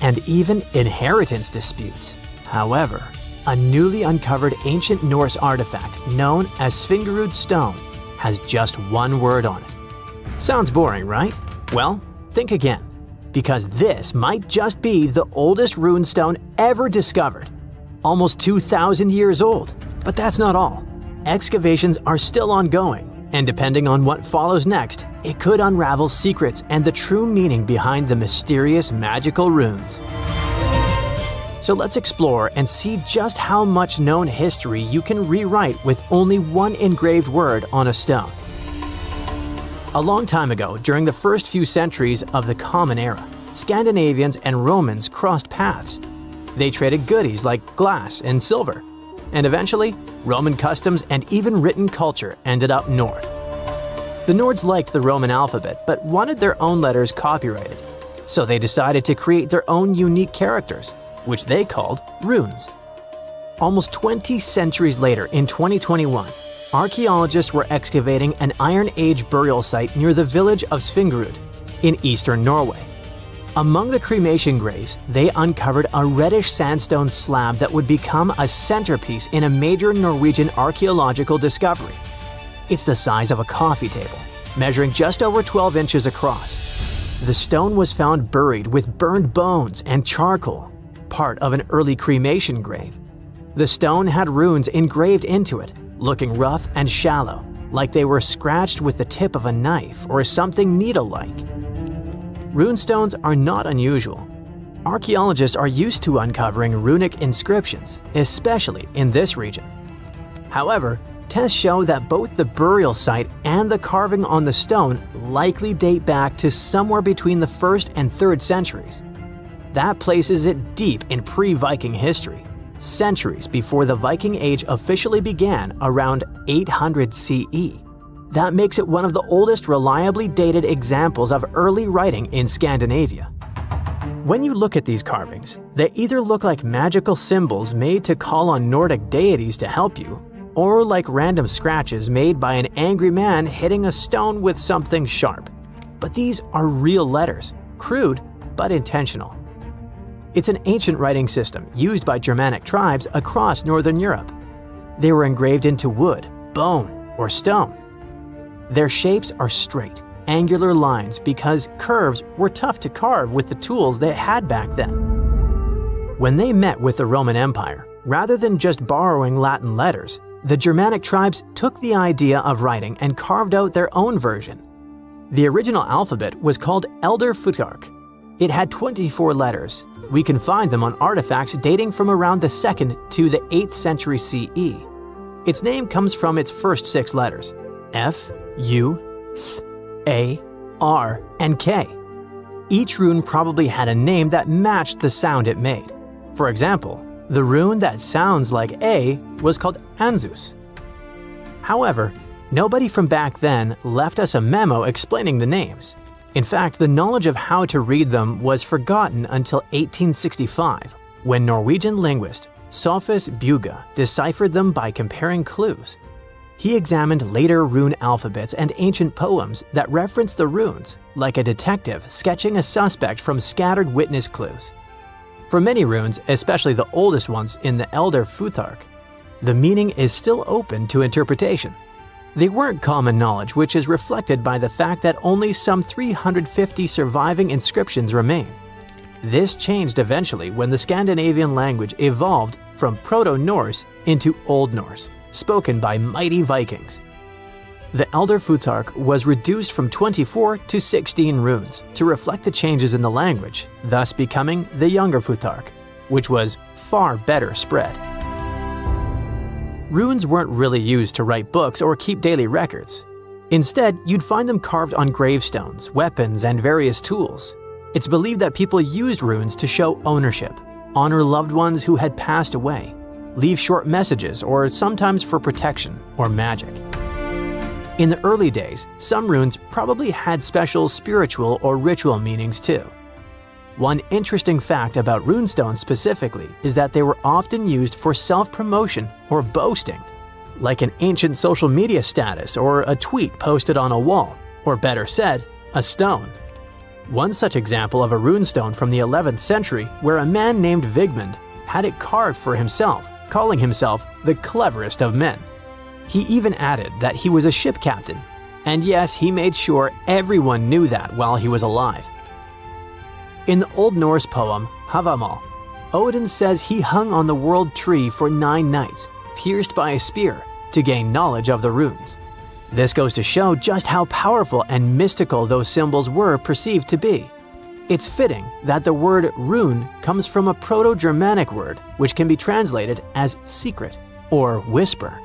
and even inheritance disputes. However, a newly uncovered ancient Norse artifact known as Svingerud Stone has just one word on it. Sounds boring, right? Well, think again, because this might just be the oldest runestone ever discovered. Almost 2,000 years old. But that's not all. Excavations are still ongoing, and depending on what follows next, it could unravel secrets and the true meaning behind the mysterious magical runes. So let's explore and see just how much known history you can rewrite with only one engraved word on a stone. A long time ago, during the first few centuries of the Common Era, Scandinavians and Romans crossed paths. They traded goodies like glass and silver. And eventually, Roman customs and even written culture ended up north. The Nords liked the Roman alphabet but wanted their own letters copyrighted, so they decided to create their own unique characters, which they called runes. Almost 20 centuries later, in 2021, archaeologists were excavating an Iron Age burial site near the village of Svingerud in eastern Norway. Among the cremation graves, they uncovered a reddish sandstone slab that would become a centerpiece in a major Norwegian archaeological discovery. It's the size of a coffee table, measuring just over 12 inches across. The stone was found buried with burned bones and charcoal, part of an early cremation grave. The stone had runes engraved into it, looking rough and shallow, like they were scratched with the tip of a knife or something needle-like. Runestones are not unusual. Archaeologists are used to uncovering runic inscriptions, especially in this region. However, tests show that both the burial site and the carving on the stone likely date back to somewhere between the 1st and 3rd centuries. That places it deep in pre-Viking history, centuries before the Viking Age officially began around 800 CE. That makes it one of the oldest reliably dated examples of early writing in Scandinavia. When you look at these carvings, they either look like magical symbols made to call on Nordic deities to help you, or like random scratches made by an angry man hitting a stone with something sharp. But these are real letters, crude but intentional. It's an ancient writing system used by Germanic tribes across Northern Europe. They were engraved into wood, bone, or stone. Their shapes are straight, angular lines because curves were tough to carve with the tools they had back then. When they met with the Roman Empire, rather than just borrowing Latin letters, the Germanic tribes took the idea of writing and carved out their own version. The original alphabet was called Elder Futhark. It had 24 letters. We can find them on artifacts dating from around the 2nd to the 8th century CE. Its name comes from its first 6 letters, F, U, Th, A, R, and K. Each rune probably had a name that matched the sound it made. For example, the rune that sounds like A was called Anzus. However, nobody from back then left us a memo explaining the names. In fact, the knowledge of how to read them was forgotten until 1865, when Norwegian linguist Sophus Bugge deciphered them by comparing clues. He examined later rune alphabets and ancient poems that referenced the runes, like a detective sketching a suspect from scattered witness clues. For many runes, especially the oldest ones in the Elder Futhark, the meaning is still open to interpretation. They weren't common knowledge, which is reflected by the fact that only some 350 surviving inscriptions remain. This changed eventually when the Scandinavian language evolved from Proto-Norse into Old Norse, spoken by mighty Vikings. The Elder Futhark was reduced from 24 to 16 runes to reflect the changes in the language, thus becoming the Younger Futhark, which was far better spread. Runes weren't really used to write books or keep daily records. Instead, you'd find them carved on gravestones, weapons, and various tools. It's believed that people used runes to show ownership, honor loved ones who had passed away, leave short messages, or sometimes for protection or magic. In the early days, some runes probably had special spiritual or ritual meanings too. One interesting fact about runestones specifically is that they were often used for self-promotion or boasting, like an ancient social media status or a tweet posted on a wall, or better said, a stone. One such example of a runestone from the 11th century where a man named Vigmund had it carved for himself, calling himself the cleverest of men. He even added that he was a ship captain, and yes, he made sure everyone knew that while he was alive. In the Old Norse poem Havamal, Odin says he hung on the world tree for 9 nights, pierced by a spear, to gain knowledge of the runes. This goes to show just how powerful and mystical those symbols were perceived to be. It's fitting that the word rune comes from a Proto-Germanic word which can be translated as secret or whisper.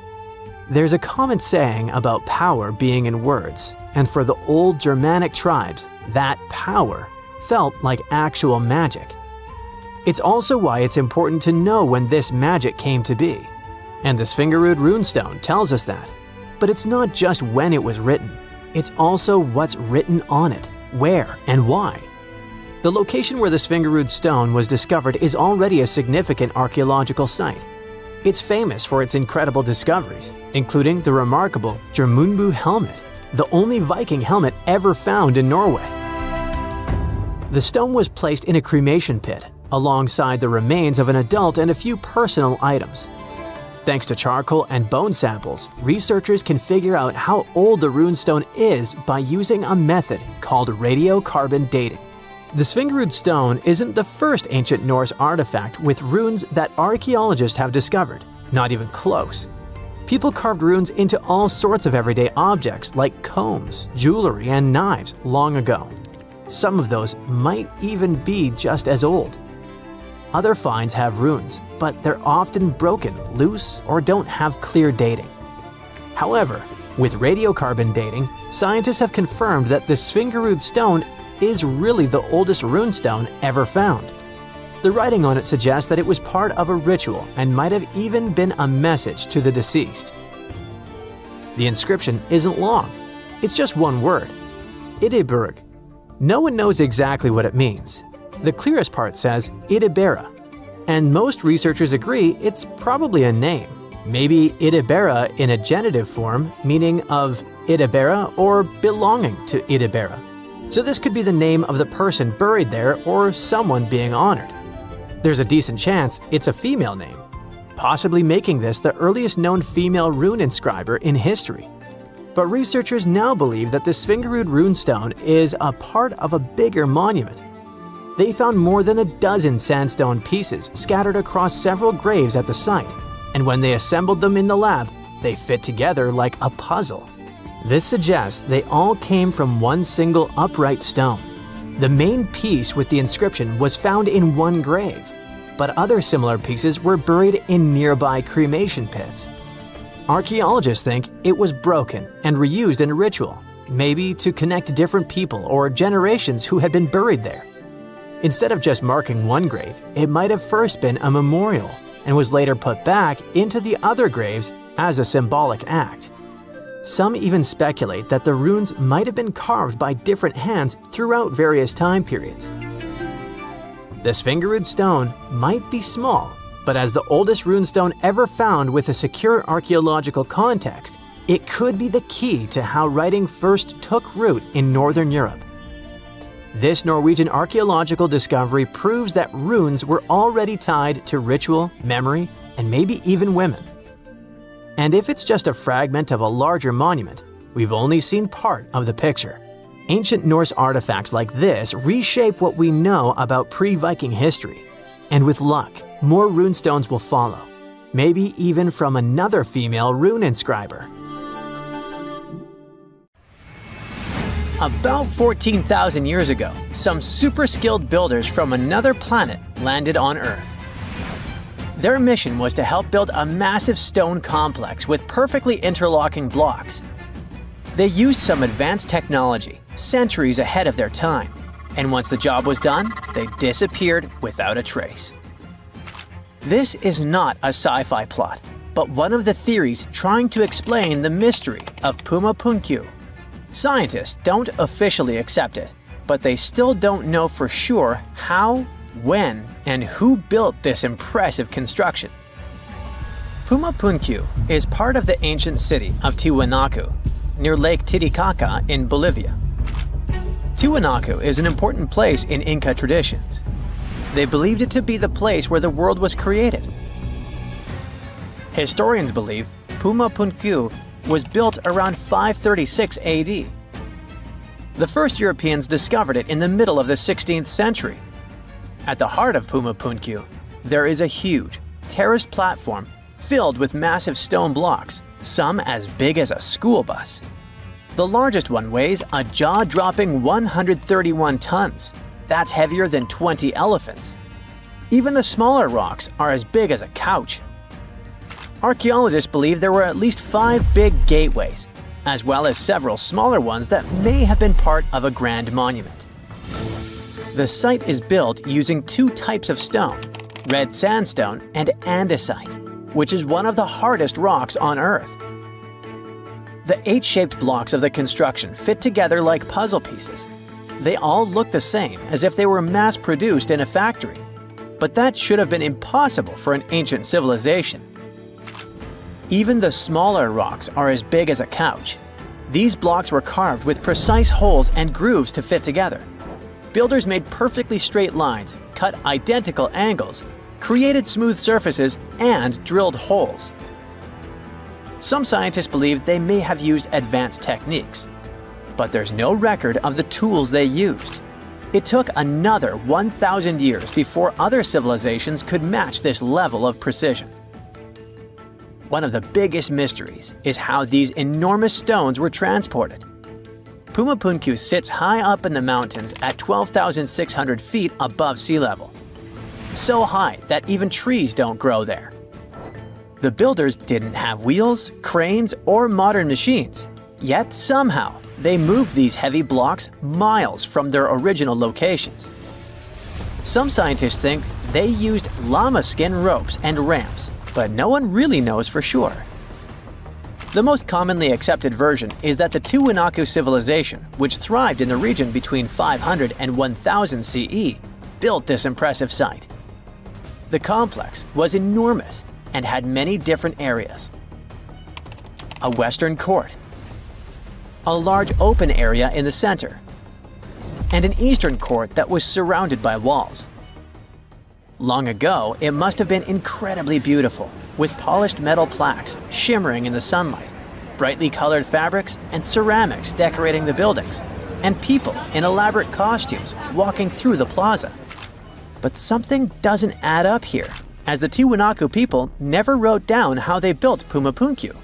There's a common saying about power being in words, and for the old Germanic tribes, that power felt like actual magic. It's also why it's important to know when this magic came to be. And the Svingerud runestone tells us that. But it's not just when it was written, it's also what's written on it, where, and why. The location where the Svingerud stone was discovered is already a significant archaeological site. It's famous for its incredible discoveries, including the remarkable Jormunbu helmet, the only Viking helmet ever found in Norway. The stone was placed in a cremation pit, alongside the remains of an adult and a few personal items. Thanks to charcoal and bone samples, researchers can figure out how old the runestone is by using a method called radiocarbon dating. The Svingerud stone isn't the first ancient Norse artifact with runes that archaeologists have discovered, not even close. People carved runes into all sorts of everyday objects like combs, jewelry, and knives long ago. Some of those might even be just as old. Other finds have runes, but they're often broken, loose, or don't have clear dating. However, with radiocarbon dating, scientists have confirmed that the Svingerud stone is really the oldest runestone ever found. The writing on it suggests that it was part of a ritual and might have even been a message to the deceased. The inscription isn't long. It's just one word, Idiburg. No one knows exactly what it means. The clearest part says Idibera, and most researchers agree it's probably a name. Maybe Idibera in a genitive form, meaning of Idibera or belonging to Idibera. So this could be the name of the person buried there or someone being honored. There's a decent chance it's a female name, possibly making this the earliest known female rune inscriber in history. But researchers now believe that the Svingerud runestone is a part of a bigger monument. They found more than a dozen sandstone pieces scattered across several graves at the site, and when they assembled them in the lab, they fit together like a puzzle. This suggests they all came from one single upright stone. The main piece with the inscription was found in one grave, but other similar pieces were buried in nearby cremation pits. Archaeologists think it was broken and reused in a ritual, maybe to connect different people or generations who had been buried there. Instead of just marking one grave, it might have first been a memorial and was later put back into the other graves as a symbolic act. Some even speculate that the runes might have been carved by different hands throughout various time periods. This finger-root stone might be small, but as the oldest runestone ever found with a secure archaeological context, it could be the key to how writing first took root in Northern Europe. This Norwegian archaeological discovery proves that runes were already tied to ritual, memory, and maybe even women. And if it's just a fragment of a larger monument, we've only seen part of the picture. Ancient Norse artifacts like this reshape what we know about pre-Viking history. And with luck, more runestones will follow, maybe even from another female rune inscriber. About 14,000 years ago, some super skilled builders from another planet landed on Earth. Their mission was to help build a massive stone complex with perfectly interlocking blocks. They used some advanced technology, centuries ahead of their time, and once the job was done, they disappeared without a trace. This is not a sci-fi plot, but one of the theories trying to explain the mystery of Puma Punku. Scientists don't officially accept it, but they still don't know for sure how, when, and who built this impressive construction. Puma Punku is part of the ancient city of Tiwanaku, near Lake Titicaca in Bolivia. Tiwanaku is an important place in Inca traditions. They believed it to be the place where the world was created. Historians believe Puma Punku was built around 536 AD. The first Europeans discovered it in the middle of the 16th century. At the heart of Puma Punku, there is a huge, terraced platform filled with massive stone blocks, some as big as a school bus. The largest one weighs a jaw-dropping 131 tons. That's heavier than 20 elephants. Even the smaller rocks are as big as a couch. Archaeologists believe there were at least 5 big gateways, as well as several smaller ones that may have been part of a grand monument. The site is built using 2 types of stone, red sandstone and andesite, which is one of the hardest rocks on Earth. The 8-shaped blocks of the construction fit together like puzzle pieces. They all look the same, as if they were mass-produced in a factory. But that should have been impossible for an ancient civilization. Even the smaller rocks are as big as a couch. These blocks were carved with precise holes and grooves to fit together. Builders made perfectly straight lines, cut identical angles, created smooth surfaces, and drilled holes. Some scientists believe they may have used advanced techniques, but there's no record of the tools they used. It took another 1,000 years before other civilizations could match this level of precision. One of the biggest mysteries is how these enormous stones were transported. Puma Punku sits high up in the mountains at 12,600 feet above sea level. So high that even trees don't grow there. The builders didn't have wheels, cranes, or modern machines. Yet somehow, they moved these heavy blocks miles from their original locations. Some scientists think they used llama skin ropes and ramps, but no one really knows for sure. The most commonly accepted version is that the Tiwanaku civilization, which thrived in the region between 500 and 1000 CE, built this impressive site. The complex was enormous and had many different areas. A western court, a large open area in the center, and an eastern court that was surrounded by walls. Long ago, it must have been incredibly beautiful, with polished metal plaques shimmering in the sunlight, brightly colored fabrics and ceramics decorating the buildings, and people in elaborate costumes walking through the plaza. But something doesn't add up here, as the Tiwanaku people never wrote down how they built Puma Punku.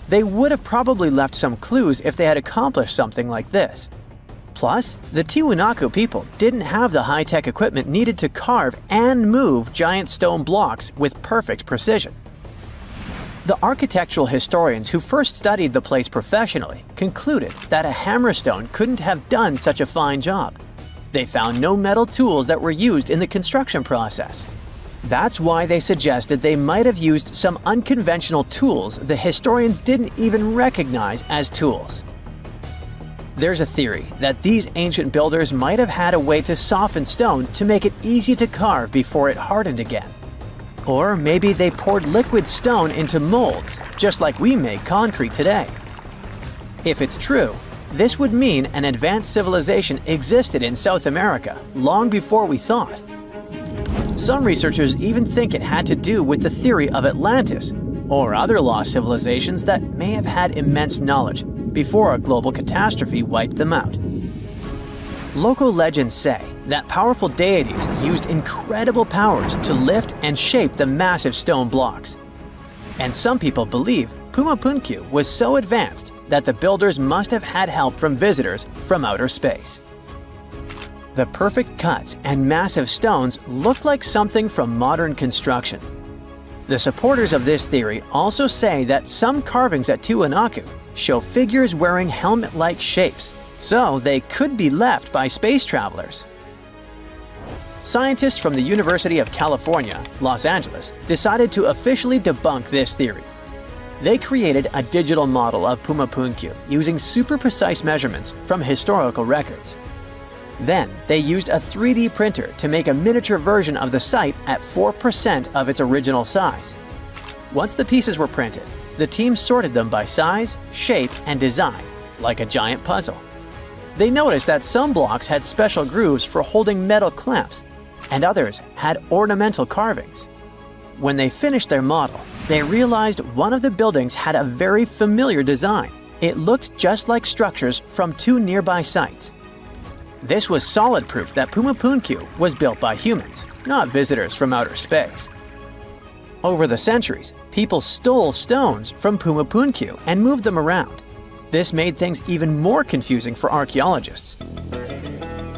They would have probably left some clues if they had accomplished something like this. Plus, the Tiwanaku people didn't have the high-tech equipment needed to carve and move giant stone blocks with perfect precision. The architectural historians who first studied the place professionally concluded that a hammerstone couldn't have done such a fine job. They found no metal tools that were used in the construction process. That's why they suggested they might have used some unconventional tools the historians didn't even recognize as tools. There's a theory that these ancient builders might have had a way to soften stone to make it easy to carve before it hardened again. Or maybe they poured liquid stone into molds, just like we make concrete today. If it's true, this would mean an advanced civilization existed in South America long before we thought. Some researchers even think it had to do with the theory of Atlantis, or other lost civilizations that may have had immense knowledge before a global catastrophe wiped them out. Local legends say that powerful deities used incredible powers to lift and shape the massive stone blocks. And some people believe Puma Punku was so advanced that the builders must have had help from visitors from outer space. The perfect cuts and massive stones look like something from modern construction. The supporters of this theory also say that some carvings at Tiwanaku show figures wearing helmet-like shapes, so they could be left by space travelers. Scientists from the University of California, Los Angeles, decided to officially debunk this theory. They created a digital model of Puma Punku using super precise measurements from historical records. Then, they used a 3D printer to make a miniature version of the site at 4% of its original size. Once the pieces were printed, the team sorted them by size, shape, and design, like a giant puzzle. They noticed that some blocks had special grooves for holding metal clamps, and others had ornamental carvings. When they finished their model, they realized one of the buildings had a very familiar design. It looked just like structures from two nearby sites. This was solid proof that Puma Punku was built by humans, not visitors from outer space. Over the centuries, people stole stones from Puma Punku and moved them around. This made things even more confusing for archaeologists.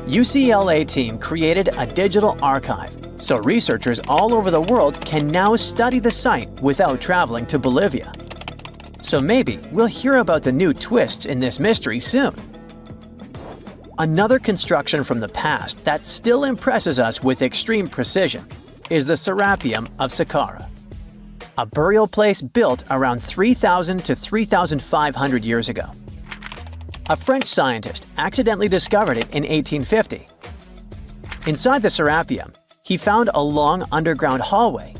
UCLA team created a digital archive, so researchers all over the world can now study the site without traveling to Bolivia. So maybe we'll hear about the new twists in this mystery soon. Another construction from the past that still impresses us with extreme precision is the Serapeum of Saqqara, a burial place built around 3,000 to 3,500 years ago. A French scientist accidentally discovered it in 1850. Inside the Serapeum, he found a long underground hallway.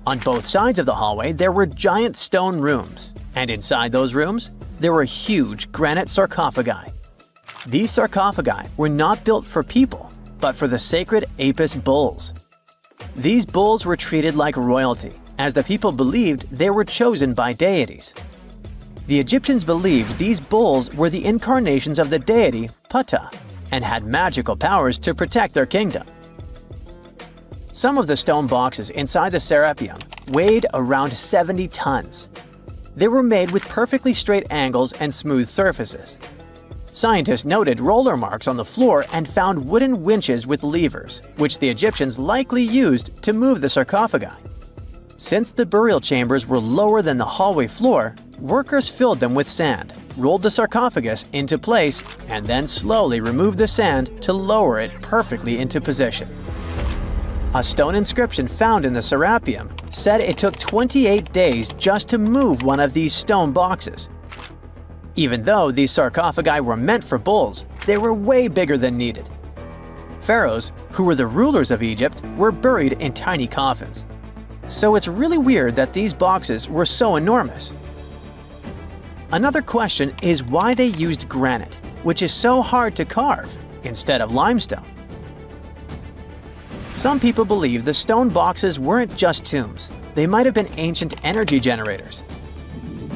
On both sides of the hallway, there were giant stone rooms, and inside those rooms, there were huge granite sarcophagi. These sarcophagi were not built for people, but for the sacred Apis bulls. These bulls were treated like royalty, as the people believed they were chosen by deities. The Egyptians believed these bulls were the incarnations of the deity Ptah and had magical powers to protect their kingdom. Some of the stone boxes inside the Serapeum weighed around 70 tons. They were made with perfectly straight angles and smooth surfaces. Scientists noted roller marks on the floor and found wooden winches with levers, which the Egyptians likely used to move the sarcophagi. Since the burial chambers were lower than the hallway floor, workers filled them with sand, rolled the sarcophagus into place, and then slowly removed the sand to lower it perfectly into position. A stone inscription found in the Serapeum said it took 28 days just to move one of these stone boxes. Even though these sarcophagi were meant for bulls, they were way bigger than needed. Pharaohs, who were the rulers of Egypt, were buried in tiny coffins. So it's really weird that these boxes were so enormous. Another question is why they used granite, which is so hard to carve, instead of limestone. Some people believe the stone boxes weren't just tombs. They might have been ancient energy generators.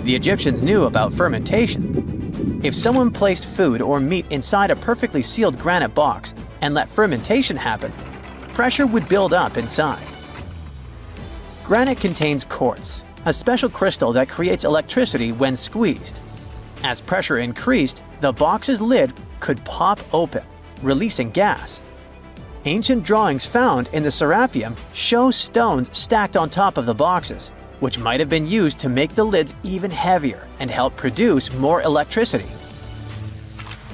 The Egyptians knew about fermentation. If someone placed food or meat inside a perfectly sealed granite box and let fermentation happen, pressure would build up inside. Granite contains quartz, a special crystal that creates electricity when squeezed. As pressure increased, the box's lid could pop open, releasing gas. Ancient drawings found in the Serapeum show stones stacked on top of the boxes, which might have been used to make the lids even heavier and help produce more electricity.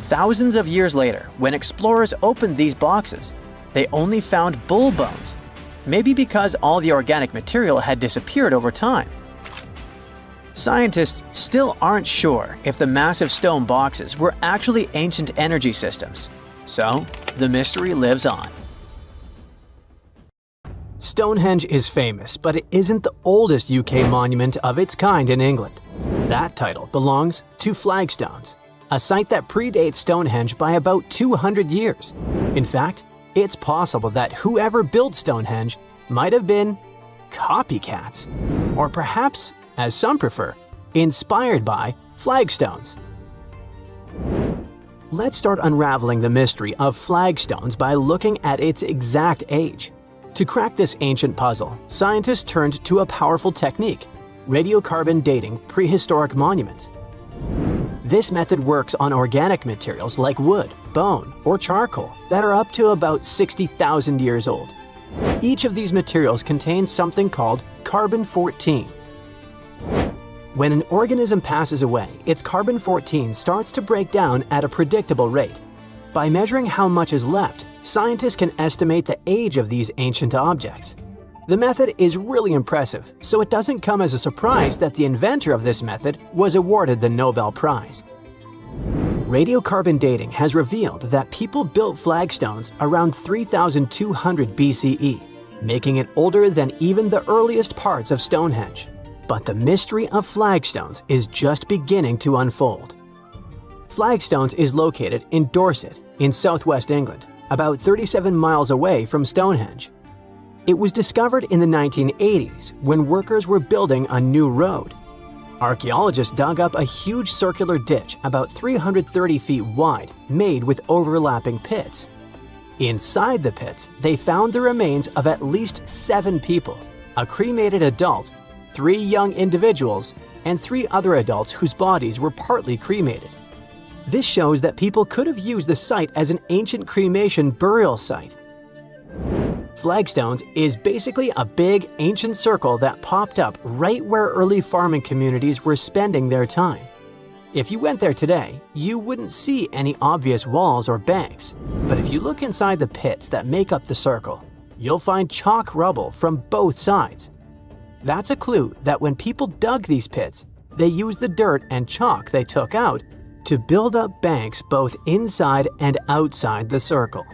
Thousands of years later, when explorers opened these boxes, they only found bull bones, maybe because all the organic material had disappeared over time. Scientists still aren't sure if the massive stone boxes were actually ancient energy systems, so the mystery lives on. Stonehenge is famous, but it isn't the oldest UK monument of its kind in England. That title belongs to Flagstones, a site that predates Stonehenge by about 200 years. In fact, it's possible that whoever built Stonehenge might have been copycats, or perhaps, as some prefer, inspired by flagstones. Let's start unraveling the mystery of flagstones by looking at its exact age. To crack this ancient puzzle, scientists turned to a powerful technique: radiocarbon dating prehistoric monuments. This method works on organic materials like wood, bone, or charcoal that are up to about 60,000 years old. Each of these materials contains something called carbon-14. When an organism passes away, its carbon-14 starts to break down at a predictable rate. By measuring how much is left, scientists can estimate the age of these ancient objects. The method is really impressive, so it doesn't come as a surprise that the inventor of this method was awarded the Nobel Prize. Radiocarbon dating has revealed that people built flagstones around 3200 BCE, making it older than even the earliest parts of Stonehenge. But the mystery of flagstones is just beginning to unfold. Flagstones is located in Dorset, in southwest England, about 37 miles away from Stonehenge. It was discovered in the 1980s when workers were building a new road. Archaeologists dug up a huge circular ditch about 330 feet wide, made with overlapping pits. Inside the pits, they found the remains of at least 7 people, a cremated adult, 3 young individuals, and 3 other adults whose bodies were partly cremated. This shows that people could have used the site as an ancient cremation burial site. Flagstones is basically a big, ancient circle that popped up right where early farming communities were spending their time. If you went there today, you wouldn't see any obvious walls or banks, but if you look inside the pits that make up the circle, you'll find chalk rubble from both sides. That's a clue that when people dug these pits, they used the dirt and chalk they took out to build up banks both inside and outside the circle.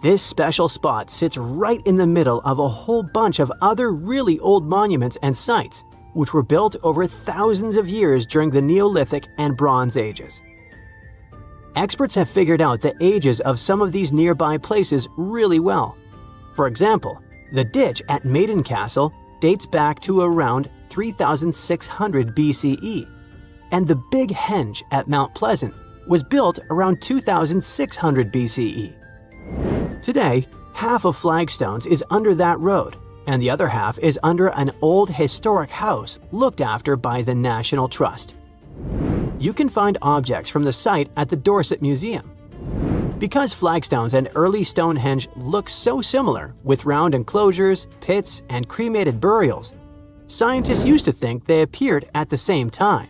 This special spot sits right in the middle of a whole bunch of other really old monuments and sites, which were built over thousands of years during the Neolithic and Bronze Ages. Experts have figured out the ages of some of these nearby places really well. For example, the ditch at Maiden Castle dates back to around 3600 BCE, and the Big Henge at Mount Pleasant was built around 2600 BCE. Today, half of Flagstones is under that road, and the other half is under an old historic house looked after by the National Trust. You can find objects from the site at the Dorset Museum. Because flagstones and early Stonehenge look so similar, with round enclosures, pits, and cremated burials, scientists used to think they appeared at the same time.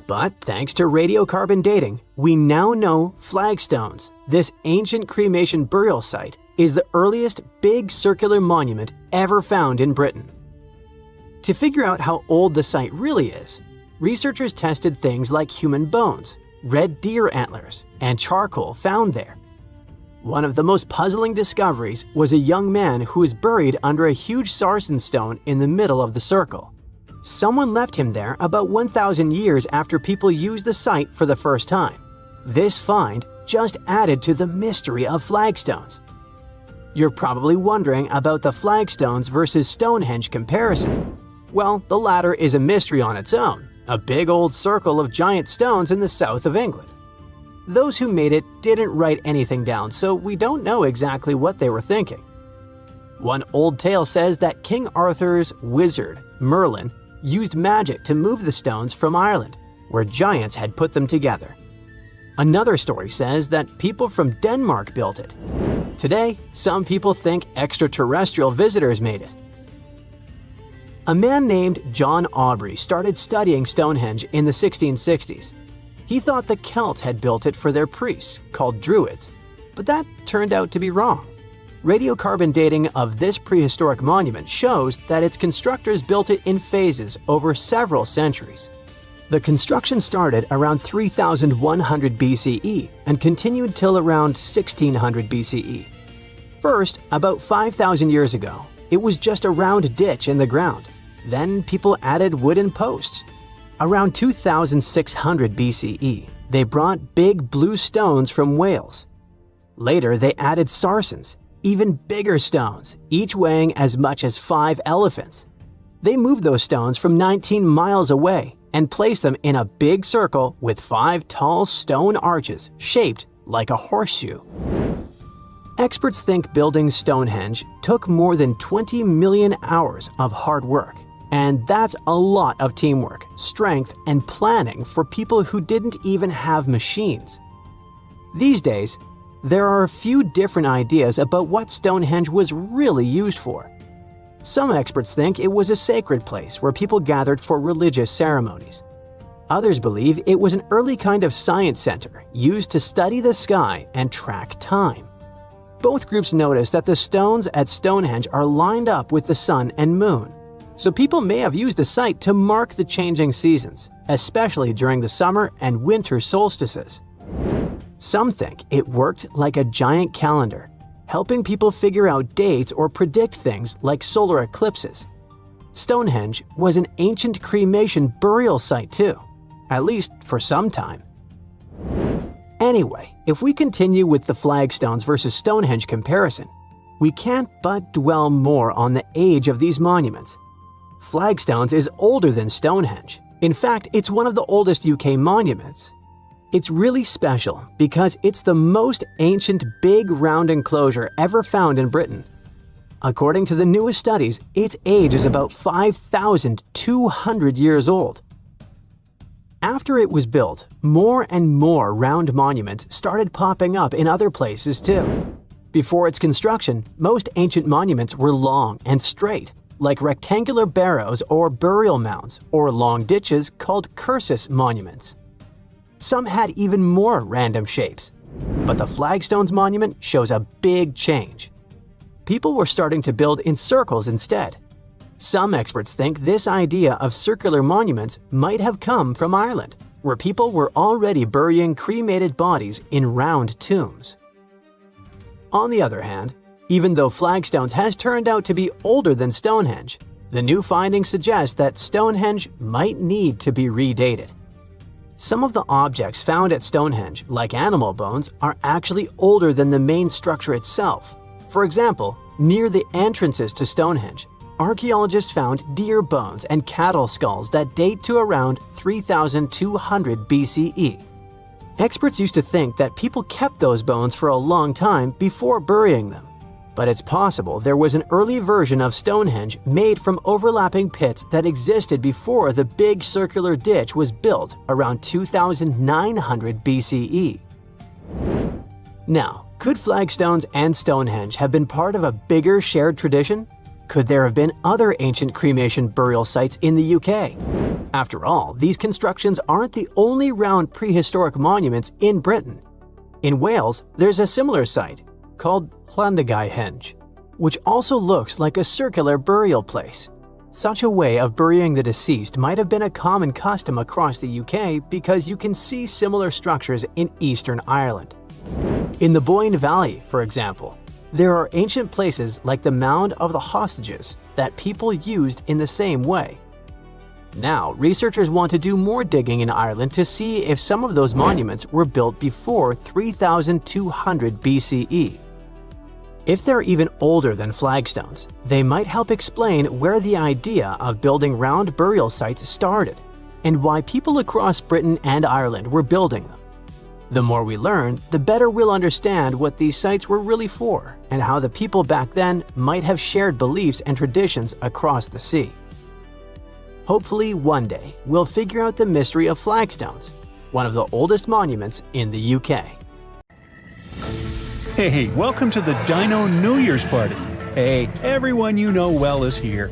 But thanks to radiocarbon dating, we now know flagstones, this ancient cremation burial site, is the earliest big circular monument ever found in Britain. To figure out how old the site really is, researchers tested things like human bones, red deer antlers, and charcoal found there. One of the most puzzling discoveries was a young man who was buried under a huge sarsen stone in the middle of the circle. Someone left him there about 1,000 years after people used the site for the first time. This find just added to the mystery of flagstones. You're probably wondering about the flagstones versus Stonehenge comparison. Well, the latter is a mystery on its own, a big old circle of giant stones in the south of England. Those who made it didn't write anything down, so we don't know exactly what they were thinking. One old tale says that King Arthur's wizard, Merlin, used magic to move the stones from Ireland, where giants had put them together. Another story says that people from Denmark built it. Today, some people think extraterrestrial visitors made it. A man named John Aubrey started studying Stonehenge in the 1660s. He thought the Celts had built it for their priests, called Druids, but that turned out to be wrong. Radiocarbon dating of this prehistoric monument shows that its constructors built it in phases over several centuries. The construction started around 3100 BCE and continued till around 1600 BCE. First, about 5,000 years ago, it was just a round ditch in the ground. Then people added wooden posts. Around 2600 BCE, they brought big blue stones from Wales. Later, they added sarsens, even bigger stones, each weighing as much as 5 elephants. They moved those stones from 19 miles away and placed them in a big circle with 5 tall stone arches shaped like a horseshoe. Experts think building Stonehenge took more than 20 million hours of hard work. And that's a lot of teamwork, strength, and planning for people who didn't even have machines. These days, there are a few different ideas about what Stonehenge was really used for. Some experts think it was a sacred place where people gathered for religious ceremonies. Others believe it was an early kind of science center used to study the sky and track time. Both groups notice that the stones at Stonehenge are lined up with the sun and moon, so people may have used the site to mark the changing seasons, especially during the summer and winter solstices. Some think it worked like a giant calendar, helping people figure out dates or predict things like solar eclipses. Stonehenge was an ancient cremation burial site too, at least for some time. Anyway, if we continue with the flagstones versus Stonehenge comparison, we can't but dwell more on the age of these monuments. Flagstones is older than Stonehenge. In fact, it's one of the oldest UK monuments. It's really special because it's the most ancient big round enclosure ever found in Britain. According to the newest studies, its age is about 5,200 years old. After it was built, more and more round monuments started popping up in other places too. Before its construction, most ancient monuments were long and straight, like rectangular barrows or burial mounds, or long ditches called cursus monuments. Some had even more random shapes, but the flagstones monument shows a big change. People were starting to build in circles instead. Some experts think this idea of circular monuments might have come from Ireland, where people were already burying cremated bodies in round tombs. On the other hand, even though flagstones has turned out to be older than Stonehenge, the new findings suggest that Stonehenge might need to be redated. Some of the objects found at Stonehenge, like animal bones, are actually older than the main structure itself. For example, near the entrances to Stonehenge, archaeologists found deer bones and cattle skulls that date to around 3,200 BCE. Experts used to think that people kept those bones for a long time before burying them. But it's possible there was an early version of Stonehenge made from overlapping pits that existed before the big circular ditch was built around 2,900 BCE. Now, could flagstones and Stonehenge have been part of a bigger shared tradition? Could there have been other ancient cremation burial sites in the UK? After all, these constructions aren't the only round prehistoric monuments in Britain. In Wales, there's a similar site called Llandagai, which also looks like a circular burial place. Such a way of burying the deceased might have been a common custom across the UK because you can see similar structures in Eastern Ireland. In the Boyne Valley, for example, there are ancient places like the Mound of the Hostages that people used in the same way. Now, researchers want to do more digging in Ireland to see if some of those monuments were built before 3,200 BCE. If they're even older than flagstones, they might help explain where the idea of building round burial sites started and why people across Britain and Ireland were building them. The more we learn, the better we'll understand what these sites were really for and how the people back then might have shared beliefs and traditions across the sea. Hopefully, one day, we'll figure out the mystery of flagstones, one of the oldest monuments in the UK. Hey, welcome to the Dino New Year's party. Hey, everyone you know well is here.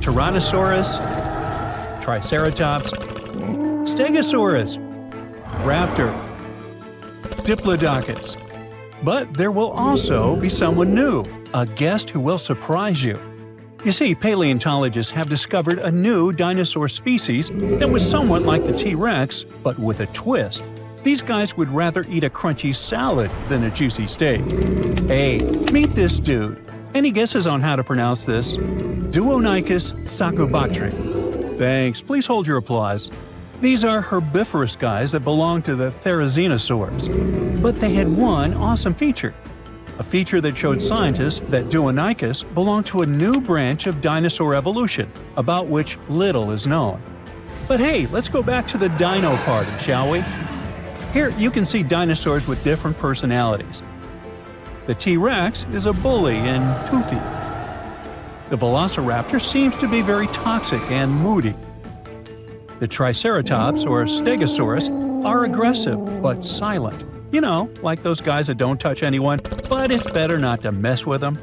Tyrannosaurus, Triceratops, Stegosaurus, Raptor, Diplodocus. But there will also be someone new, a guest who will surprise you. You see, paleontologists have discovered a new dinosaur species that was somewhat like the T-Rex, but with a twist. These guys would rather eat a crunchy salad than a juicy steak. Hey, meet this dude. Any guesses on how to pronounce this? Duonicus sacobatri. Thanks, please hold your applause. These are herbivorous guys that belong to the therizinosaurs. But they had one awesome feature. A feature that showed scientists that Duonicus belonged to a new branch of dinosaur evolution, about which little is known. But hey, let's go back to the dino party, shall we? Here you can see dinosaurs with different personalities. The T-Rex is a bully and toothy. The Velociraptor seems to be very toxic and moody. The Triceratops or Stegosaurus are aggressive but silent. You know, like those guys that don't touch anyone, but it's better not to mess with them.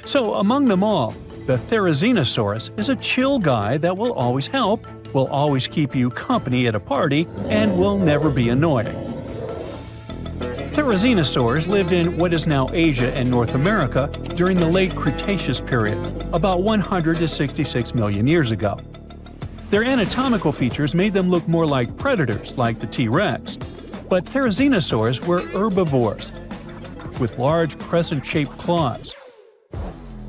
So among them all, the Therizinosaurus is a chill guy that will always help, will always keep you company at a party, and will never be annoying. Therizinosaurs lived in what is now Asia and North America during the late Cretaceous period, about 100 to 66 million years ago. Their anatomical features made them look more like predators, like the T-Rex. But Therizinosaurs were herbivores, with large crescent-shaped claws.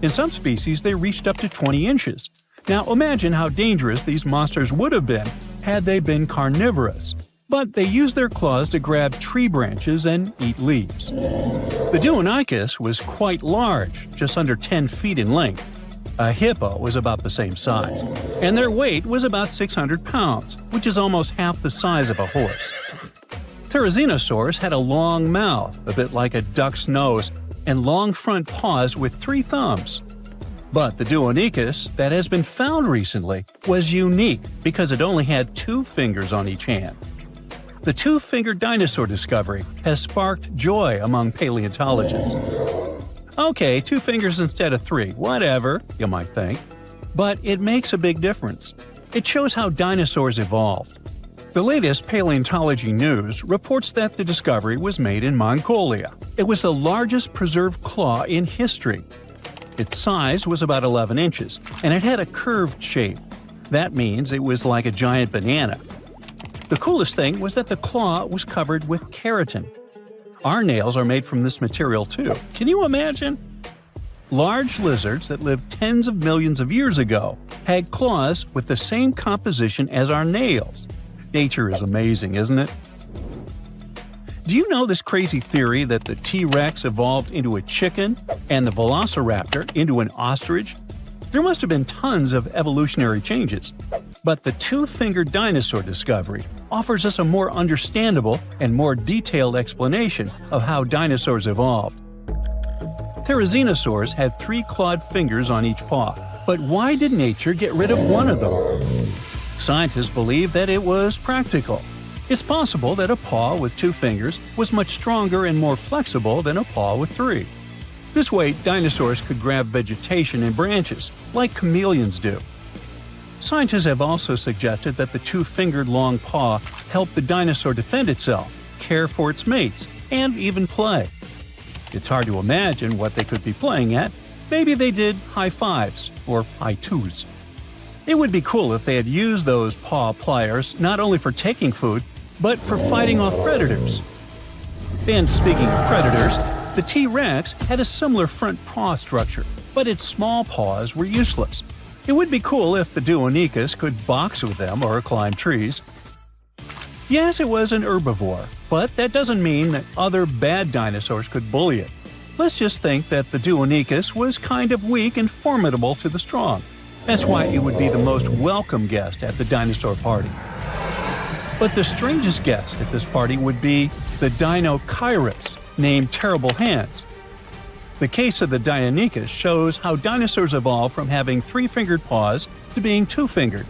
In some species, they reached up to 20 inches. Now imagine how dangerous these monsters would have been had they been carnivorous. But they used their claws to grab tree branches and eat leaves. The Duonicus was quite large, just under 10 feet in length. A hippo was about the same size, and their weight was about 600 pounds, which is almost half the size of a horse. Therizinosaurs had a long mouth, a bit like a duck's nose, and long front paws with 3 thumbs. But the Duonicus that has been found recently was unique because it only had 2 fingers on each hand. The 2-fingered dinosaur discovery has sparked joy among paleontologists. Okay, 2 fingers instead of 3, whatever, you might think. But it makes a big difference. It shows how dinosaurs evolved. The latest paleontology news reports that the discovery was made in Mongolia. It was the largest preserved claw in history. Its size was about 11 inches, and it had a curved shape. That means it was like a giant banana. The coolest thing was that the claw was covered with keratin. Our nails are made from this material too. Can you imagine? Large lizards that lived tens of millions of years ago had claws with the same composition as our nails. Nature is amazing, isn't it? Do you know this crazy theory that the T-Rex evolved into a chicken and the Velociraptor into an ostrich? There must have been tons of evolutionary changes. But the 2-fingered dinosaur discovery offers us a more understandable and more detailed explanation of how dinosaurs evolved. Therizinosaurs had 3 clawed fingers on each paw, but why did nature get rid of one of them? Scientists believe that it was practical. It's possible that a paw with 2 fingers was much stronger and more flexible than a paw with 3. This way, dinosaurs could grab vegetation and branches, like chameleons do. Scientists have also suggested that the 2-fingered long paw helped the dinosaur defend itself, care for its mates, and even play. It's hard to imagine what they could be playing at. Maybe they did high fives or high twos. It would be cool if they had used those paw pliers not only for taking food, but for fighting off predators. And speaking of predators, the T-Rex had a similar front paw structure, but its small paws were useless. It would be cool if the Duonicus could box with them or climb trees. Yes, it was an herbivore, but that doesn't mean that other bad dinosaurs could bully it. Let's just think that the Duonicus was kind of weak and formidable to the strong. That's why it would be the most welcome guest at the dinosaur party. But the strangest guest at this party would be the Deinonychus, named Terrible Hands. The case of the Deinonychus shows how dinosaurs evolved from having 3-fingered paws to being 2-fingered.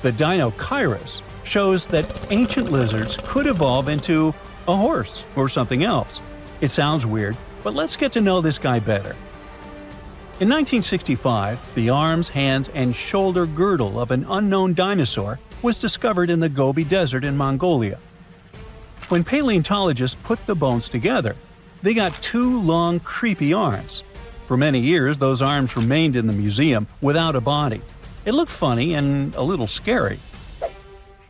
The Deinonychus shows that ancient lizards could evolve into a horse or something else. It sounds weird, but let's get to know this guy better. In 1965, the arms, hands, and shoulder girdle of an unknown dinosaur was discovered in the Gobi Desert in Mongolia. When paleontologists put the bones together, they got two long, creepy arms. For many years, those arms remained in the museum without a body. It looked funny and a little scary.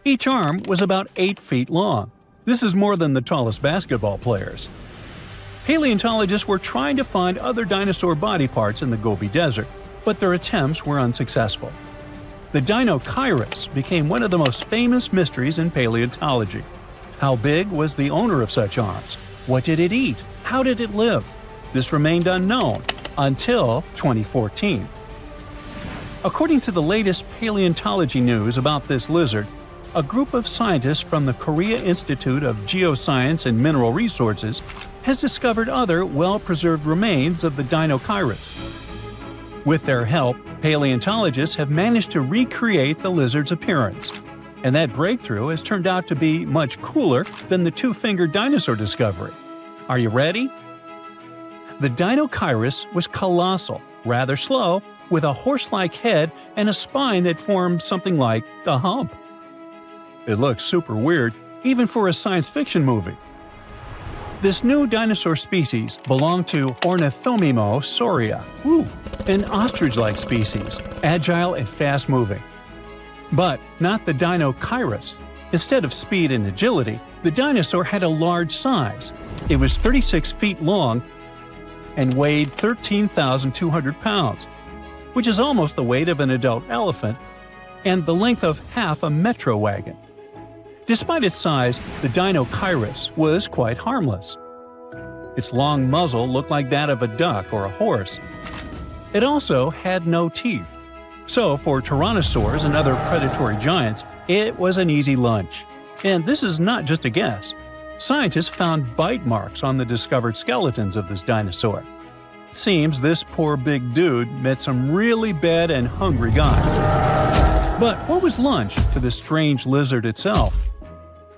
Each arm was about 8 feet long. This is more than the tallest basketball players. Paleontologists were trying to find other dinosaur body parts in the Gobi Desert, but their attempts were unsuccessful. The Dinochirus became one of the most famous mysteries in paleontology. How big was the owner of such arms? What did it eat? How did it live? This remained unknown until 2014. According to the latest paleontology news about this lizard, a group of scientists from the Korea Institute of Geoscience and Mineral Resources has discovered other well-preserved remains of the Dinochirus. With their help, paleontologists have managed to recreate the lizard's appearance. And that breakthrough has turned out to be much cooler than the two-fingered dinosaur discovery. Are you ready? The Dinochirus was colossal, rather slow, with a horse-like head and a spine that formed something like a hump. It looks super weird, even for a science fiction movie. This new dinosaur species belonged to Ornithomimosauria, an ostrich-like species, agile and fast-moving. But not the Dinochirus. Instead of speed and agility, the dinosaur had a large size. It was 36 feet long and weighed 13,200 pounds, which is almost the weight of an adult elephant and the length of half a metro wagon. Despite its size, the Dinochirus was quite harmless. Its long muzzle looked like that of a duck or a horse. It also had no teeth. So, for tyrannosaurs and other predatory giants, it was an easy lunch. And this is not just a guess. Scientists found bite marks on the discovered skeletons of this dinosaur. It seems this poor big dude met some really bad and hungry guys. But what was lunch to this strange lizard itself?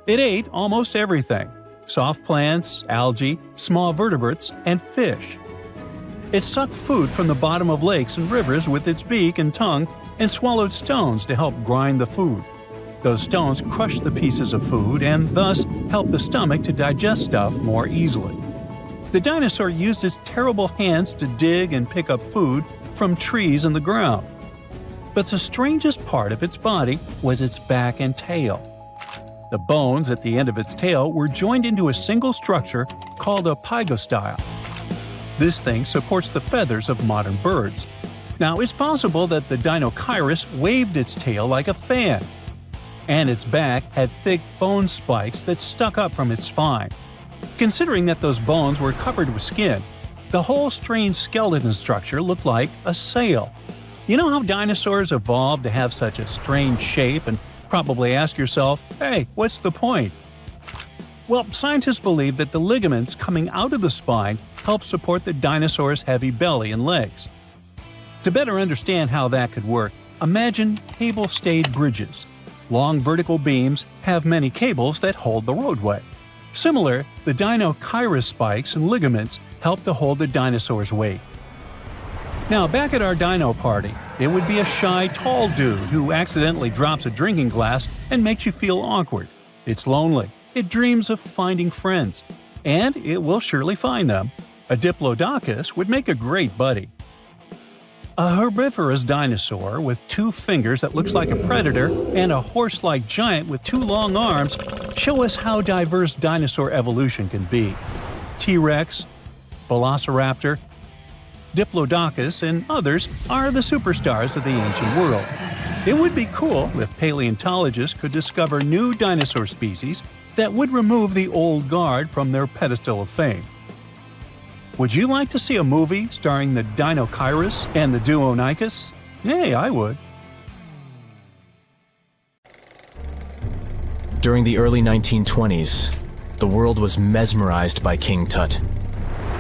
It ate almost everything: soft plants, algae, small vertebrates, and fish. It sucked food from the bottom of lakes and rivers with its beak and tongue and swallowed stones to help grind the food. Those stones crushed the pieces of food and thus helped the stomach to digest stuff more easily. The dinosaur used its terrible hands to dig and pick up food from trees and the ground. But the strangest part of its body was its back and tail. The bones at the end of its tail were joined into a single structure called a pygostyle. This thing supports the feathers of modern birds. Now, it's possible that the Dinochirus waved its tail like a fan, and its back had thick bone spikes that stuck up from its spine. Considering that those bones were covered with skin, the whole strange skeleton structure looked like a sail. You know how dinosaurs evolved to have such a strange shape, and probably ask yourself, hey, what's the point? Well, scientists believe that the ligaments coming out of the spine help support the dinosaur's heavy belly and legs. To better understand how that could work, imagine cable-stayed bridges. Long vertical beams have many cables that hold the roadway. Similar, the Dinochirus spikes and ligaments help to hold the dinosaur's weight. Now, back at our dino party, it would be a shy, tall dude who accidentally drops a drinking glass and makes you feel awkward. It's lonely. It dreams of finding friends. And it will surely find them. A Diplodocus would make a great buddy. A herbivorous dinosaur with 2 fingers that looks like a predator and a horse-like giant with 2 long arms show us how diverse dinosaur evolution can be. T-Rex, Velociraptor, Diplodocus, and others are the superstars of the ancient world. It would be cool if paleontologists could discover new dinosaur species that would remove the old guard from their pedestal of fame. Would you like to see a movie starring the Dinochirus and the Duonicus? Hey, I would. During the early 1920s, the world was mesmerized by King Tut.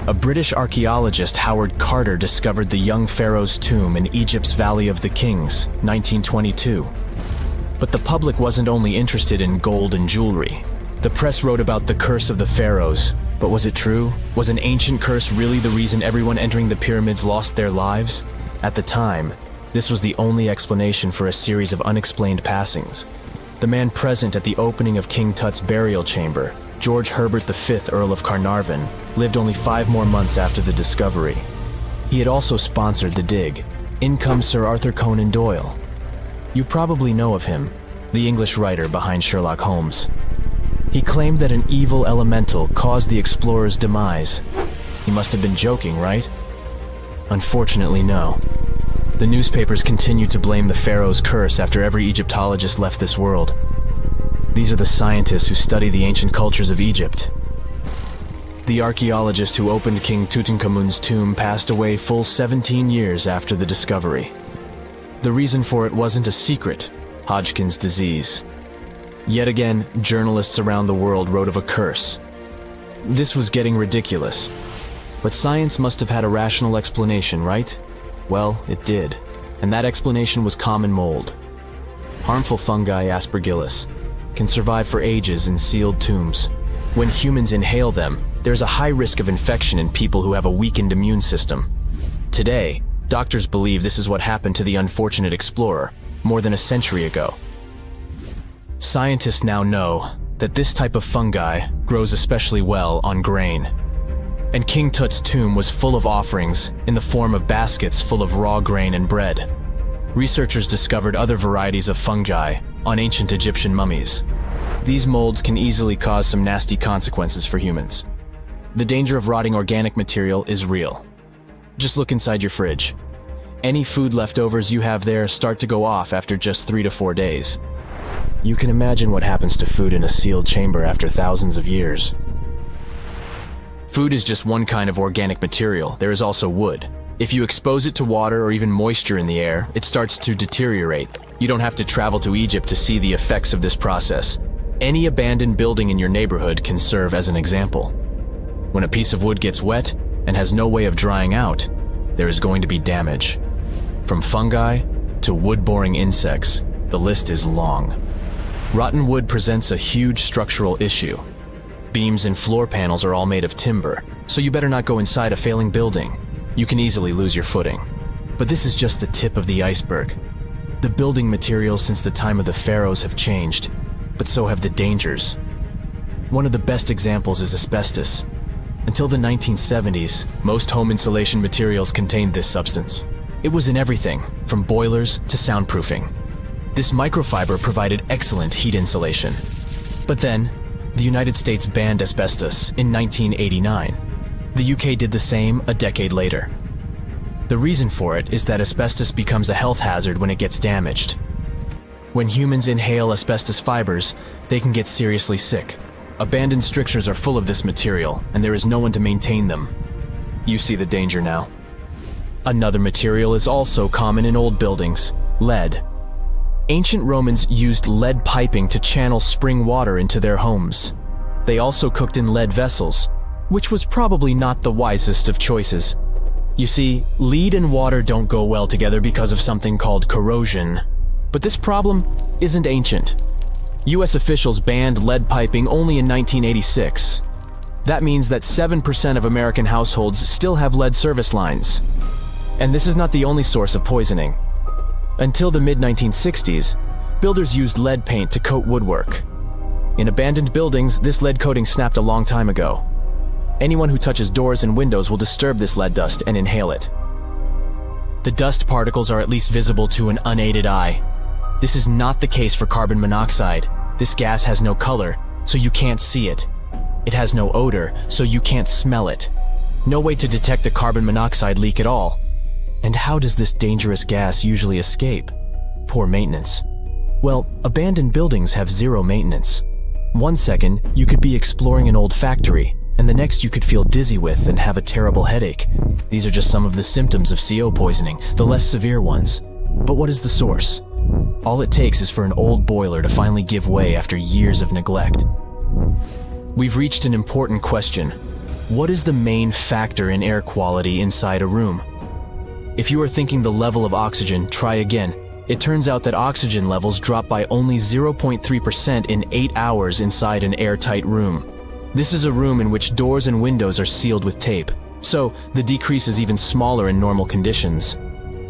A British archaeologist, Howard Carter, discovered the young pharaoh's tomb in Egypt's Valley of the Kings, 1922. But the public wasn't only interested in gold and jewelry. The press wrote about the curse of the pharaohs, But was it true? Was an ancient curse really the reason everyone entering the pyramids lost their lives? At the time, this was the only explanation for a series of unexplained passings. The man present at the opening of King Tut's burial chamber, George Herbert V, Earl of Carnarvon, lived only 5 more months after the discovery. He had also sponsored the dig. In comes Sir Arthur Conan Doyle. You probably know of him, the English writer behind Sherlock Holmes. He claimed that an evil elemental caused the explorer's demise. He must have been joking, right? Unfortunately, no. The newspapers continued to blame the pharaoh's curse after every Egyptologist left this world. These are the scientists who study the ancient cultures of Egypt. The archaeologist who opened King Tutankhamun's tomb passed away full 17 years after the discovery. The reason for it wasn't a secret: Hodgkin's disease. Yet again, journalists around the world wrote of a curse. This was getting ridiculous. But science must have had a rational explanation, right? Well, it did. And that explanation was common mold. Harmful fungi, Aspergillus, can survive for ages in sealed tombs. When humans inhale them, there's a high risk of infection in people who have a weakened immune system. Today, doctors believe this is what happened to the unfortunate explorer more than a century ago. Scientists now know that this type of fungi grows especially well on grain. And King Tut's tomb was full of offerings in the form of baskets full of raw grain and bread. Researchers discovered other varieties of fungi on ancient Egyptian mummies. These molds can easily cause some nasty consequences for humans. The danger of rotting organic material is real. Just look inside your fridge. Any food leftovers you have there start to go off after just 3 to 4 days. You can imagine what happens to food in a sealed chamber after thousands of years. Food is just one kind of organic material. There is also wood. If you expose it to water or even moisture in the air, it starts to deteriorate. You don't have to travel to Egypt to see the effects of this process. Any abandoned building in your neighborhood can serve as an example. When a piece of wood gets wet and has no way of drying out, there is going to be damage. From fungi to wood-boring insects, the list is long. Rotten wood presents a huge structural issue. Beams and floor panels are all made of timber, so you better not go inside a failing building. You can easily lose your footing. But this is just the tip of the iceberg. The building materials since the time of the pharaohs have changed, but so have the dangers. One of the best examples is asbestos. Until the 1970s, most home insulation materials contained this substance. It was in everything, from boilers to soundproofing. This microfiber provided excellent heat insulation. But then, the United States banned asbestos in 1989. The UK did the same a decade later. The reason for it is that asbestos becomes a health hazard when it gets damaged. When humans inhale asbestos fibers, they can get seriously sick. Abandoned strictures are full of this material, and there is no one to maintain them. You see the danger now. Another material is also common in old buildings: lead. Ancient Romans used lead piping to channel spring water into their homes. They also cooked in lead vessels, which was probably not the wisest of choices. You see, lead and water don't go well together because of something called corrosion. But this problem isn't ancient. US officials banned lead piping only in 1986. That means that 7% of American households still have lead service lines. And this is not the only source of poisoning. Until the mid-1960s, builders used lead paint to coat woodwork. In abandoned buildings, this lead coating snapped a long time ago. Anyone who touches doors and windows will disturb this lead dust and inhale it. The dust particles are at least visible to an unaided eye. This is not the case for carbon monoxide. This gas has no color, so you can't see it. It has no odor, so you can't smell it. No way to detect a carbon monoxide leak at all. And how does this dangerous gas usually escape? Poor maintenance. Well, abandoned buildings have zero maintenance. 1 second, you could be exploring an old factory, and the next you could feel dizzy with and have a terrible headache. These are just some of the symptoms of CO poisoning, the less severe ones. But what is the source? All it takes is for an old boiler to finally give way after years of neglect. We've reached an important question. What is the main factor in air quality inside a room? If you are thinking the level of oxygen, try again. It turns out that oxygen levels drop by only 0.3% in 8 hours inside an airtight room. This is a room in which doors and windows are sealed with tape, so the decrease is even smaller in normal conditions.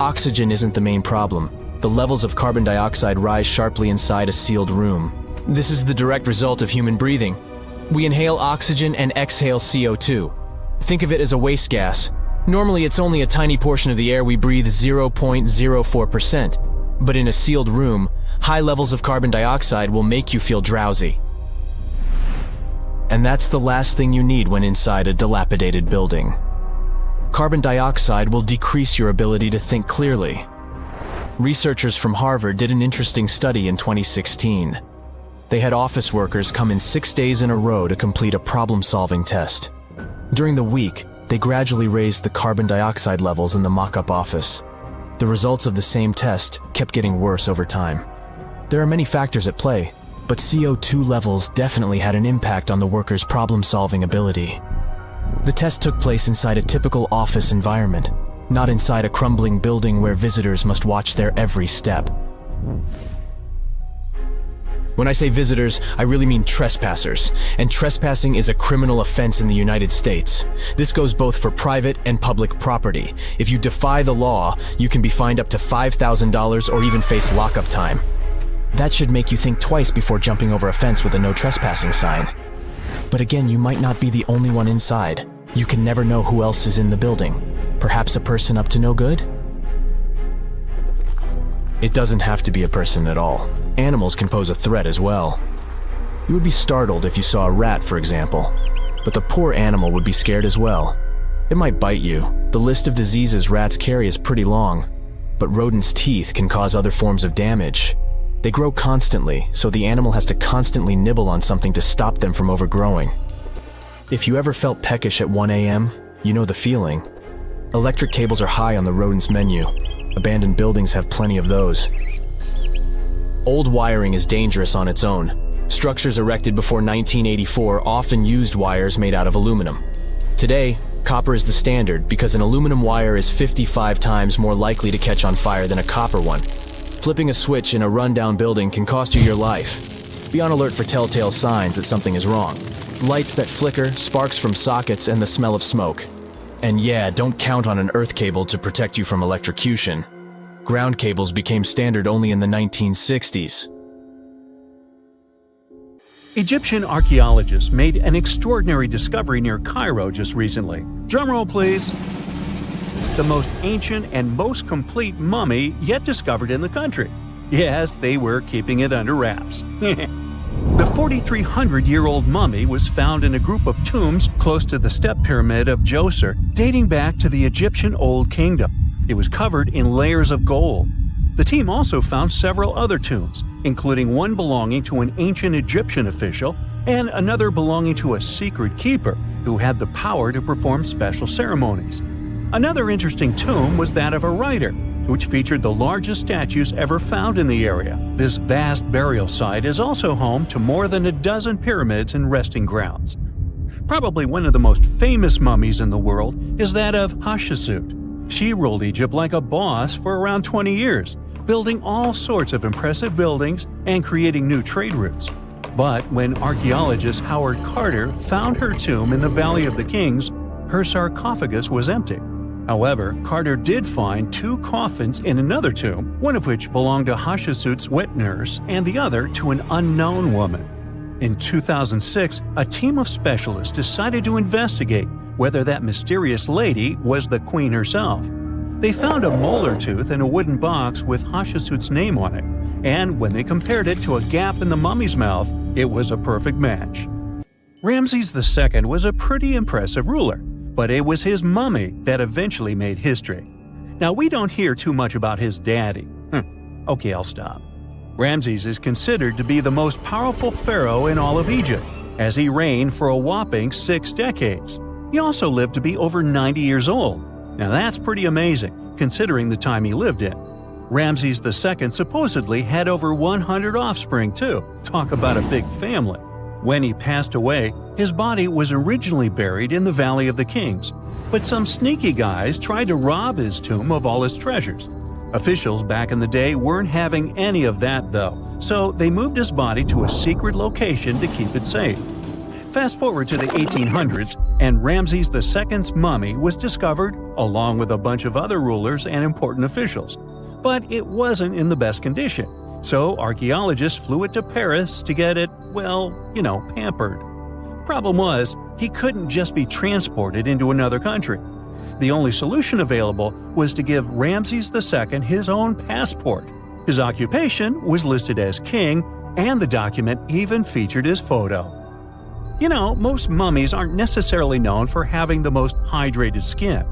Oxygen isn't the main problem. The levels of carbon dioxide rise sharply inside a sealed room. This is the direct result of human breathing. We inhale oxygen and exhale CO2. Think of it as a waste gas. Normally it's only a tiny portion of the air we breathe, 0.04%. But in a sealed room, high levels of carbon dioxide will make you feel drowsy. And that's the last thing you need when inside a dilapidated building. Carbon dioxide will decrease your ability to think clearly. Researchers from Harvard did an interesting study in 2016. They had office workers come in 6 days in a row to complete a problem-solving test. During the week, they gradually raised the carbon dioxide levels in the mock-up office. The results of the same test kept getting worse over time. There are many factors at play, but CO2 levels definitely had an impact on the workers' problem-solving ability. The test took place inside a typical office environment, not inside a crumbling building where visitors must watch their every step. When I say visitors, I really mean trespassers, and trespassing is a criminal offense in the United States. This goes both for private and public property. If you defy the law, you can be fined up to $5,000 or even face lockup time. That should make you think twice before jumping over a fence with a no trespassing sign. But again, you might not be the only one inside. You can never know who else is in the building. Perhaps a person up to no good? It doesn't have to be a person at all. Animals can pose a threat as well. You would be startled if you saw a rat, for example. But the poor animal would be scared as well. It might bite you. The list of diseases rats carry is pretty long. But rodents' teeth can cause other forms of damage. They grow constantly, so the animal has to constantly nibble on something to stop them from overgrowing. If you ever felt peckish at 1 a.m., you know the feeling. Electric cables are high on the rodents' menu. Abandoned buildings have plenty of those. Old wiring is dangerous on its own. Structures erected before 1984 often used wires made out of aluminum. Today, copper is the standard because an aluminum wire is 55 times more likely to catch on fire than a copper one. Flipping a switch in a rundown building can cost you your life. Be on alert for telltale signs that something is wrong. Lights that flicker, sparks from sockets, and the smell of smoke. And yeah, don't count on an earth cable to protect you from electrocution. Ground cables became standard only in the 1960s. Egyptian archaeologists made an extraordinary discovery near Cairo just recently. Drumroll, please. The most ancient and most complete mummy yet discovered in the country. Yes, they were keeping it under wraps. The 4,300-year-old mummy was found in a group of tombs close to the step pyramid of Djoser, dating back to the Egyptian Old Kingdom. It was covered in layers of gold. The team also found several other tombs, including one belonging to an ancient Egyptian official and another belonging to a secret keeper who had the power to perform special ceremonies. Another interesting tomb was that of a writer, which featured the largest statues ever found in the area. This vast burial site is also home to more than a dozen pyramids and resting grounds. Probably one of the most famous mummies in the world is that of Hatshepsut. She ruled Egypt like a boss for around 20 years, building all sorts of impressive buildings and creating new trade routes. But when archaeologist Howard Carter found her tomb in the Valley of the Kings, her sarcophagus was empty. However, Carter did find 2 coffins in another tomb, one of which belonged to Hatshepsut's wet nurse and the other to an unknown woman. In 2006, a team of specialists decided to investigate whether that mysterious lady was the queen herself. They found a molar tooth in a wooden box with Hatshepsut's name on it, and when they compared it to a gap in the mummy's mouth, it was a perfect match. Ramses II was a pretty impressive ruler, but it was his mummy that eventually made history. Now, we don't hear too much about his daddy. Okay, I'll stop. Ramses is considered to be the most powerful pharaoh in all of Egypt, as he reigned for a whopping 6 decades. He also lived to be over 90 years old. Now that's pretty amazing, considering the time he lived in. Ramses II supposedly had over 100 offspring too. Talk about a big family. When he passed away, his body was originally buried in the Valley of the Kings, but some sneaky guys tried to rob his tomb of all his treasures. Officials back in the day weren't having any of that though, so they moved his body to a secret location to keep it safe. Fast forward to the 1800s, and Ramses II's mummy was discovered along with a bunch of other rulers and important officials. But it wasn't in the best condition, so archaeologists flew it to Paris to get it, pampered. Problem was, he couldn't just be transported into another country. The only solution available was to give Ramses II his own passport. His occupation was listed as king, and the document even featured his photo. Most mummies aren't necessarily known for having the most hydrated skin.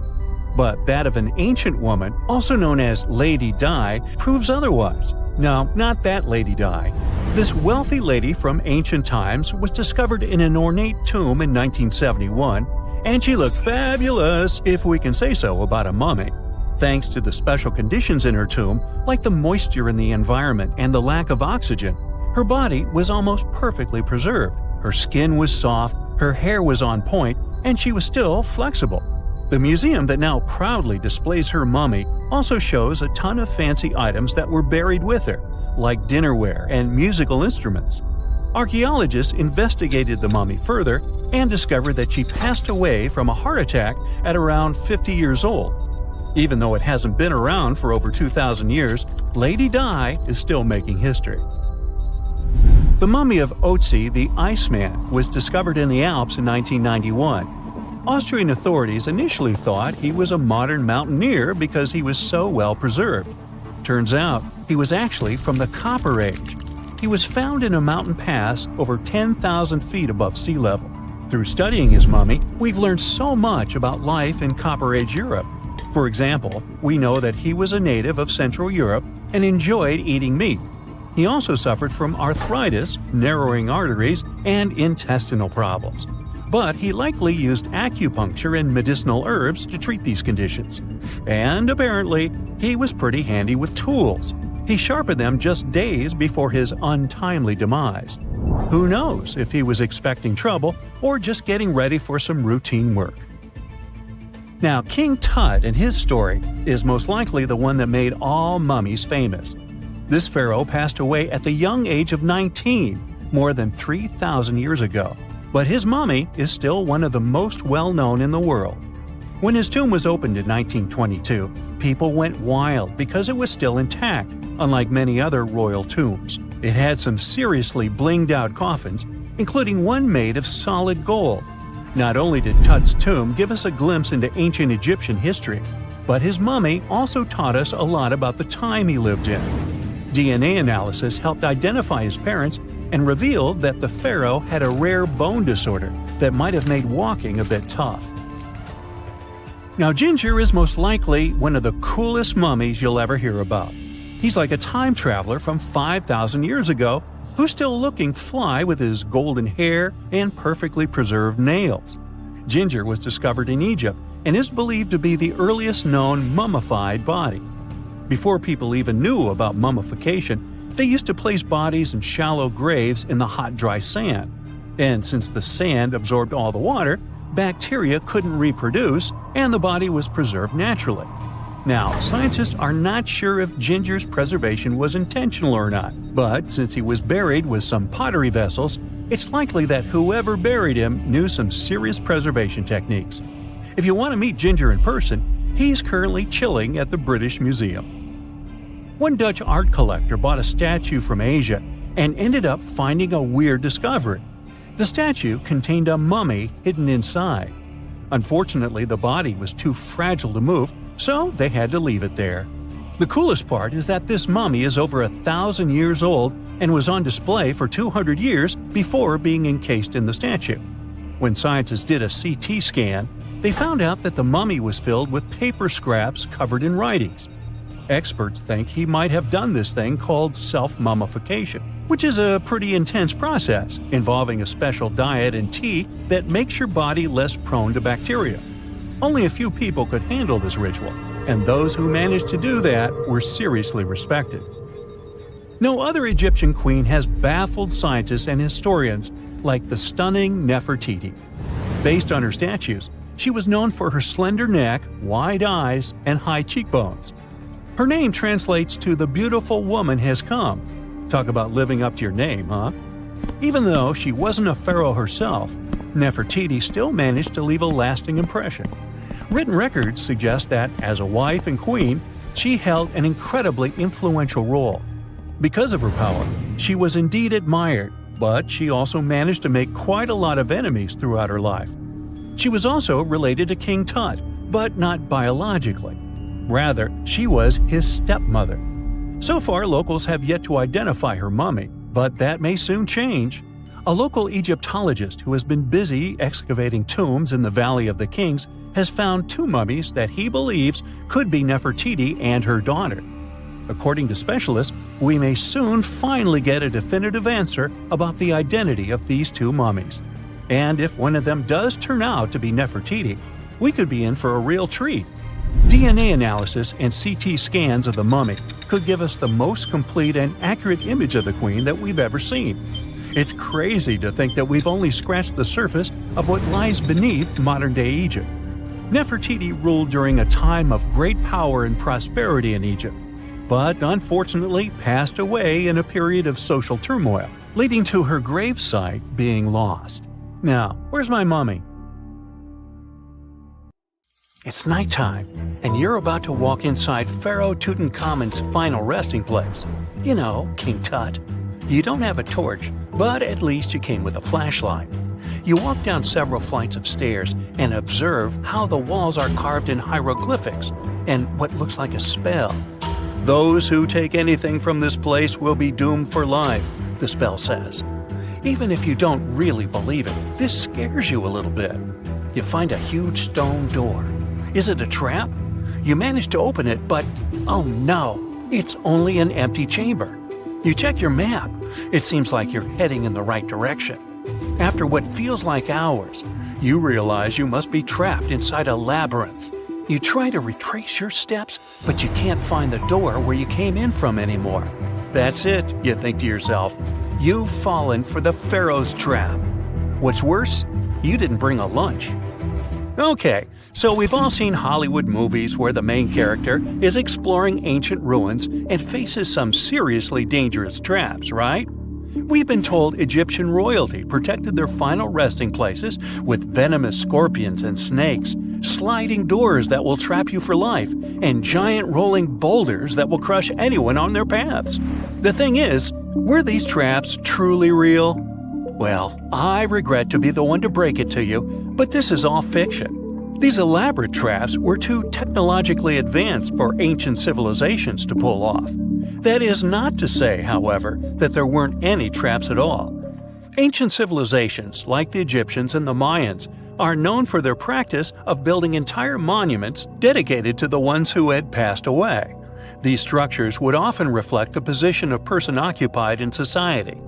But that of an ancient woman, also known as Lady Di, proves otherwise. No, not that Lady Di. This wealthy lady from ancient times was discovered in an ornate tomb in 1971, and she looked fabulous, if we can say so about a mummy. Thanks to the special conditions in her tomb, like the moisture in the environment and the lack of oxygen, her body was almost perfectly preserved. Her skin was soft, her hair was on point, and she was still flexible. The museum that now proudly displays her mummy also shows a ton of fancy items that were buried with her, like dinnerware and musical instruments. Archaeologists investigated the mummy further and discovered that she passed away from a heart attack at around 50 years old. Even though it hasn't been around for over 2,000 years, Lady Di is still making history. The mummy of Otzi the Iceman was discovered in the Alps in 1991. Austrian authorities initially thought he was a modern mountaineer because he was so well preserved. Turns out, he was actually from the Copper Age. He was found in a mountain pass over 10,000 feet above sea level. Through studying his mummy, we've learned so much about life in Copper Age Europe. For example, we know that he was a native of Central Europe and enjoyed eating meat. He also suffered from arthritis, narrowing arteries, and intestinal problems. But he likely used acupuncture and medicinal herbs to treat these conditions. And apparently, he was pretty handy with tools. He sharpened them just days before his untimely demise. Who knows if he was expecting trouble or just getting ready for some routine work. Now, King Tut and his story is most likely the one that made all mummies famous. This pharaoh passed away at the young age of 19, more than 3,000 years ago. But his mummy is still one of the most well-known in the world. When his tomb was opened in 1922, people went wild because it was still intact, unlike many other royal tombs. It had some seriously blinged-out coffins, including one made of solid gold. Not only did Tut's tomb give us a glimpse into ancient Egyptian history, but his mummy also taught us a lot about the time he lived in. DNA analysis helped identify his parents and revealed that the pharaoh had a rare bone disorder that might have made walking a bit tough. Now, Ginger is most likely one of the coolest mummies you'll ever hear about. He's like a time traveler from 5,000 years ago who's still looking fly with his golden hair and perfectly preserved nails. Ginger was discovered in Egypt and is believed to be the earliest known mummified body. Before people even knew about mummification, they used to place bodies in shallow graves in the hot, dry sand. And since the sand absorbed all the water, bacteria couldn't reproduce and the body was preserved naturally. Now, scientists are not sure if Ginger's preservation was intentional or not, but since he was buried with some pottery vessels, it's likely that whoever buried him knew some serious preservation techniques. If you want to meet Ginger in person, he's currently chilling at the British Museum. One Dutch art collector bought a statue from Asia and ended up finding a weird discovery. The statue contained a mummy hidden inside. Unfortunately, the body was too fragile to move, so they had to leave it there. The coolest part is that this mummy is over 1,000 years old and was on display for 200 years before being encased in the statue. When scientists did a CT scan, they found out that the mummy was filled with paper scraps covered in writings. Experts think he might have done this thing called self-mummification, which is a pretty intense process involving a special diet and tea that makes your body less prone to bacteria. Only a few people could handle this ritual, and those who managed to do that were seriously respected. No other Egyptian queen has baffled scientists and historians like the stunning Nefertiti. Based on her statues, she was known for her slender neck, wide eyes, and high cheekbones. Her name translates to "the beautiful woman has come." Talk about living up to your name, huh? Even though she wasn't a pharaoh herself, Nefertiti still managed to leave a lasting impression. Written records suggest that, as a wife and queen, she held an incredibly influential role. Because of her power, she was indeed admired, but she also managed to make quite a lot of enemies throughout her life. She was also related to King Tut, but not biologically. Rather, she was his stepmother. So far, locals have yet to identify her mummy, but that may soon change. A local Egyptologist who has been busy excavating tombs in the Valley of the Kings has found 2 mummies that he believes could be Nefertiti and her daughter. According to specialists, we may soon finally get a definitive answer about the identity of these 2 mummies. And if one of them does turn out to be Nefertiti, we could be in for a real treat. DNA analysis and CT scans of the mummy could give us the most complete and accurate image of the queen that we've ever seen. It's crazy to think that we've only scratched the surface of what lies beneath modern-day Egypt. Nefertiti ruled during a time of great power and prosperity in Egypt, but unfortunately passed away in a period of social turmoil, leading to her gravesite being lost. Now, where's my mummy? It's nighttime, and you're about to walk inside Pharaoh Tutankhamun's final resting place. You know, King Tut. You don't have a torch, but at least you came with a flashlight. You walk down several flights of stairs and observe how the walls are carved in hieroglyphics and what looks like a spell. Those who take anything from this place will be doomed for life, the spell says. Even if you don't really believe it, this scares you a little bit. You find a huge stone door. Is it a trap? You manage to open it, but oh no, it's only an empty chamber. You check your map. It seems like you're heading in the right direction. After what feels like hours, you realize you must be trapped inside a labyrinth. You try to retrace your steps, but you can't find the door where you came in from anymore. That's it, you think to yourself. You've fallen for the Pharaoh's trap. What's worse, you didn't bring a lunch. Okay, so we've all seen Hollywood movies where the main character is exploring ancient ruins and faces some seriously dangerous traps, right? We've been told Egyptian royalty protected their final resting places with venomous scorpions and snakes, sliding doors that will trap you for life, and giant rolling boulders that will crush anyone on their paths. The thing is, were these traps truly real? Well, I regret to be the one to break it to you, but this is all fiction. These elaborate traps were too technologically advanced for ancient civilizations to pull off. That is not to say, however, that there weren't any traps at all. Ancient civilizations, like the Egyptians and the Mayans, are known for their practice of building entire monuments dedicated to the ones who had passed away. These structures would often reflect the position of person occupied in society.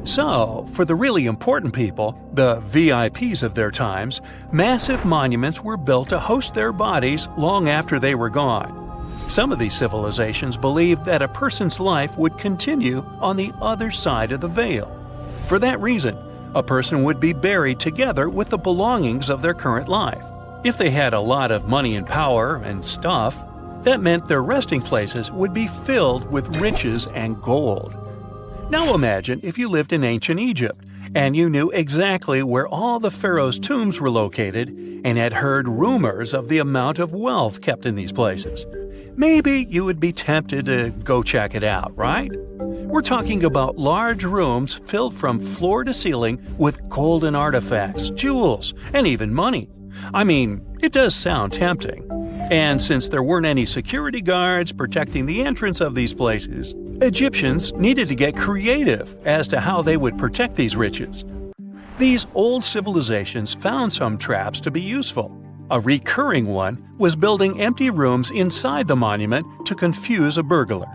So, for the really important people, the VIPs of their times, massive monuments were built to host their bodies long after they were gone. Some of these civilizations believed that a person's life would continue on the other side of the veil. For that reason, a person would be buried together with the belongings of their current life. If they had a lot of money and power and stuff, that meant their resting places would be filled with riches and gold. Now imagine if you lived in ancient Egypt and you knew exactly where all the pharaohs' tombs were located and had heard rumors of the amount of wealth kept in these places. Maybe you would be tempted to go check it out, right? We're talking about large rooms filled from floor to ceiling with golden artifacts, jewels, and even money. I mean, it does sound tempting. And since there weren't any security guards protecting the entrance of these places, Egyptians needed to get creative as to how they would protect these riches. These old civilizations found some traps to be useful. A recurring one was building empty rooms inside the monument to confuse a burglar.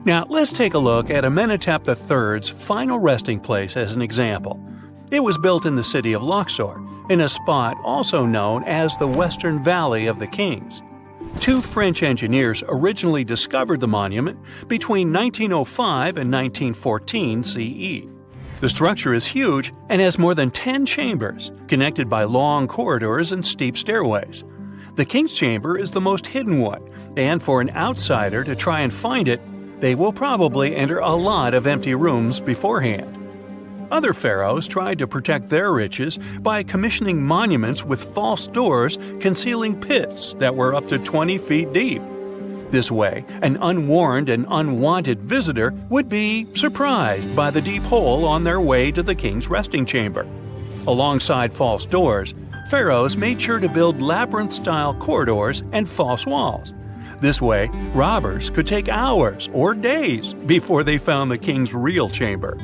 Now, let's take a look at Amenhotep III's final resting place as an example. It was built in the city of Luxor, in a spot also known as the Western Valley of the Kings. 2 French engineers originally discovered the monument between 1905 and 1914 CE. The structure is huge and has more than 10 chambers, connected by long corridors and steep stairways. The King's Chamber is the most hidden one, and for an outsider to try and find it, they will probably enter a lot of empty rooms beforehand. Other pharaohs tried to protect their riches by commissioning monuments with false doors concealing pits that were up to 20 feet deep. This way, an unwarned and unwanted visitor would be surprised by the deep hole on their way to the king's resting chamber. Alongside false doors, pharaohs made sure to build labyrinth-style corridors and false walls. This way, robbers could take hours or days before they found the king's real chamber.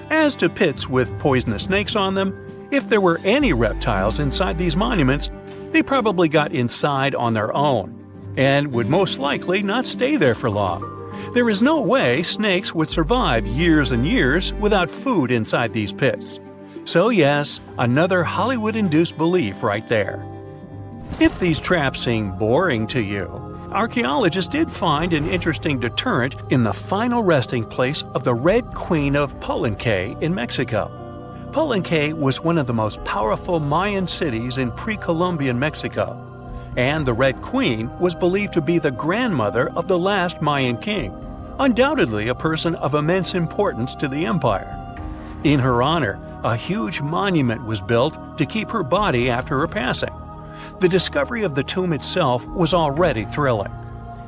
As to pits with poisonous snakes on them, if there were any reptiles inside these monuments, they probably got inside on their own and would most likely not stay there for long. There is no way snakes would survive years and years without food inside these pits. So yes, another Hollywood-induced belief right there. If these traps seem boring to you, archaeologists did find an interesting deterrent in the final resting place of the Red Queen of Palenque in Mexico. Palenque was one of the most powerful Mayan cities in pre-Columbian Mexico, and the Red Queen was believed to be the grandmother of the last Mayan king, undoubtedly a person of immense importance to the empire. In her honor, a huge monument was built to keep her body after her passing. The discovery of the tomb itself was already thrilling.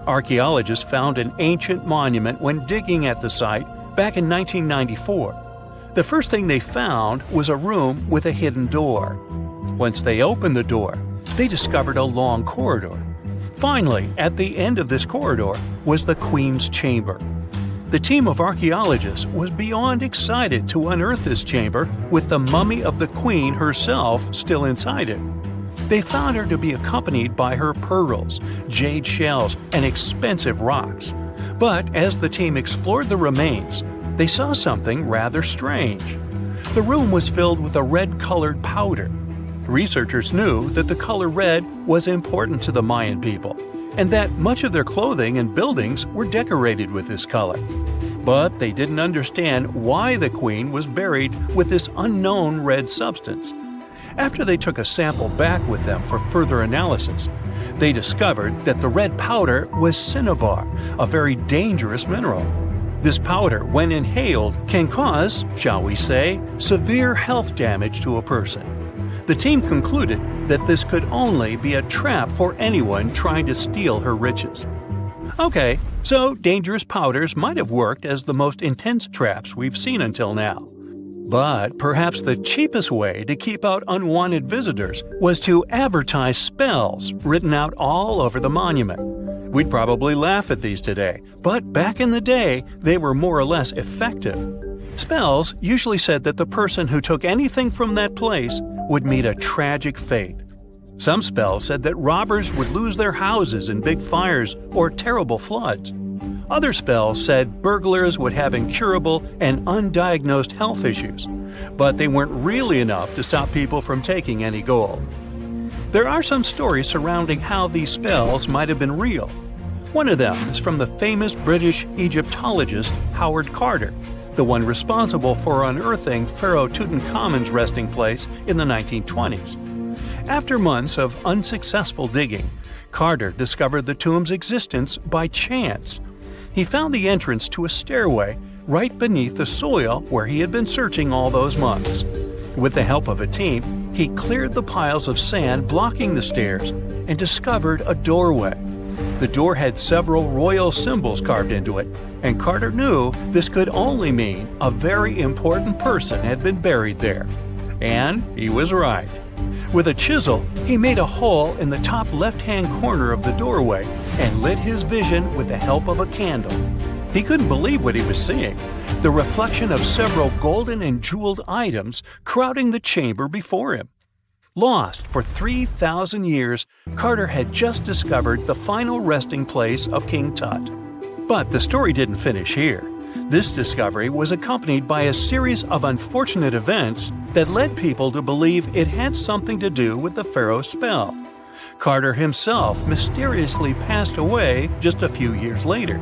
Archaeologists found an ancient monument when digging at the site back in 1994. The first thing they found was a room with a hidden door. Once they opened the door, they discovered a long corridor. Finally, at the end of this corridor was the Queen's chamber. The team of archaeologists was beyond excited to unearth this chamber with the mummy of the Queen herself still inside it. They found her to be accompanied by her pearls, jade shells, and expensive rocks. But as the team explored the remains, they saw something rather strange. The room was filled with a red-colored powder. Researchers knew that the color red was important to the Mayan people, and that much of their clothing and buildings were decorated with this color. But they didn't understand why the queen was buried with this unknown red substance. After they took a sample back with them for further analysis, they discovered that the red powder was cinnabar, a very dangerous mineral. This powder, when inhaled, can cause, shall we say, severe health damage to a person. The team concluded that this could only be a trap for anyone trying to steal her riches. Okay, so dangerous powders might have worked as the most intense traps we've seen until now. But perhaps the cheapest way to keep out unwanted visitors was to advertise spells written out all over the monument. We'd probably laugh at these today, but back in the day, they were more or less effective. Spells usually said that the person who took anything from that place would meet a tragic fate. Some spells said that robbers would lose their houses in big fires or terrible floods. Other spells said burglars would have incurable and undiagnosed health issues, but they weren't really enough to stop people from taking any gold. There are some stories surrounding how these spells might have been real. One of them is from the famous British Egyptologist Howard Carter, the one responsible for unearthing Pharaoh Tutankhamun's resting place in the 1920s. After months of unsuccessful digging, Carter discovered the tomb's existence by chance. He found the entrance to a stairway right beneath the soil where he had been searching all those months. With the help of a team, he cleared the piles of sand blocking the stairs and discovered a doorway. The door had several royal symbols carved into it, and Carter knew this could only mean a very important person had been buried there. And he was right. With a chisel, he made a hole in the top left-hand corner of the doorway and lit his vision with the help of a candle. He couldn't believe what he was seeing, the reflection of several golden and jeweled items crowding the chamber before him. Lost for 3,000 years, Carter had just discovered the final resting place of King Tut. But the story didn't finish here. This discovery was accompanied by a series of unfortunate events that led people to believe it had something to do with the pharaoh's spell. Carter himself mysteriously passed away just a few years later,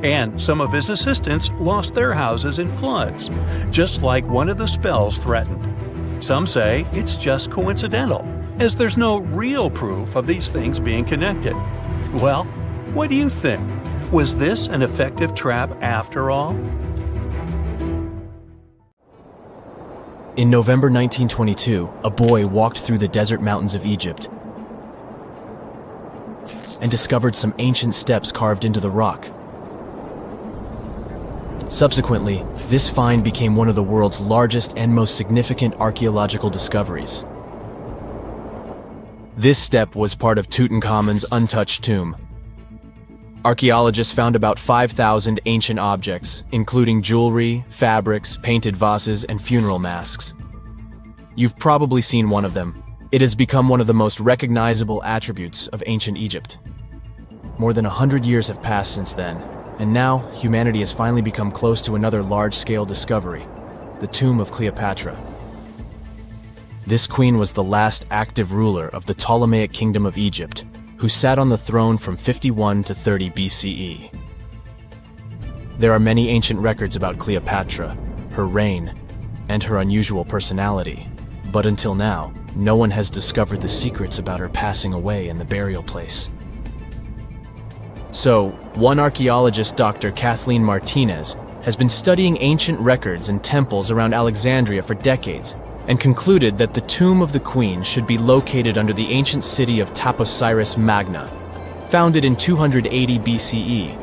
and some of his assistants lost their houses in floods, just like one of the spells threatened. Some say it's just coincidental, as there's no real proof of these things being connected. Well, what do you think? Was this an effective trap after all? In November 1922, a boy walked through the desert mountains of Egypt and discovered some ancient steps carved into the rock. Subsequently, this find became one of the world's largest and most significant archaeological discoveries. This step was part of Tutankhamun's untouched tomb. Archaeologists found about 5,000 ancient objects, including jewelry, fabrics, painted vases, and funeral masks. You've probably seen one of them. It has become one of the most recognizable attributes of ancient Egypt. More than 100 years have passed since then, and now humanity has finally become close to another large-scale discovery, the tomb of Cleopatra. This queen was the last active ruler of the Ptolemaic Kingdom of Egypt, who sat on the throne from 51 to 30 BCE. There are many ancient records about Cleopatra, her reign, and her unusual personality, but until now, no one has discovered the secrets about her passing away in the burial place. So, one archaeologist, Dr. Kathleen Martinez, has been studying ancient records and temples around Alexandria for decades, and concluded that the tomb of the queen should be located under the ancient city of Taposiris Magna, founded in 280 BCE.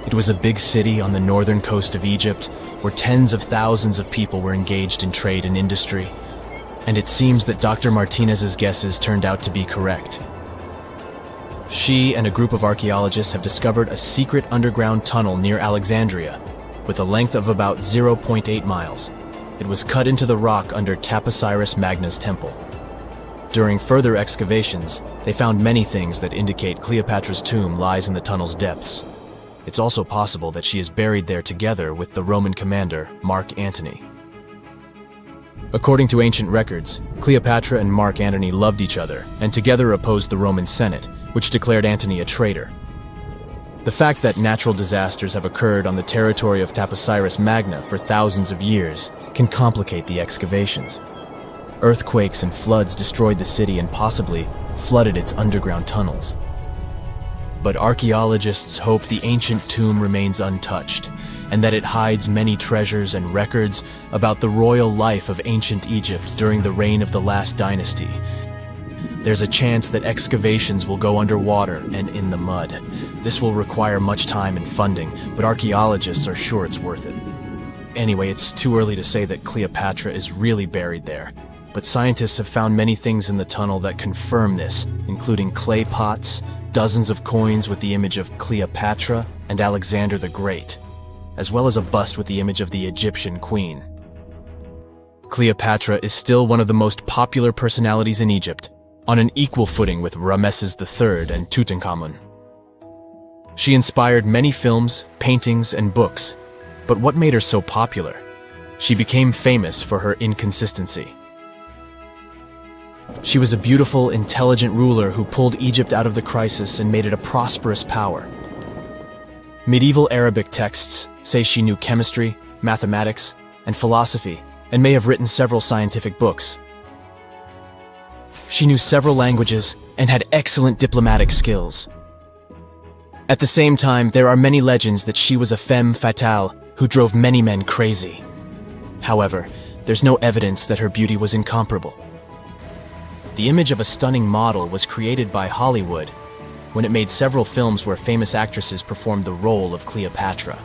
It was a big city on the northern coast of Egypt, where tens of thousands of people were engaged in trade and industry, and it seems that Dr. Martinez's guesses turned out to be correct. She and a group of archaeologists have discovered a secret underground tunnel near Alexandria, with a length of about 0.8 miles. It was cut into the rock under Taposiris Magna's temple. During further excavations, they found many things that indicate Cleopatra's tomb lies in the tunnel's depths. It's also possible that she is buried there together with the Roman commander, Mark Antony. According to ancient records, Cleopatra and Mark Antony loved each other and together opposed the Roman Senate, which declared Antony a traitor. The fact that natural disasters have occurred on the territory of Taposiris Magna for thousands of years can complicate the excavations. Earthquakes and floods destroyed the city and possibly flooded its underground tunnels. But archaeologists hope the ancient tomb remains untouched, and that it hides many treasures and records about the royal life of ancient Egypt during the reign of the last dynasty. There's a chance that excavations will go underwater and in the mud. This will require much time and funding, but archaeologists are sure it's worth it. Anyway, it's too early to say that Cleopatra is really buried there, but scientists have found many things in the tunnel that confirm this, including clay pots, dozens of coins with the image of Cleopatra and Alexander the Great, as well as a bust with the image of the Egyptian queen. Cleopatra is still one of the most popular personalities in Egypt, on an equal footing with Ramses III and Tutankhamun. She inspired many films, paintings, and books, but what made her so popular? She became famous for her inconsistency. She was a beautiful, intelligent ruler who pulled Egypt out of the crisis and made it a prosperous power. Medieval Arabic texts say she knew chemistry, mathematics, and philosophy, and may have written several scientific books. She knew several languages and had excellent diplomatic skills. At the same time, there are many legends that she was a femme fatale who drove many men crazy. However, there's no evidence that her beauty was incomparable. The image of a stunning model was created by Hollywood when it made several films where famous actresses performed the role of Cleopatra.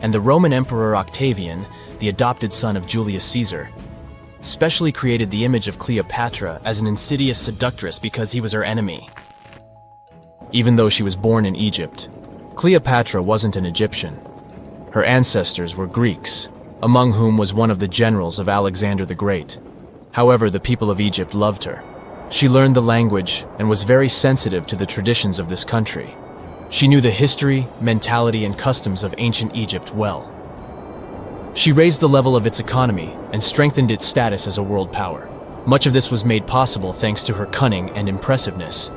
And the Roman Emperor Octavian, the adopted son of Julius Caesar, specially created the image of Cleopatra as an insidious seductress because he was her enemy. Even though she was born in Egypt, Cleopatra wasn't an Egyptian. Her ancestors were Greeks, among whom was one of the generals of Alexander the Great. However, the people of Egypt loved her. She learned the language and was very sensitive to the traditions of this country. She knew the history, mentality, and customs of ancient Egypt well. She raised the level of its economy and strengthened its status as a world power. Much of this was made possible thanks to her cunning and impressiveness.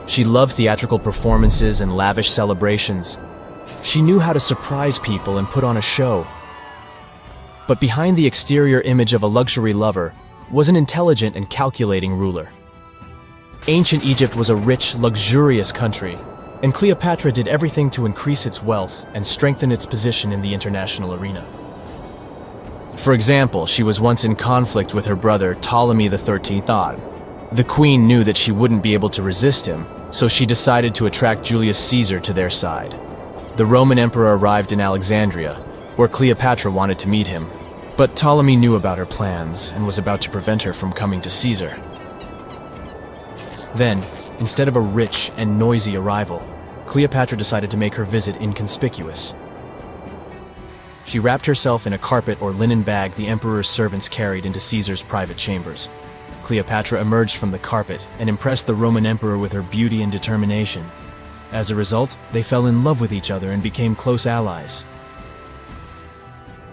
She loved theatrical performances and lavish celebrations. She knew how to surprise people and put on a show. But behind the exterior image of a luxury lover was an intelligent and calculating ruler. Ancient Egypt was a rich, luxurious country, and Cleopatra did everything to increase its wealth and strengthen its position in the international arena. For example, she was once in conflict with her brother Ptolemy XIII Odd. The queen knew that she wouldn't be able to resist him, so she decided to attract Julius Caesar to their side. The Roman emperor arrived in Alexandria, where Cleopatra wanted to meet him, but Ptolemy knew about her plans and was about to prevent her from coming to Caesar. Then, instead of a rich and noisy arrival, Cleopatra decided to make her visit inconspicuous. She wrapped herself in a carpet or linen bag the emperor's servants carried into Caesar's private chambers. Cleopatra emerged from the carpet and impressed the Roman emperor with her beauty and determination. As a result, they fell in love with each other and became close allies.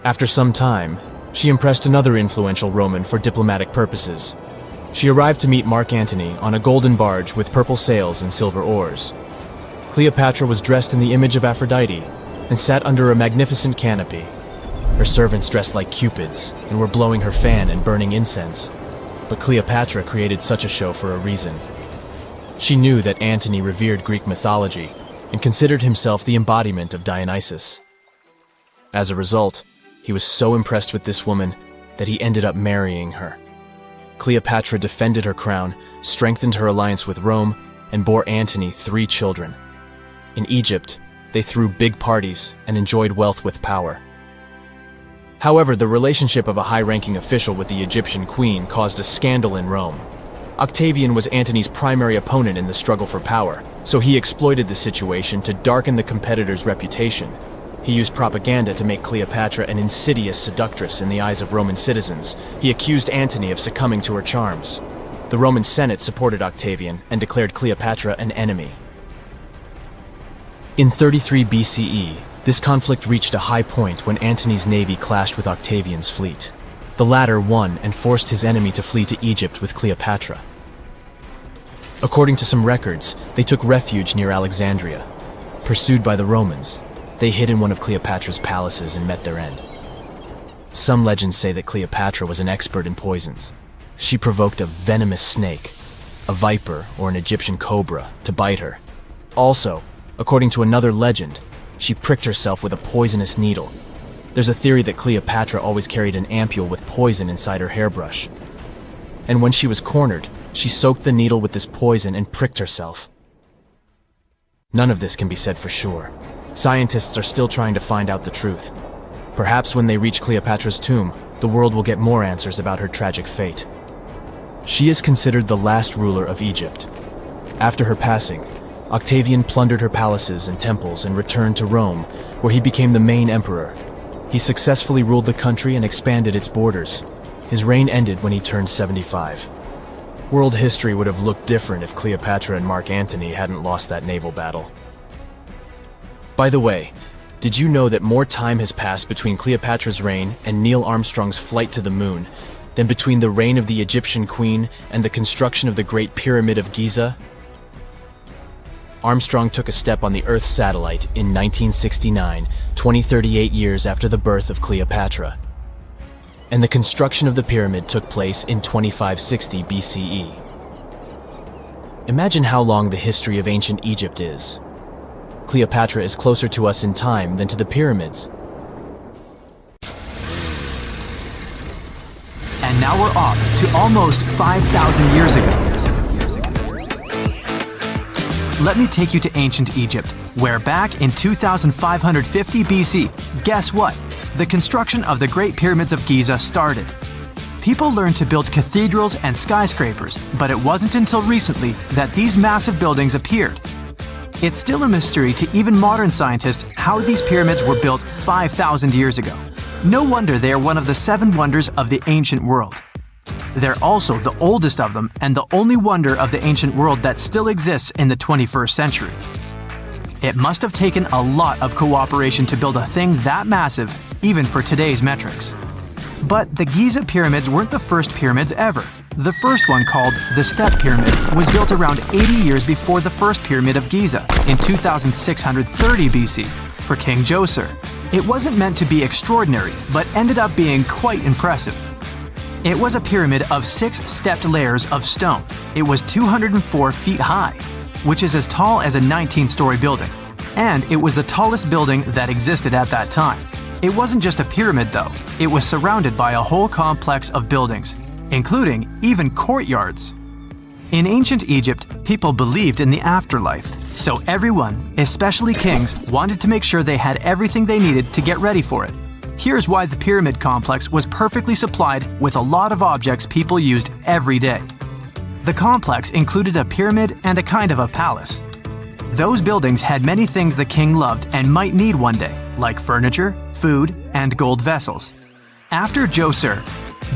After some time, she impressed another influential Roman for diplomatic purposes. She arrived to meet Mark Antony on a golden barge with purple sails and silver oars. Cleopatra was dressed in the image of Aphrodite and sat under a magnificent canopy. Her servants dressed like cupids and were blowing her fan and burning incense. But Cleopatra created such a show for a reason. She knew that Antony revered Greek mythology and considered himself the embodiment of Dionysus. As a result, he was so impressed with this woman that he ended up marrying her. Cleopatra defended her crown, strengthened her alliance with Rome, and bore Antony 3 children. In Egypt, they threw big parties and enjoyed wealth with power. However, the relationship of a high-ranking official with the Egyptian queen caused a scandal in Rome. Octavian was Antony's primary opponent in the struggle for power, so he exploited the situation to darken the competitor's reputation. He used propaganda to make Cleopatra an insidious seductress in the eyes of Roman citizens. He accused Antony of succumbing to her charms. The Roman Senate supported Octavian and declared Cleopatra an enemy. In 33 BCE, this conflict reached a high point when Antony's navy clashed with Octavian's fleet. The latter won and forced his enemy to flee to Egypt with Cleopatra. According to some records, they took refuge near Alexandria. Pursued by the Romans, they hid in one of Cleopatra's palaces and met their end. Some legends say that Cleopatra was an expert in poisons. She provoked a venomous snake, a viper or an Egyptian cobra, to bite her. Also, according to another legend, she pricked herself with a poisonous needle. There's a theory that Cleopatra always carried an ampule with poison inside her hairbrush. And when she was cornered, she soaked the needle with this poison and pricked herself. None of this can be said for sure. Scientists are still trying to find out the truth. Perhaps when they reach Cleopatra's tomb, the world will get more answers about her tragic fate. She is considered the last ruler of Egypt. After her passing, Octavian plundered her palaces and temples and returned to Rome, where he became the main emperor. He successfully ruled the country and expanded its borders. His reign ended when he turned 75. World history would have looked different if Cleopatra and Mark Antony hadn't lost that naval battle. By the way, did you know that more time has passed between Cleopatra's reign and Neil Armstrong's flight to the moon than between the reign of the Egyptian queen and the construction of the Great Pyramid of Giza? Armstrong took a step on the Earth satellite in 1969, 38 years after the birth of Cleopatra. And the construction of the pyramid took place in 2560 BCE. Imagine how long the history of ancient Egypt is. Cleopatra is closer to us in time than to the pyramids. And now we're off to almost 5,000 years ago. Let me take you to ancient Egypt, where back in 2550 BC, guess what? The construction of the Great Pyramids of Giza started. People learned to build cathedrals and skyscrapers, but it wasn't until recently that these massive buildings appeared. It's still a mystery to even modern scientists how these pyramids were built 5,000 years ago. No wonder they are one of the 7 wonders of the ancient world. They're also the oldest of them and the only wonder of the ancient world that still exists in the 21st century. It must have taken a lot of cooperation to build a thing that massive, even for today's metrics. But the Giza pyramids weren't the first pyramids ever. The first one, called the Step Pyramid, was built around 80 years before the first pyramid of Giza in 2630 BC for King Djoser. It wasn't meant to be extraordinary, but ended up being quite impressive. It was a pyramid of 6 stepped layers of stone. It was 204 feet high, which is as tall as a 19-story building. And it was the tallest building that existed at that time. It wasn't just a pyramid though, it was surrounded by a whole complex of buildings, including even courtyards. In ancient Egypt, people believed in the afterlife, so everyone, especially kings, wanted to make sure they had everything they needed to get ready for it. Here's why the pyramid complex was perfectly supplied with a lot of objects people used every day. The complex included a pyramid and a kind of a palace. Those buildings had many things the king loved and might need one day, like furniture, food, and gold vessels. After Djoser,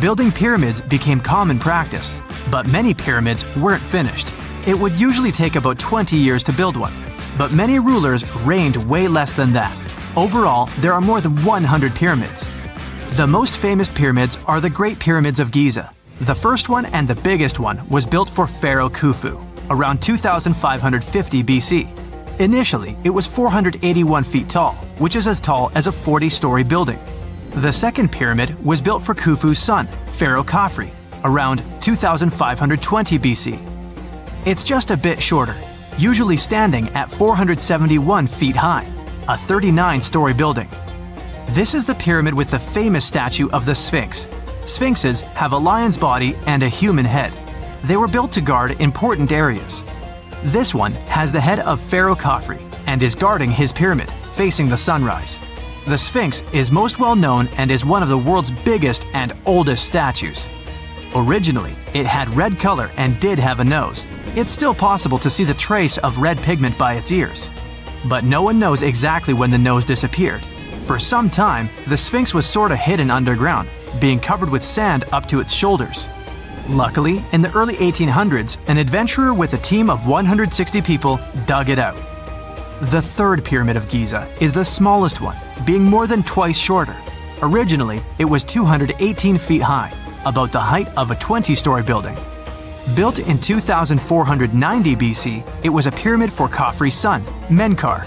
building pyramids became common practice, but many pyramids weren't finished. It would usually take about 20 years to build one, but many rulers reigned way less than that. Overall, there are more than 100 pyramids. The most famous pyramids are the Great Pyramids of Giza. The first one and the biggest one was built for Pharaoh Khufu, around 2550 BC. Initially, it was 481 feet tall, which is as tall as a 40-story building. The second pyramid was built for Khufu's son, Pharaoh Khafre, around 2520 BC. It's just a bit shorter, usually standing at 471 feet high, a 39-story building. This is the pyramid with the famous statue of the Sphinx. Sphinxes have a lion's body and a human head. They were built to guard important areas. This one has the head of Pharaoh Khafre and is guarding his pyramid, facing the sunrise. The Sphinx is most well known and is one of the world's biggest and oldest statues. Originally, it had red color and did have a nose. It's still possible to see the trace of red pigment by its ears. But no one knows exactly when the nose disappeared. For some time, the Sphinx was sort of hidden underground, being covered with sand up to its shoulders. Luckily, in the early 1800s, an adventurer with a team of 160 people dug it out. The third pyramid of Giza is the smallest one, being more than twice shorter. Originally, it was 218 feet high, about the height of a 20-story building. Built in 2490 BC, it was a pyramid for Khafre's son, Menkaure.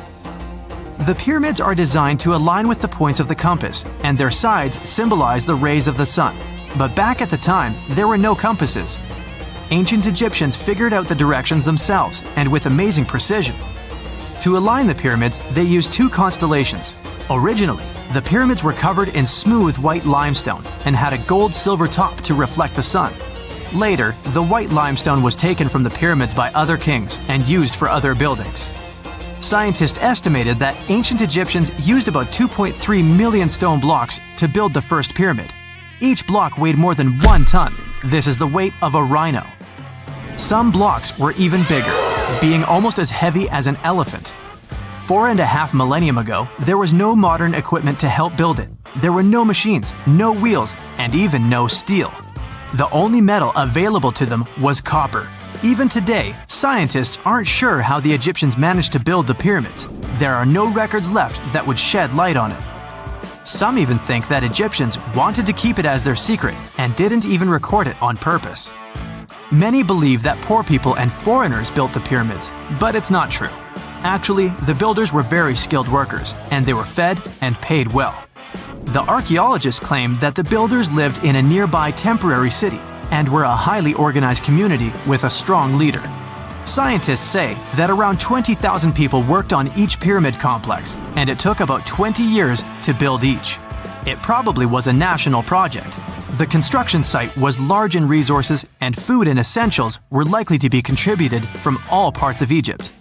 The pyramids are designed to align with the points of the compass, and their sides symbolize the rays of the sun. But back at the time, there were no compasses. Ancient Egyptians figured out the directions themselves, and with amazing precision. To align the pyramids, they used two constellations. Originally, the pyramids were covered in smooth white limestone and had a gold-silver top to reflect the sun. Later, the white limestone was taken from the pyramids by other kings and used for other buildings. Scientists estimated that ancient Egyptians used about 2.3 million stone blocks to build the first pyramid. Each block weighed more than 1 ton. This is the weight of a rhino. Some blocks were even bigger, being almost as heavy as an elephant. 4.5 millennia ago, there was no modern equipment to help build it. There were no machines, no wheels, and even no steel. The only metal available to them was copper. Even today, scientists aren't sure how the Egyptians managed to build the pyramids. There are no records left that would shed light on it. Some even think that Egyptians wanted to keep it as their secret and didn't even record it on purpose. Many believe that poor people and foreigners built the pyramids, but it's not true. Actually, the builders were very skilled workers, and they were fed and paid well. The archaeologists claimed that the builders lived in a nearby temporary city and were a highly organized community with a strong leader. Scientists say that around 20,000 people worked on each pyramid complex, and it took about 20 years to build each. It probably was a national project. The construction site was large in resources, and food and essentials were likely to be contributed from all parts of Egypt.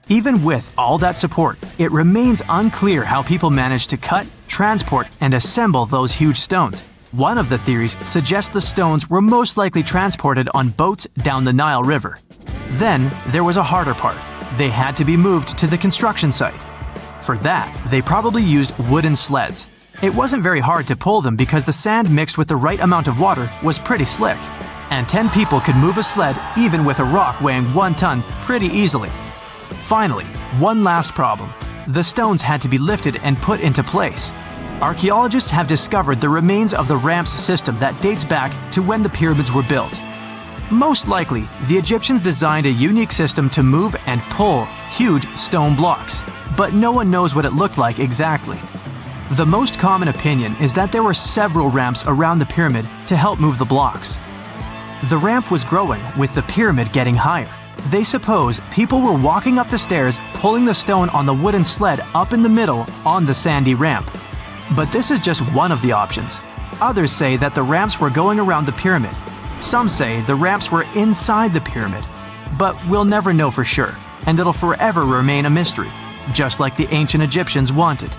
Even with all that support, it remains unclear how people managed to cut, transport, and assemble those huge stones. One of the theories suggests the stones were most likely transported on boats down the Nile River. Then, there was a harder part. They had to be moved to the construction site. For that, they probably used wooden sleds. It wasn't very hard to pull them because the sand mixed with the right amount of water was pretty slick. And 10 people could move a sled even with a rock weighing 1 ton pretty easily. Finally, one last problem. The stones had to be lifted and put into place. Archaeologists have discovered the remains of the ramps system that dates back to when the pyramids were built. Most likely, the Egyptians designed a unique system to move and pull huge stone blocks, but no one knows what it looked like exactly. The most common opinion is that there were several ramps around the pyramid to help move the blocks. The ramp was growing with the pyramid getting higher. They suppose people were walking up the stairs, pulling the stone on the wooden sled up in the middle on the sandy ramp. But this is just one of the options. Others say that the ramps were going around the pyramid. Some say the ramps were inside the pyramid. But we'll never know for sure, and it'll forever remain a mystery, just like the ancient Egyptians wanted.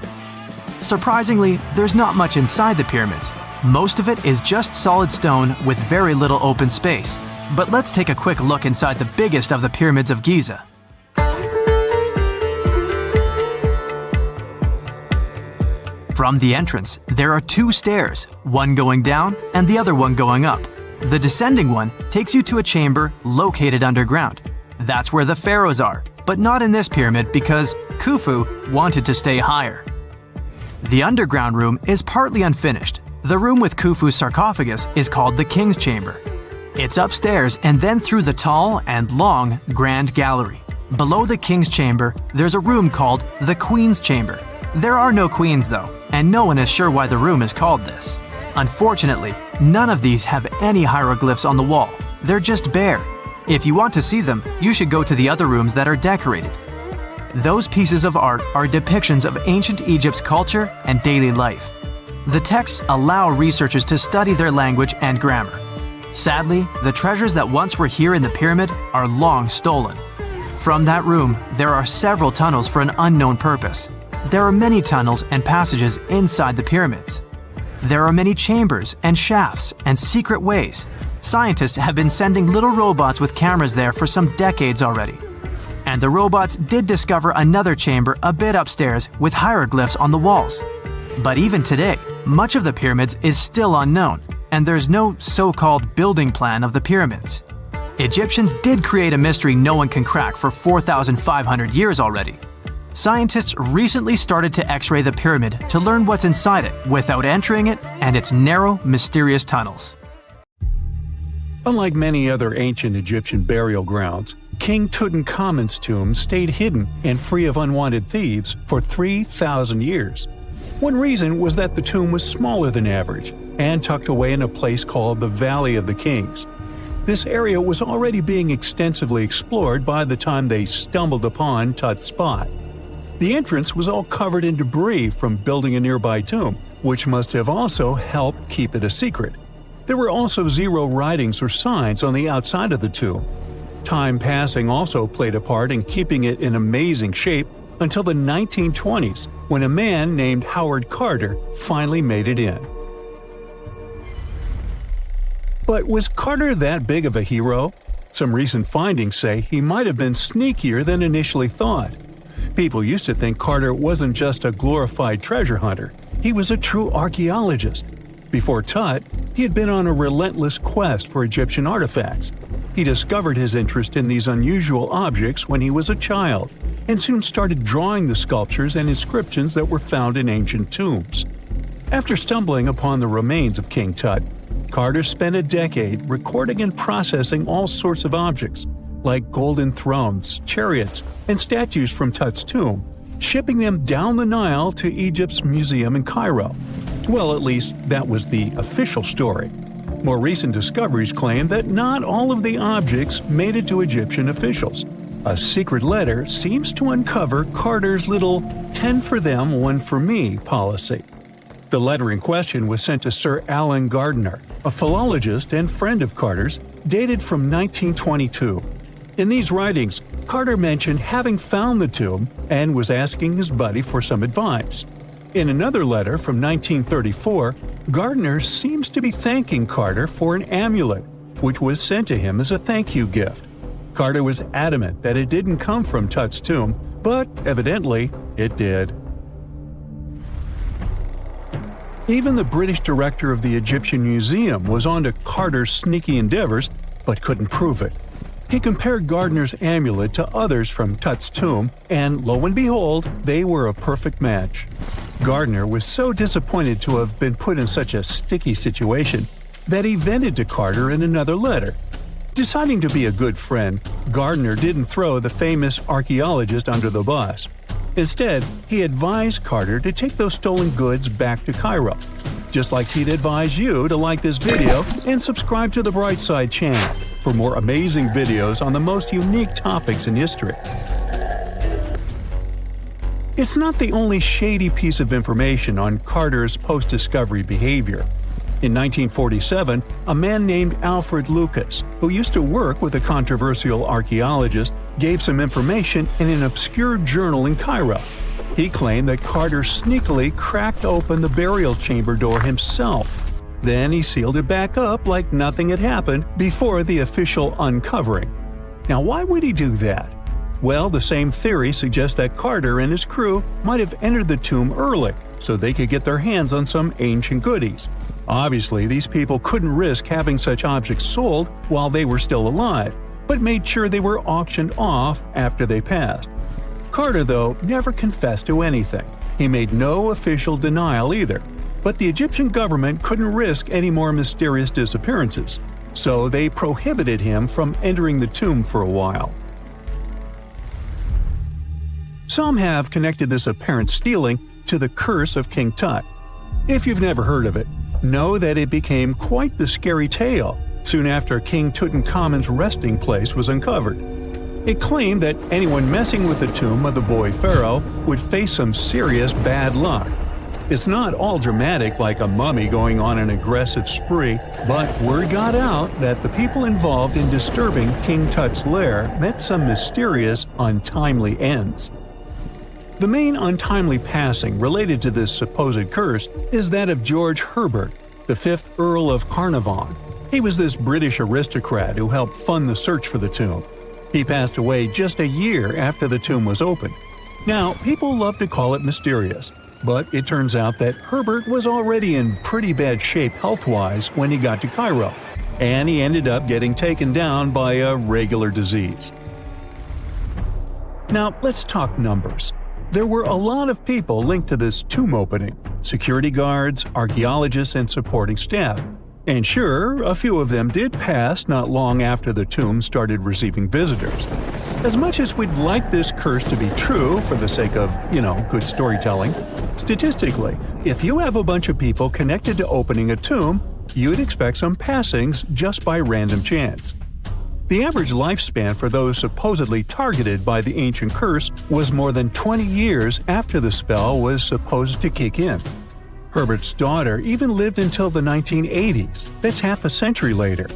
Surprisingly, there's not much inside the pyramids. Most of it is just solid stone with very little open space. But let's take a quick look inside the biggest of the pyramids of Giza. From the entrance, there are two stairs, one going down and the other one going up. The descending one takes you to a chamber located underground. That's where the pharaohs are, but not in this pyramid because Khufu wanted to stay higher. The underground room is partly unfinished. The room with Khufu's sarcophagus is called the King's Chamber. It's upstairs and then through the tall and long Grand Gallery. Below the King's Chamber, there's a room called the Queen's Chamber. There are no queens though, and no one is sure why the room is called this. Unfortunately, none of these have any hieroglyphs on the wall. They're just bare. If you want to see them, you should go to the other rooms that are decorated. Those pieces of art are depictions of ancient Egypt's culture and daily life. The texts allow researchers to study their language and grammar. Sadly, the treasures that once were here in the pyramid are long stolen. From that room, there are several tunnels for an unknown purpose. There are many tunnels and passages inside the pyramids. There are many chambers and shafts and secret ways. Scientists have been sending little robots with cameras there for some decades already. And the robots did discover another chamber a bit upstairs with hieroglyphs on the walls. But even today, much of the pyramids is still unknown, and there's no so-called building plan of the pyramids. Egyptians did create a mystery no one can crack for 4,500 years already. Scientists recently started to X-ray the pyramid to learn what's inside it without entering it and its narrow, mysterious tunnels. Unlike many other ancient Egyptian burial grounds, King Tutankhamun's tomb stayed hidden and free of unwanted thieves for 3,000 years. One reason was that the tomb was smaller than average and tucked away in a place called the Valley of the Kings. This area was already being extensively explored by the time they stumbled upon Tut's spot. The entrance was all covered in debris from building a nearby tomb, which must have also helped keep it a secret. There were also zero writings or signs on the outside of the tomb. Time passing also played a part in keeping it in amazing shape until the 1920s, when a man named Howard Carter finally made it in. But was Carter that big of a hero? Some recent findings say he might have been sneakier than initially thought. People used to think Carter wasn't just a glorified treasure hunter, he was a true archaeologist. Before Tut, he had been on a relentless quest for Egyptian artifacts. He discovered his interest in these unusual objects when he was a child, and soon started drawing the sculptures and inscriptions that were found in ancient tombs. After stumbling upon the remains of King Tut, Carter spent a decade recording and processing all sorts of objects, like golden thrones, chariots, and statues from Tut's tomb, shipping them down the Nile to Egypt's museum in Cairo. Well, at least that was the official story. More recent discoveries claim that not all of the objects made it to Egyptian officials. A secret letter seems to uncover Carter's little 10 for them, 1 for me policy. The letter in question was sent to Sir Alan Gardiner, a philologist and friend of Carter's, dated from 1922. In these writings, Carter mentioned having found the tomb and was asking his buddy for some advice. In another letter from 1934, Gardiner seems to be thanking Carter for an amulet, which was sent to him as a thank you gift. Carter was adamant that it didn't come from Tut's tomb, but evidently it did. Even the British director of the Egyptian Museum was onto Carter's sneaky endeavors, but couldn't prove it. He compared Gardiner's amulet to others from Tut's tomb, and lo and behold, they were a perfect match. Gardiner was so disappointed to have been put in such a sticky situation that he vented to Carter in another letter. Deciding to be a good friend, Gardiner didn't throw the famous archaeologist under the bus. Instead, he advised Carter to take those stolen goods back to Cairo, just like he'd advise you to like this video and subscribe to the Brightside channel for more amazing videos on the most unique topics in history. It's not the only shady piece of information on Carter's post-discovery behavior. In 1947, a man named Alfred Lucas, who used to work with a controversial archaeologist, gave some information in an obscure journal in Cairo. He claimed that Carter sneakily cracked open the burial chamber door himself. Then he sealed it back up like nothing had happened before the official uncovering. Now, why would he do that? Well, the same theory suggests that Carter and his crew might have entered the tomb early so they could get their hands on some ancient goodies. Obviously, these people couldn't risk having such objects sold while they were still alive, but made sure they were auctioned off after they passed. Carter, though, never confessed to anything. He made no official denial either, but the Egyptian government couldn't risk any more mysterious disappearances, so they prohibited him from entering the tomb for a while. Some have connected this apparent stealing to the curse of King Tut. If you've never heard of it, know that it became quite the scary tale soon after King Tutankhamun's resting place was uncovered. It claimed that anyone messing with the tomb of the boy pharaoh would face some serious bad luck. It's not all dramatic like a mummy going on an aggressive spree, but word got out that the people involved in disturbing King Tut's lair met some mysterious, untimely ends. The main untimely passing related to this supposed curse is that of George Herbert, the 5th Earl of Carnarvon. He was this British aristocrat who helped fund the search for the tomb. He passed away just a year after the tomb was opened. Now, people love to call it mysterious, but it turns out that Herbert was already in pretty bad shape health-wise when he got to Cairo, and he ended up getting taken down by a regular disease. Now, let's talk numbers. There were a lot of people linked to this tomb opening – security guards, archaeologists, and supporting staff. And sure, a few of them did pass not long after the tomb started receiving visitors. As much as we'd like this curse to be true for the sake of, good storytelling, statistically, if you have a bunch of people connected to opening a tomb, you'd expect some passings just by random chance. The average lifespan for those supposedly targeted by the ancient curse was more than 20 years after the spell was supposed to kick in. Herbert's daughter even lived until the 1980s, that's half a century later.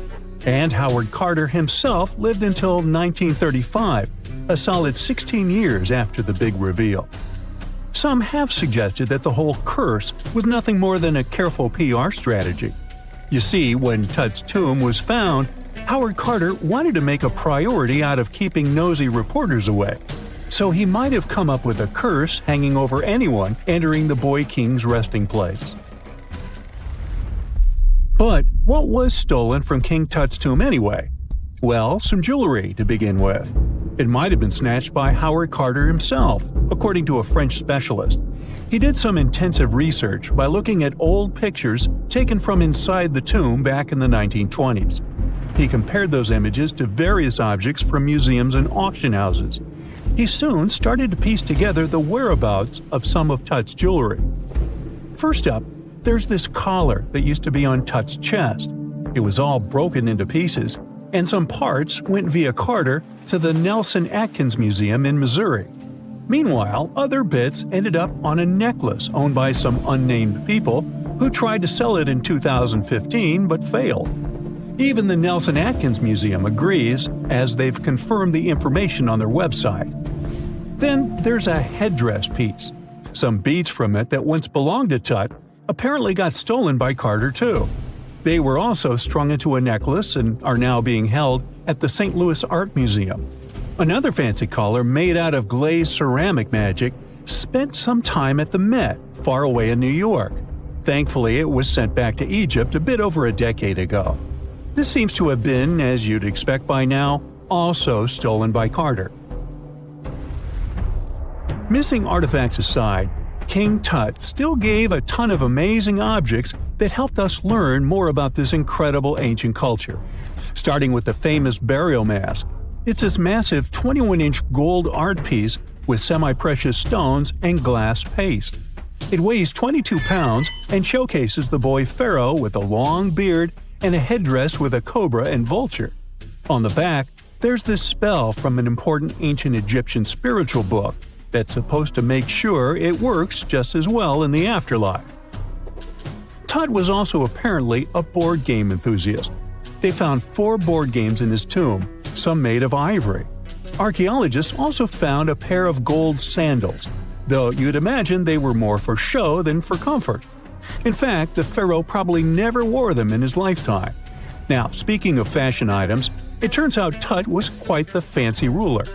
And Howard Carter himself lived until 1935, a solid 16 years after the big reveal. Some have suggested that the whole curse was nothing more than a careful PR strategy. You see, when Tut's tomb was found, Howard Carter wanted to make a priority out of keeping nosy reporters away, so he might have come up with a curse hanging over anyone entering the boy king's resting place. But what was stolen from King Tut's tomb anyway? Well, some jewelry to begin with. It might have been snatched by Howard Carter himself, according to a French specialist. He did some intensive research by looking at old pictures taken from inside the tomb back in the 1920s. He compared those images to various objects from museums and auction houses. He soon started to piece together the whereabouts of some of Tut's jewelry. First up, there's this collar that used to be on Tut's chest. It was all broken into pieces, and some parts went via Carter to the Nelson Atkins Museum in Missouri. Meanwhile, other bits ended up on a necklace owned by some unnamed people who tried to sell it in 2015 but failed. Even the Nelson Atkins Museum agrees, as they've confirmed the information on their website. Then there's a headdress piece. Some beads from it that once belonged to Tut apparently got stolen by Carter too. They were also strung into a necklace and are now being held at the St. Louis Art Museum. Another fancy collar made out of glazed ceramic magic spent some time at the Met, far away in New York. Thankfully, it was sent back to Egypt a bit over a decade ago. This seems to have been, as you'd expect by now, also stolen by Carter. Missing artifacts aside, King Tut still gave a ton of amazing objects that helped us learn more about this incredible ancient culture. Starting with the famous burial mask. It's this massive 21-inch gold art piece with semi-precious stones and glass paste. It weighs 22 pounds and showcases the boy pharaoh with a long beard and a headdress with a cobra and vulture. On the back, there's this spell from an important ancient Egyptian spiritual book, that's supposed to make sure it works just as well in the afterlife. Tut was also apparently a board game enthusiast. They found 4 board games in his tomb, some made of ivory. Archaeologists also found a pair of gold sandals, though you'd imagine they were more for show than for comfort. In fact, the pharaoh probably never wore them in his lifetime. Now, speaking of fashion items, it turns out Tut was quite the fancy ruler.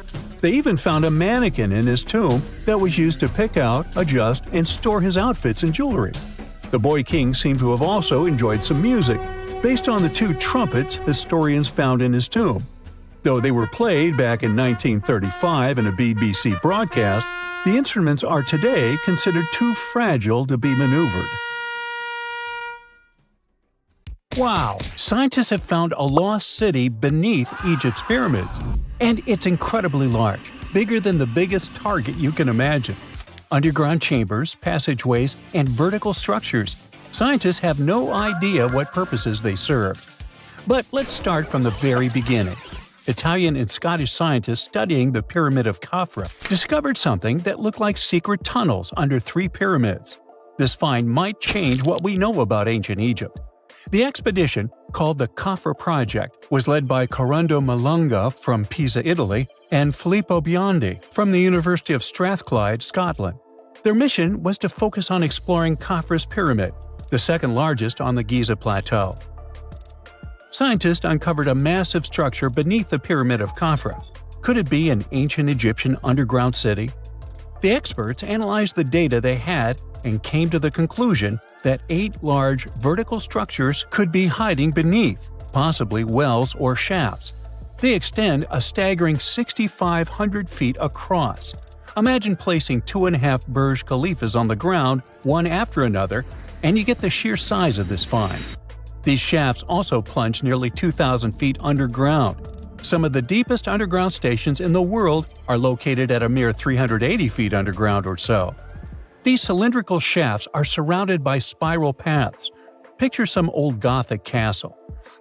They even found a mannequin in his tomb that was used to pick out, adjust, and store his outfits and jewelry. The boy king seemed to have also enjoyed some music, based on the 2 trumpets historians found in his tomb. Though they were played back in 1935 in a BBC broadcast, the instruments are today considered too fragile to be maneuvered. Wow! Scientists have found a lost city beneath Egypt's pyramids. And it's incredibly large, bigger than the biggest target you can imagine. Underground chambers, passageways, and vertical structures. Scientists have no idea what purposes they serve. But let's start from the very beginning. Italian and Scottish scientists studying the Pyramid of Khafra discovered something that looked like secret tunnels under 3 pyramids. This find might change what we know about ancient Egypt. The expedition, called the Khafra Project, was led by Corrado Malunga from Pisa, Italy, and Filippo Biondi from the University of Strathclyde, Scotland. Their mission was to focus on exploring Khafra's pyramid, the second largest on the Giza Plateau. Scientists uncovered a massive structure beneath the Pyramid of Khafra. Could it be an ancient Egyptian underground city? The experts analyzed the data they had and came to the conclusion that 8 large vertical structures could be hiding beneath, possibly wells or shafts. They extend a staggering 6,500 feet across. Imagine placing 2.5 Burj Khalifas on the ground, one after another, and you get the sheer size of this find. These shafts also plunge nearly 2,000 feet underground. Some of the deepest underground stations in the world are located at a mere 380 feet underground or so. These cylindrical shafts are surrounded by spiral paths. Picture some old Gothic castle.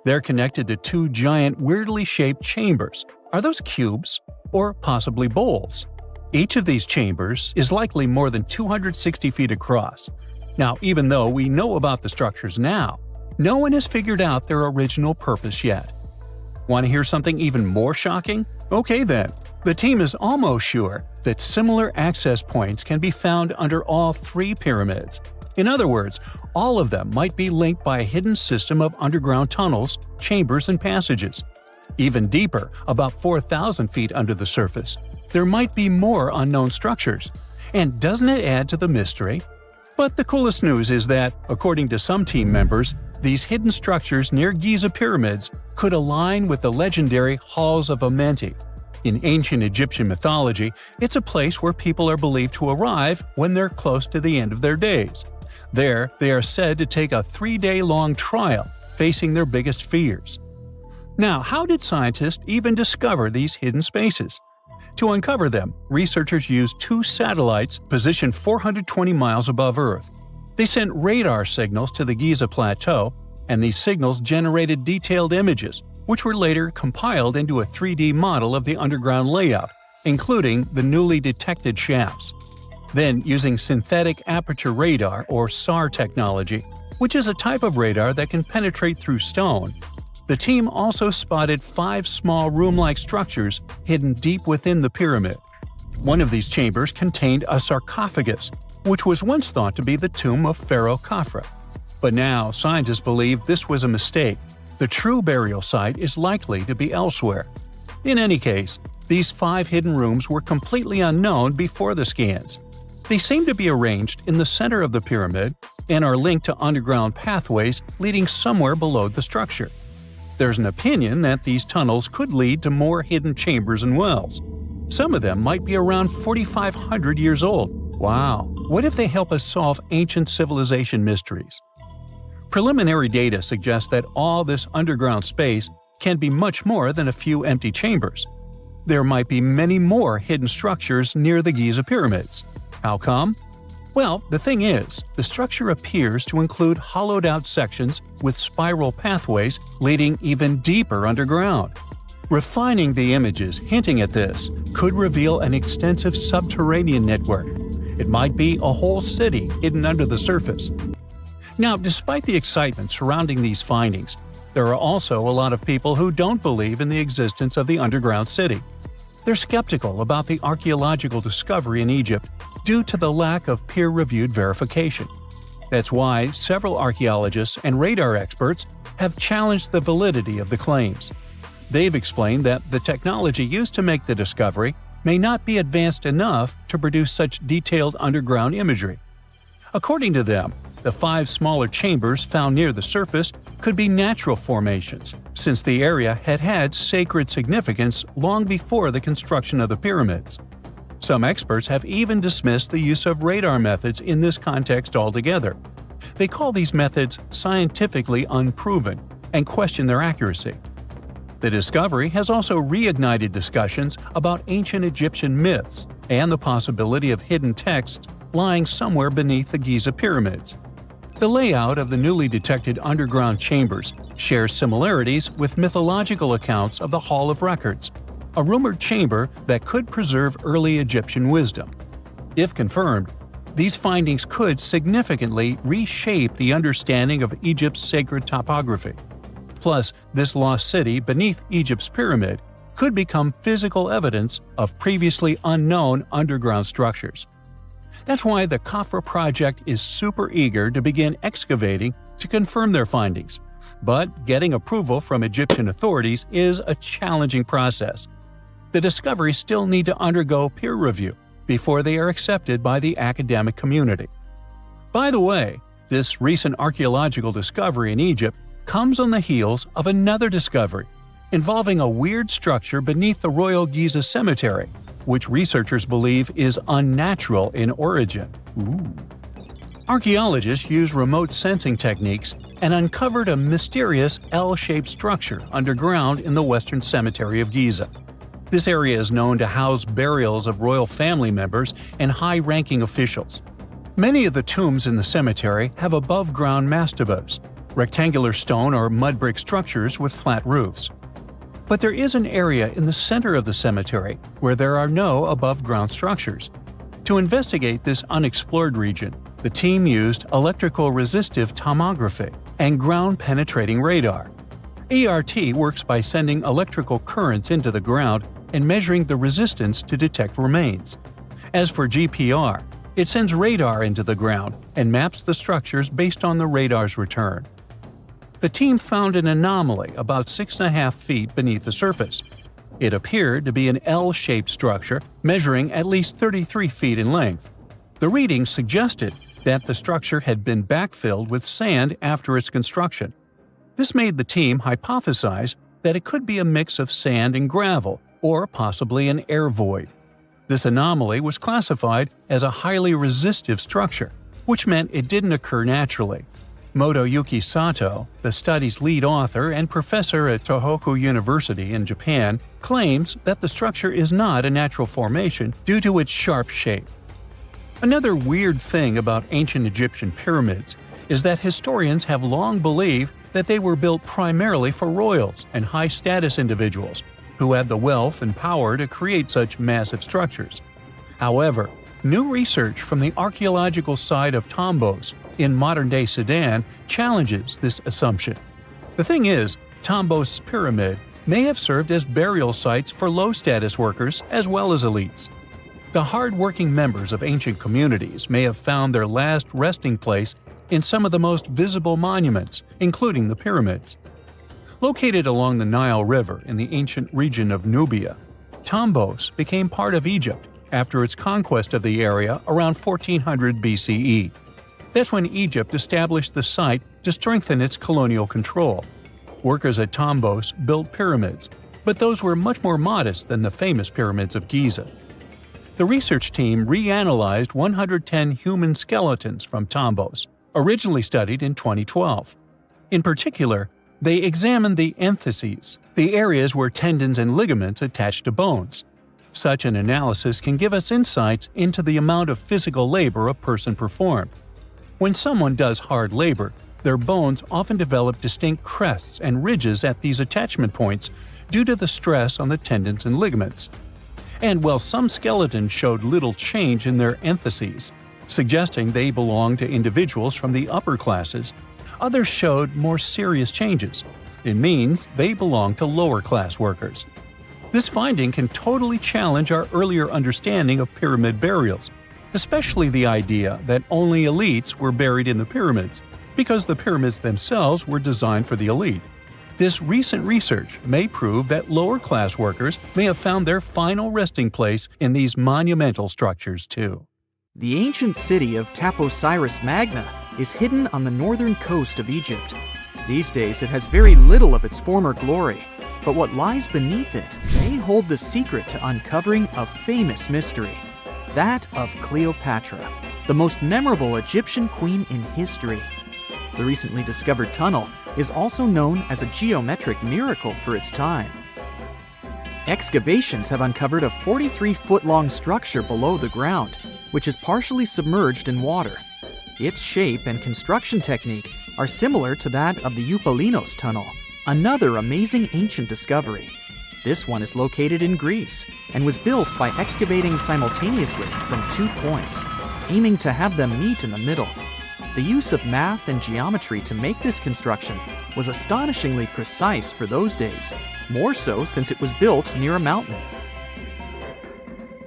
They're connected to 2 giant, weirdly shaped chambers. Are those cubes? Or possibly bowls? Each of these chambers is likely more than 260 feet across. Now, even though we know about the structures now, no one has figured out their original purpose yet. Want to hear something even more shocking? Okay then. The team is almost sure that similar access points can be found under all 3 pyramids. In other words, all of them might be linked by a hidden system of underground tunnels, chambers, and passages. Even deeper, about 4,000 feet under the surface, there might be more unknown structures. And doesn't it add to the mystery? But the coolest news is that, according to some team members, these hidden structures near Giza pyramids could align with the legendary Halls of Amenti. In ancient Egyptian mythology, it's a place where people are believed to arrive when they're close to the end of their days. There, they are said to take a 3-day-long trial, facing their biggest fears. Now, how did scientists even discover these hidden spaces? To uncover them, researchers used 2 satellites positioned 420 miles above Earth. They sent radar signals to the Giza Plateau, and these signals generated detailed images, which were later compiled into a 3D model of the underground layout, including the newly detected shafts. Then, using synthetic aperture radar or SAR technology, which is a type of radar that can penetrate through stone, the team also spotted 5 small room-like structures hidden deep within the pyramid. One of these chambers contained a sarcophagus, which was once thought to be the tomb of Pharaoh Khafra. But now, scientists believe this was a mistake. The true burial site is likely to be elsewhere. In any case, these 5 hidden rooms were completely unknown before the scans. They seem to be arranged in the center of the pyramid and are linked to underground pathways leading somewhere below the structure. There's an opinion that these tunnels could lead to more hidden chambers and wells. Some of them might be around 4,500 years old. Wow! What if they help us solve ancient civilization mysteries? Preliminary data suggests that all this underground space can be much more than a few empty chambers. There might be many more hidden structures near the Giza pyramids. How come? Well, the thing is, the structure appears to include hollowed-out sections with spiral pathways leading even deeper underground. Refining the images hinting at this could reveal an extensive subterranean network. It might be a whole city hidden under the surface. Now, despite the excitement surrounding these findings, there are also a lot of people who don't believe in the existence of the underground city. They're skeptical about the archaeological discovery in Egypt due to the lack of peer-reviewed verification. That's why several archaeologists and radar experts have challenged the validity of the claims. They've explained that the technology used to make the discovery may not be advanced enough to produce such detailed underground imagery. According to them, the 5 smaller chambers found near the surface could be natural formations, since the area had had sacred significance long before the construction of the pyramids. Some experts have even dismissed the use of radar methods in this context altogether. They call these methods scientifically unproven and question their accuracy. The discovery has also reignited discussions about ancient Egyptian myths and the possibility of hidden texts lying somewhere beneath the Giza pyramids. The layout of the newly detected underground chambers shares similarities with mythological accounts of the Hall of Records, a rumored chamber that could preserve early Egyptian wisdom. If confirmed, these findings could significantly reshape the understanding of Egypt's sacred topography. Plus, this lost city beneath Egypt's pyramid could become physical evidence of previously unknown underground structures. That's why the Khafra project is super eager to begin excavating to confirm their findings. But getting approval from Egyptian authorities is a challenging process. The discoveries still need to undergo peer review before they are accepted by the academic community. By the way, this recent archaeological discovery in Egypt comes on the heels of another discovery involving a weird structure beneath the Royal Giza Cemetery, which researchers believe is unnatural in origin. Archaeologists use remote sensing techniques and uncovered a mysterious L-shaped structure underground in the Western Cemetery of Giza. This area is known to house burials of royal family members and high-ranking officials. Many of the tombs in the cemetery have above-ground mastabas, rectangular stone or mud brick structures with flat roofs. But there is an area in the center of the cemetery where there are no above-ground structures. To investigate this unexplored region, the team used electrical resistive tomography and ground-penetrating radar. ERT works by sending electrical currents into the ground and measuring the resistance to detect remains. As for GPR, it sends radar into the ground and maps the structures based on the radar's return. The team found an anomaly about 6.5 feet beneath the surface. It appeared to be an L-shaped structure measuring at least 33 feet in length. The readings suggested that the structure had been backfilled with sand after its construction. This made the team hypothesize that it could be a mix of sand and gravel, or possibly an air void. This anomaly was classified as a highly resistive structure, which meant it didn't occur naturally. Motoyuki Sato, the study's lead author and professor at Tohoku University in Japan, claims that the structure is not a natural formation due to its sharp shape. Another weird thing about ancient Egyptian pyramids is that historians have long believed that they were built primarily for royals and high-status individuals who had the wealth and power to create such massive structures. However, new research from the archaeological site of Tombos in modern-day Sudan challenges this assumption. The thing is, Tombos' pyramid may have served as burial sites for low-status workers as well as elites. The hard-working members of ancient communities may have found their last resting place in some of the most visible monuments, including the pyramids. Located along the Nile River in the ancient region of Nubia, Tombos became part of Egypt after its conquest of the area around 1400 BCE. That's when Egypt established the site to strengthen its colonial control. Workers at Tombos built pyramids, but those were much more modest than the famous pyramids of Giza. The research team reanalyzed 110 human skeletons from Tombos, originally studied in 2012. In particular, they examined the entheses, the areas where tendons and ligaments attach to bones. Such an analysis can give us insights into the amount of physical labor a person performed. When someone does hard labor, their bones often develop distinct crests and ridges at these attachment points due to the stress on the tendons and ligaments. And while some skeletons showed little change in their entheses, suggesting they belonged to individuals from the upper classes, others showed more serious changes. It means they belong to lower-class workers. This finding can totally challenge our earlier understanding of pyramid burials, especially the idea that only elites were buried in the pyramids, because the pyramids themselves were designed for the elite. This recent research may prove that lower-class workers may have found their final resting place in these monumental structures too. The ancient city of Taposiris Magna is hidden on the northern coast of Egypt. These days it has very little of its former glory, but what lies beneath it may hold the secret to uncovering a famous mystery, that of Cleopatra, the most memorable Egyptian queen in history. The recently discovered tunnel is also known as a geometric miracle for its time. Excavations have uncovered a 43-foot-long structure below the ground, which is partially submerged in water. Its shape and construction technique are similar to that of the Eupalinos tunnel, another amazing ancient discovery. This one is located in Greece and was built by excavating simultaneously from 2 points, aiming to have them meet in the middle. The use of math and geometry to make this construction was astonishingly precise for those days, more so since it was built near a mountain.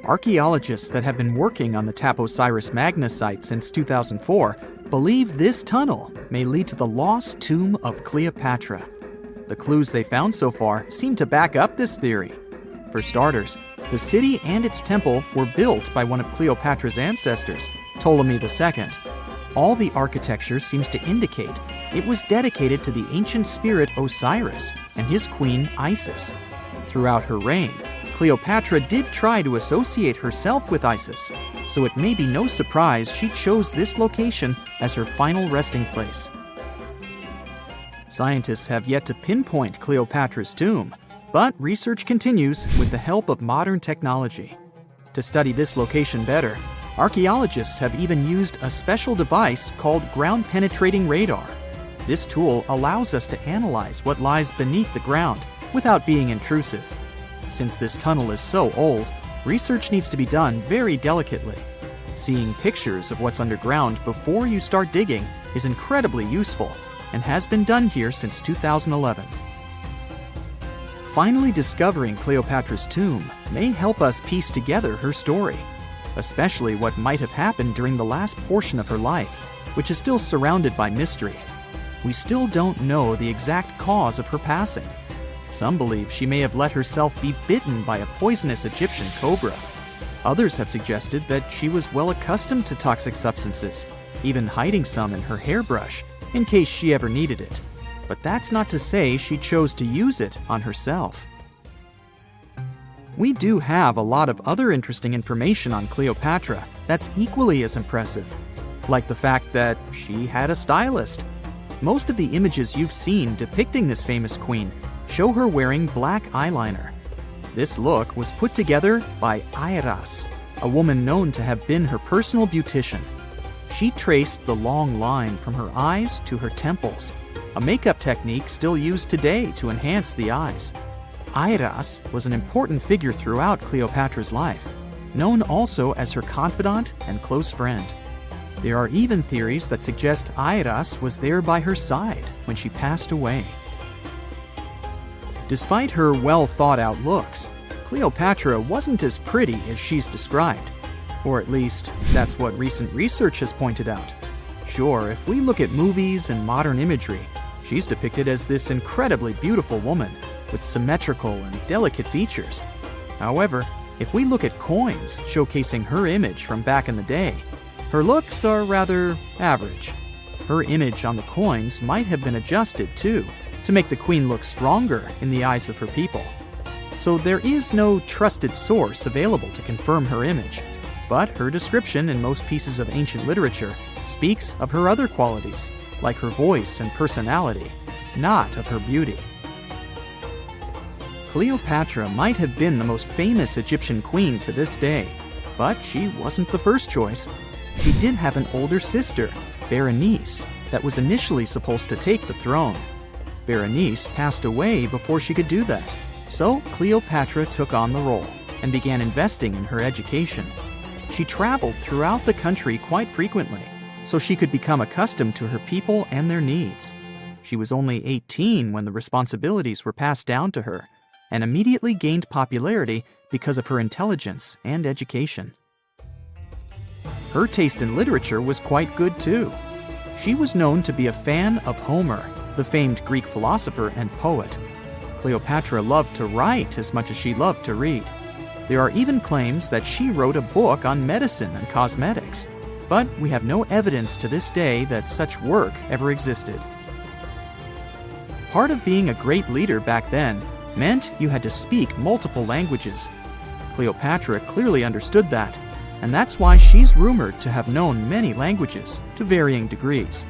Archaeologists that have been working on the Taposiris Magna site since 2004 believe this tunnel may lead to the lost tomb of Cleopatra. The clues they found so far seem to back up this theory. For starters, the city and its temple were built by one of Cleopatra's ancestors, Ptolemy II. All the architecture seems to indicate it was dedicated to the ancient spirit Osiris and his queen Isis. Throughout her reign, Cleopatra did try to associate herself with Isis, so it may be no surprise she chose this location as her final resting place. Scientists have yet to pinpoint Cleopatra's tomb, but research continues with the help of modern technology. To study this location better, archaeologists have even used a special device called ground-penetrating radar. This tool allows us to analyze what lies beneath the ground without being intrusive. Since this tunnel is so old, research needs to be done very delicately. Seeing pictures of what's underground before you start digging is incredibly useful and has been done here since 2011. Finally discovering Cleopatra's tomb may help us piece together her story, especially what might have happened during the last portion of her life, which is still surrounded by mystery. We still don't know the exact cause of her passing. Some believe she may have let herself be bitten by a poisonous Egyptian cobra. Others have suggested that she was well accustomed to toxic substances, even hiding some in her hairbrush in case she ever needed it. But that's not to say she chose to use it on herself. We do have a lot of other interesting information on Cleopatra that's equally as impressive, like the fact that she had a stylist. Most of the images you've seen depicting this famous queen show her wearing black eyeliner. This look was put together by Airas, a woman known to have been her personal beautician. She traced the long line from her eyes to her temples, a makeup technique still used today to enhance the eyes. Airas was an important figure throughout Cleopatra's life, known also as her confidant and close friend. There are even theories that suggest Airas was there by her side when she passed away. Despite her well-thought-out looks, Cleopatra wasn't as pretty as she's described. Or at least, that's what recent research has pointed out. Sure, if we look at movies and modern imagery, she's depicted as this incredibly beautiful woman with symmetrical and delicate features. However, if we look at coins showcasing her image from back in the day, her looks are rather average. Her image on the coins might have been adjusted, too, to make the queen look stronger in the eyes of her people. So there is no trusted source available to confirm her image, but her description in most pieces of ancient literature speaks of her other qualities, like her voice and personality, not of her beauty. Cleopatra might have been the most famous Egyptian queen to this day, but she wasn't the first choice. She did have an older sister, Berenice, that was initially supposed to take the throne. Berenice passed away before she could do that, So Cleopatra took on the role and began investing in her education. She traveled throughout the country quite frequently, so she could become accustomed to her people and their needs. She was only 18 when the responsibilities were passed down to her, and immediately gained popularity because of her intelligence and education. Her taste in literature was quite good too. She was known to be a fan of Homer, the famed Greek philosopher and poet. Cleopatra loved to write as much as she loved to read. There are even claims that she wrote a book on medicine and cosmetics, but we have no evidence to this day that such work ever existed. Part of being a great leader back then meant you had to speak multiple languages. Cleopatra clearly understood that, and that's why she's rumored to have known many languages to varying degrees.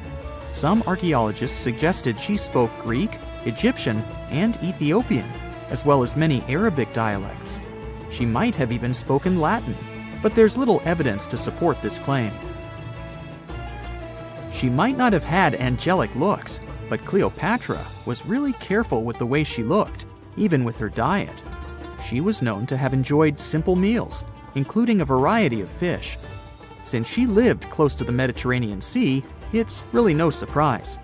Some archaeologists suggested she spoke Greek, Egyptian, and Ethiopian, as well as many Arabic dialects. She might have even spoken Latin, but there's little evidence to support this claim. She might not have had angelic looks, but Cleopatra was really careful with the way she looked, even with her diet. She was known to have enjoyed simple meals, including a variety of fish. Since she lived close to the Mediterranean Sea, it's really no surprise.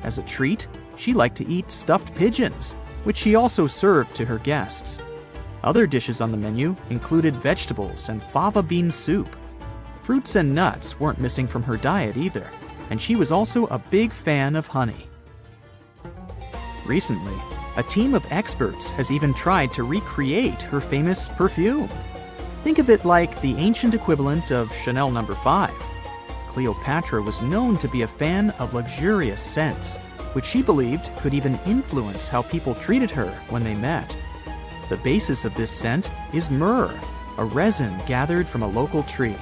As a treat, she liked to eat stuffed pigeons, which she also served to her guests. Other dishes on the menu included vegetables and fava bean soup. Fruits and nuts weren't missing from her diet either, and she was also a big fan of honey. Recently, a team of experts has even tried to recreate her famous perfume. Think of it like the ancient equivalent of Chanel No. 5. Cleopatra was known to be a fan of luxurious scents, which she believed could even influence how people treated her when they met. The basis of this scent is myrrh, a resin gathered from a local tree.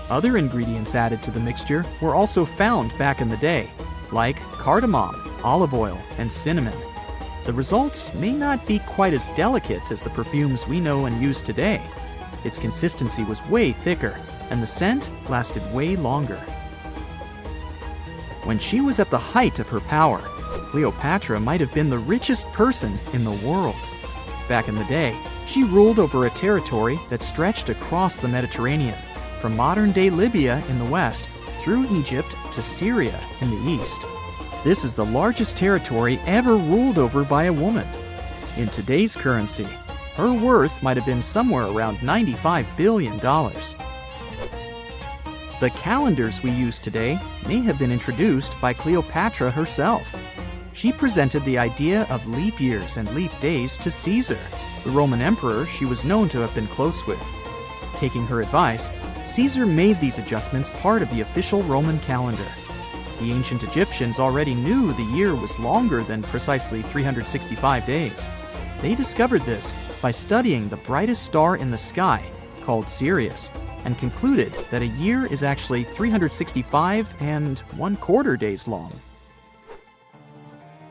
Other ingredients added to the mixture were also found back in the day, like cardamom, olive oil, and cinnamon. The results may not be quite as delicate as the perfumes we know and use today. Its consistency was way thicker, and the scent lasted way longer. When she was at the height of her power, Cleopatra might have been the richest person in the world. Back in the day, she ruled over a territory that stretched across the Mediterranean, from modern-day Libya in the west through Egypt to Syria in the east. This is the largest territory ever ruled over by a woman. In today's currency, her worth might have been somewhere around $95 billion. The calendars we use today may have been introduced by Cleopatra herself. She presented the idea of leap years and leap days to Caesar, the Roman emperor she was known to have been close with. Taking her advice, Caesar made these adjustments part of the official Roman calendar. The ancient Egyptians already knew the year was longer than precisely 365 days. They discovered this by studying the brightest star in the sky, called Sirius, and concluded that a year is actually 365 1/4 days long.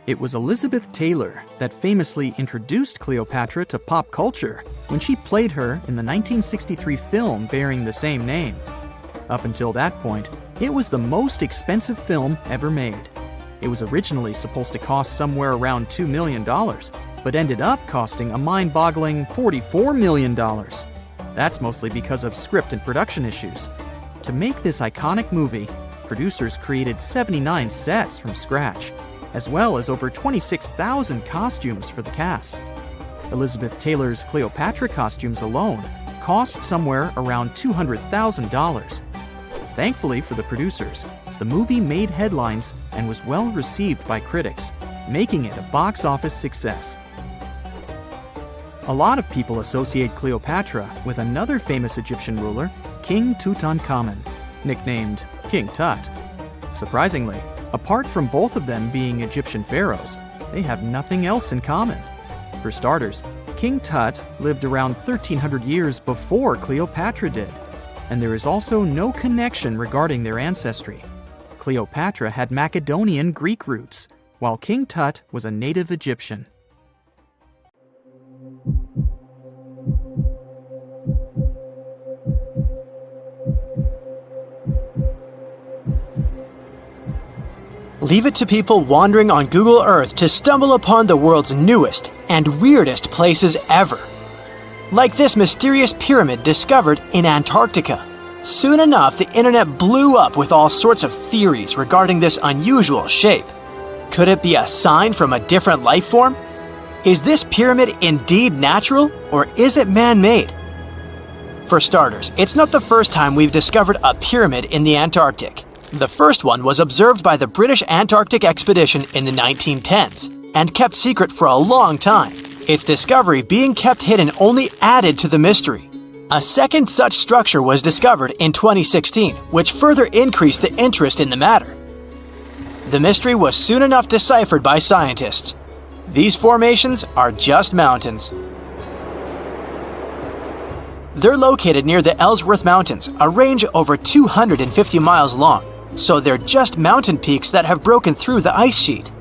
It was Elizabeth Taylor that famously introduced Cleopatra to pop culture when she played her in the 1963 film bearing the same name. Up until that point, it was the most expensive film ever made. It was originally supposed to cost somewhere around $2 million, but ended up costing a mind-boggling $44 million. That's mostly because of script and production issues. To make this iconic movie, producers created 79 sets from scratch, as well as over 26,000 costumes for the cast. Elizabeth Taylor's Cleopatra costumes alone cost somewhere around $200,000. Thankfully for the producers, the movie made headlines and was well received by critics, making it a box office success. A lot of people associate Cleopatra with another famous Egyptian ruler, King Tutankhamun, nicknamed King Tut. Surprisingly, apart from both of them being Egyptian pharaohs, they have nothing else in common. For starters, King Tut lived around 1,300 years before Cleopatra did, and there is also no connection regarding their ancestry. Cleopatra had Macedonian Greek roots, while King Tut was a native Egyptian. Leave it to people wandering on Google Earth to stumble upon the world's newest, and weirdest places ever. Like this mysterious pyramid discovered in Antarctica. Soon enough, the internet blew up with all sorts of theories regarding this unusual shape. Could it be a sign from a different life form? Is this pyramid indeed natural, or is it man-made? For starters, it's not the first time we've discovered a pyramid in the Antarctic. The first one was observed by the British Antarctic expedition in the 1910s, and kept secret for a long time. Its discovery being kept hidden only added to the mystery. A second such structure was discovered in 2016, which further increased the interest in the matter. The mystery was soon enough deciphered by scientists. These formations are just mountains. They're located near the Ellsworth Mountains, a range over 250 miles long, so they're just mountain peaks that have broken through the ice sheet.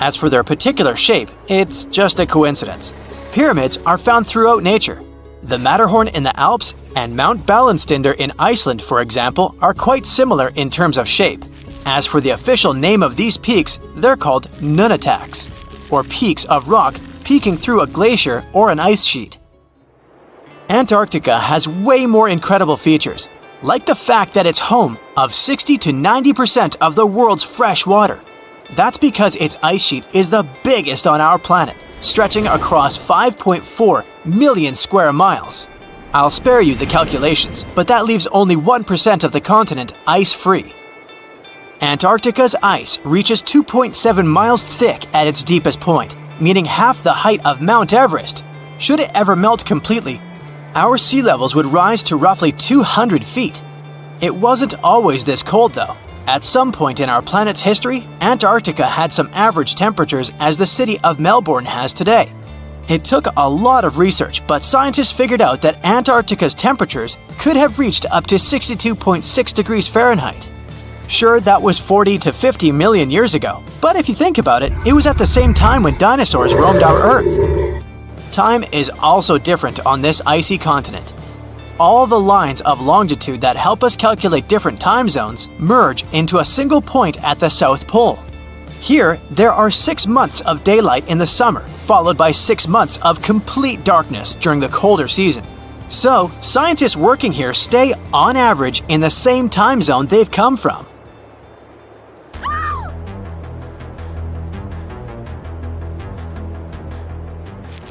As for their particular shape, it's just a coincidence. Pyramids are found throughout nature. The Matterhorn in the Alps and Mount Ballenstinder in Iceland, for example, are quite similar in terms of shape. As for the official name of these peaks, they're called nunataks, or peaks of rock peeking through a glacier or an ice sheet. Antarctica has way more incredible features, like the fact that it's home of 60 to 90% of the world's fresh water. That's because its ice sheet is the biggest on our planet, stretching across 5.4 million square miles. I'll spare you the calculations, but that leaves only 1% of the continent ice-free. Antarctica's ice reaches 2.7 miles thick at its deepest point, meaning half the height of Mount Everest. Should it ever melt completely, our sea levels would rise to roughly 200 feet. It wasn't always this cold, though. At some point in our planet's history, Antarctica had some average temperatures as the city of Melbourne has today. It took a lot of research, but scientists figured out that Antarctica's temperatures could have reached up to 62.6 degrees Fahrenheit. Sure, that was 40 to 50 million years ago, but if you think about it, it was at the same time when dinosaurs roamed our Earth. Time is also different on this icy continent. All the lines of longitude that help us calculate different time zones merge into a single point at the South Pole. Here, there are 6 months of daylight in the summer, followed by 6 months of complete darkness during the colder season. So, scientists working here stay, on average, in the same time zone they've come from.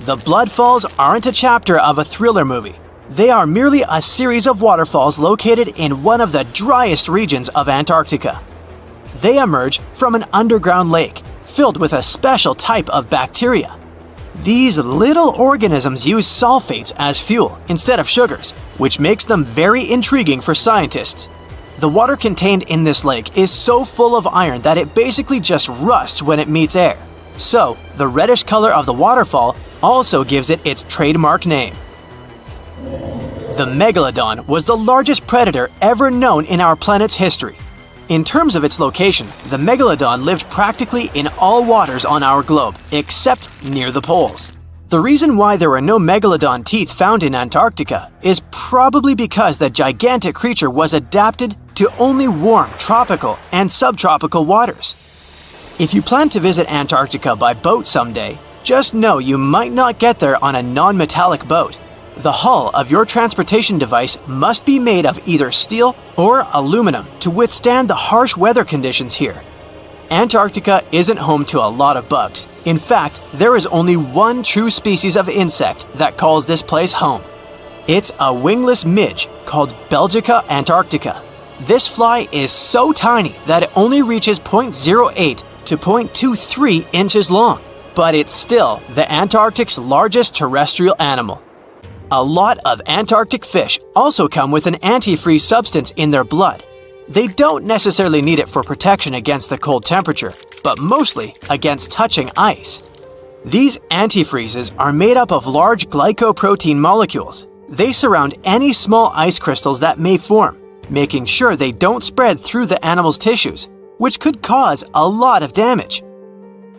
The Bloodfalls aren't a chapter of a thriller movie. They are merely a series of waterfalls located in one of the driest regions of Antarctica. They emerge from an underground lake filled with a special type of bacteria. These little organisms use sulfates as fuel instead of sugars, which makes them very intriguing for scientists. The water contained in this lake is so full of iron that it basically just rusts when it meets air. So, the reddish color of the waterfall also gives it its trademark name. The megalodon was the largest predator ever known in our planet's history. In terms of its location, the megalodon lived practically in all waters on our globe, except near the poles. The reason why there were no megalodon teeth found in Antarctica is probably because the gigantic creature was adapted to only warm tropical and subtropical waters. If you plan to visit Antarctica by boat someday, just know you might not get there on a non-metallic boat. The hull of your transportation device must be made of either steel or aluminum to withstand the harsh weather conditions here. Antarctica isn't home to a lot of bugs. In fact, there is only one true species of insect that calls this place home. It's a wingless midge called Belgica antarctica. This fly is so tiny that it only reaches 0.08 to 0.23 inches long, but it's still the Antarctic's largest terrestrial animal. A lot of Antarctic fish also come with an antifreeze substance in their blood. They don't necessarily need it for protection against the cold temperature, but mostly against touching ice. These antifreezes are made up of large glycoprotein molecules. They surround any small ice crystals that may form, making sure they don't spread through the animal's tissues, which could cause a lot of damage.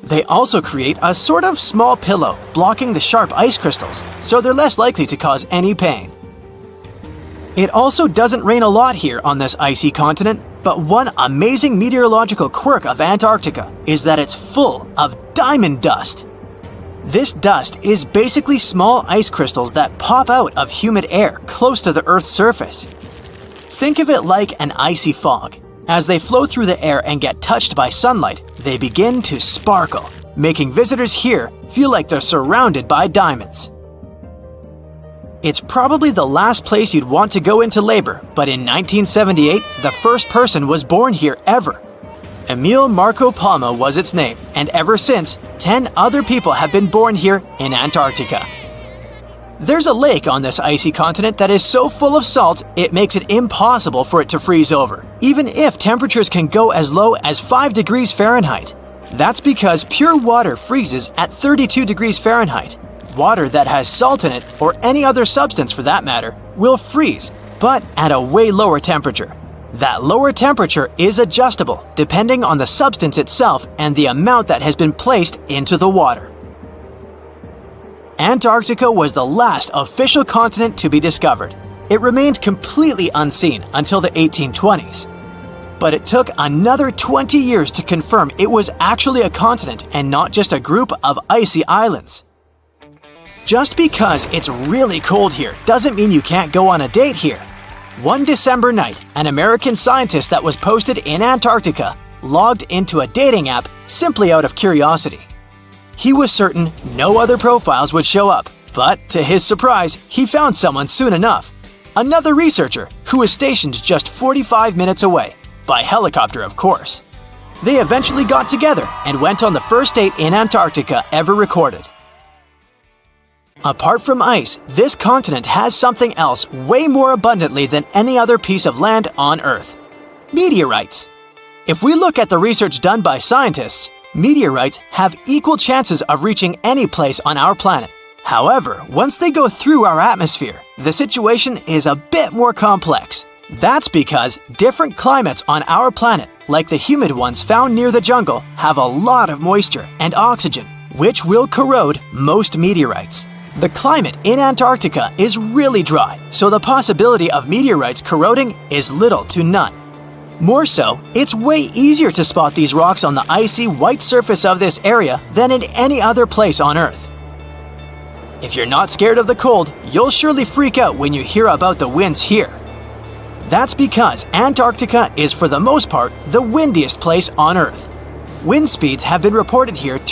They also create a sort of small pillow blocking the sharp ice crystals, so they're less likely to cause any pain. It also doesn't rain a lot here on this icy continent, but one amazing meteorological quirk of Antarctica is that it's full of diamond dust. This dust is basically small ice crystals that pop out of humid air close to the Earth's surface. Think of it like an icy fog. As they flow through the air and get touched by sunlight, they begin to sparkle, making visitors here feel like they're surrounded by diamonds. It's probably the last place you'd want to go into labor, but in 1978, the first person was born here ever. Emil Marco Palma was its name, and ever since, 10 other people have been born here in Antarctica. There's a lake on this icy continent that is so full of salt, it makes it impossible for it to freeze over, even if temperatures can go as low as 5 degrees Fahrenheit. That's because pure water freezes at 32 degrees Fahrenheit. Water that has salt in it, or any other substance for that matter, will freeze, but at a way lower temperature. That lower temperature is adjustable depending on the substance itself and the amount that has been placed into the water. Antarctica was the last official continent to be discovered. It remained completely unseen until the 1820s. But it took another 20 years to confirm it was actually a continent and not just a group of icy islands. Just because it's really cold here doesn't mean you can't go on a date here. One December night, an American scientist that was posted in Antarctica logged into a dating app simply out of curiosity. He was certain no other profiles would show up, but to his surprise, he found someone soon enough. Another researcher who was stationed just 45 minutes away, by helicopter of course. They eventually got together and went on the first date in Antarctica ever recorded. Apart from ice, this continent has something else way more abundantly than any other piece of land on Earth: meteorites. If we look at the research done by scientists, meteorites have equal chances of reaching any place on our planet. However, once they go through our atmosphere, the situation is a bit more complex. That's because different climates on our planet, like the humid ones found near the jungle, have a lot of moisture and oxygen, which will corrode most meteorites. The climate in Antarctica is really dry, so the possibility of meteorites corroding is little to none. More so, it's way easier to spot these rocks on the icy white surface of this area than in any other place on Earth. If you're not scared of the cold, you'll surely freak out when you hear about the winds here. That's because Antarctica is for the most part the windiest place on Earth. Wind speeds have been reported here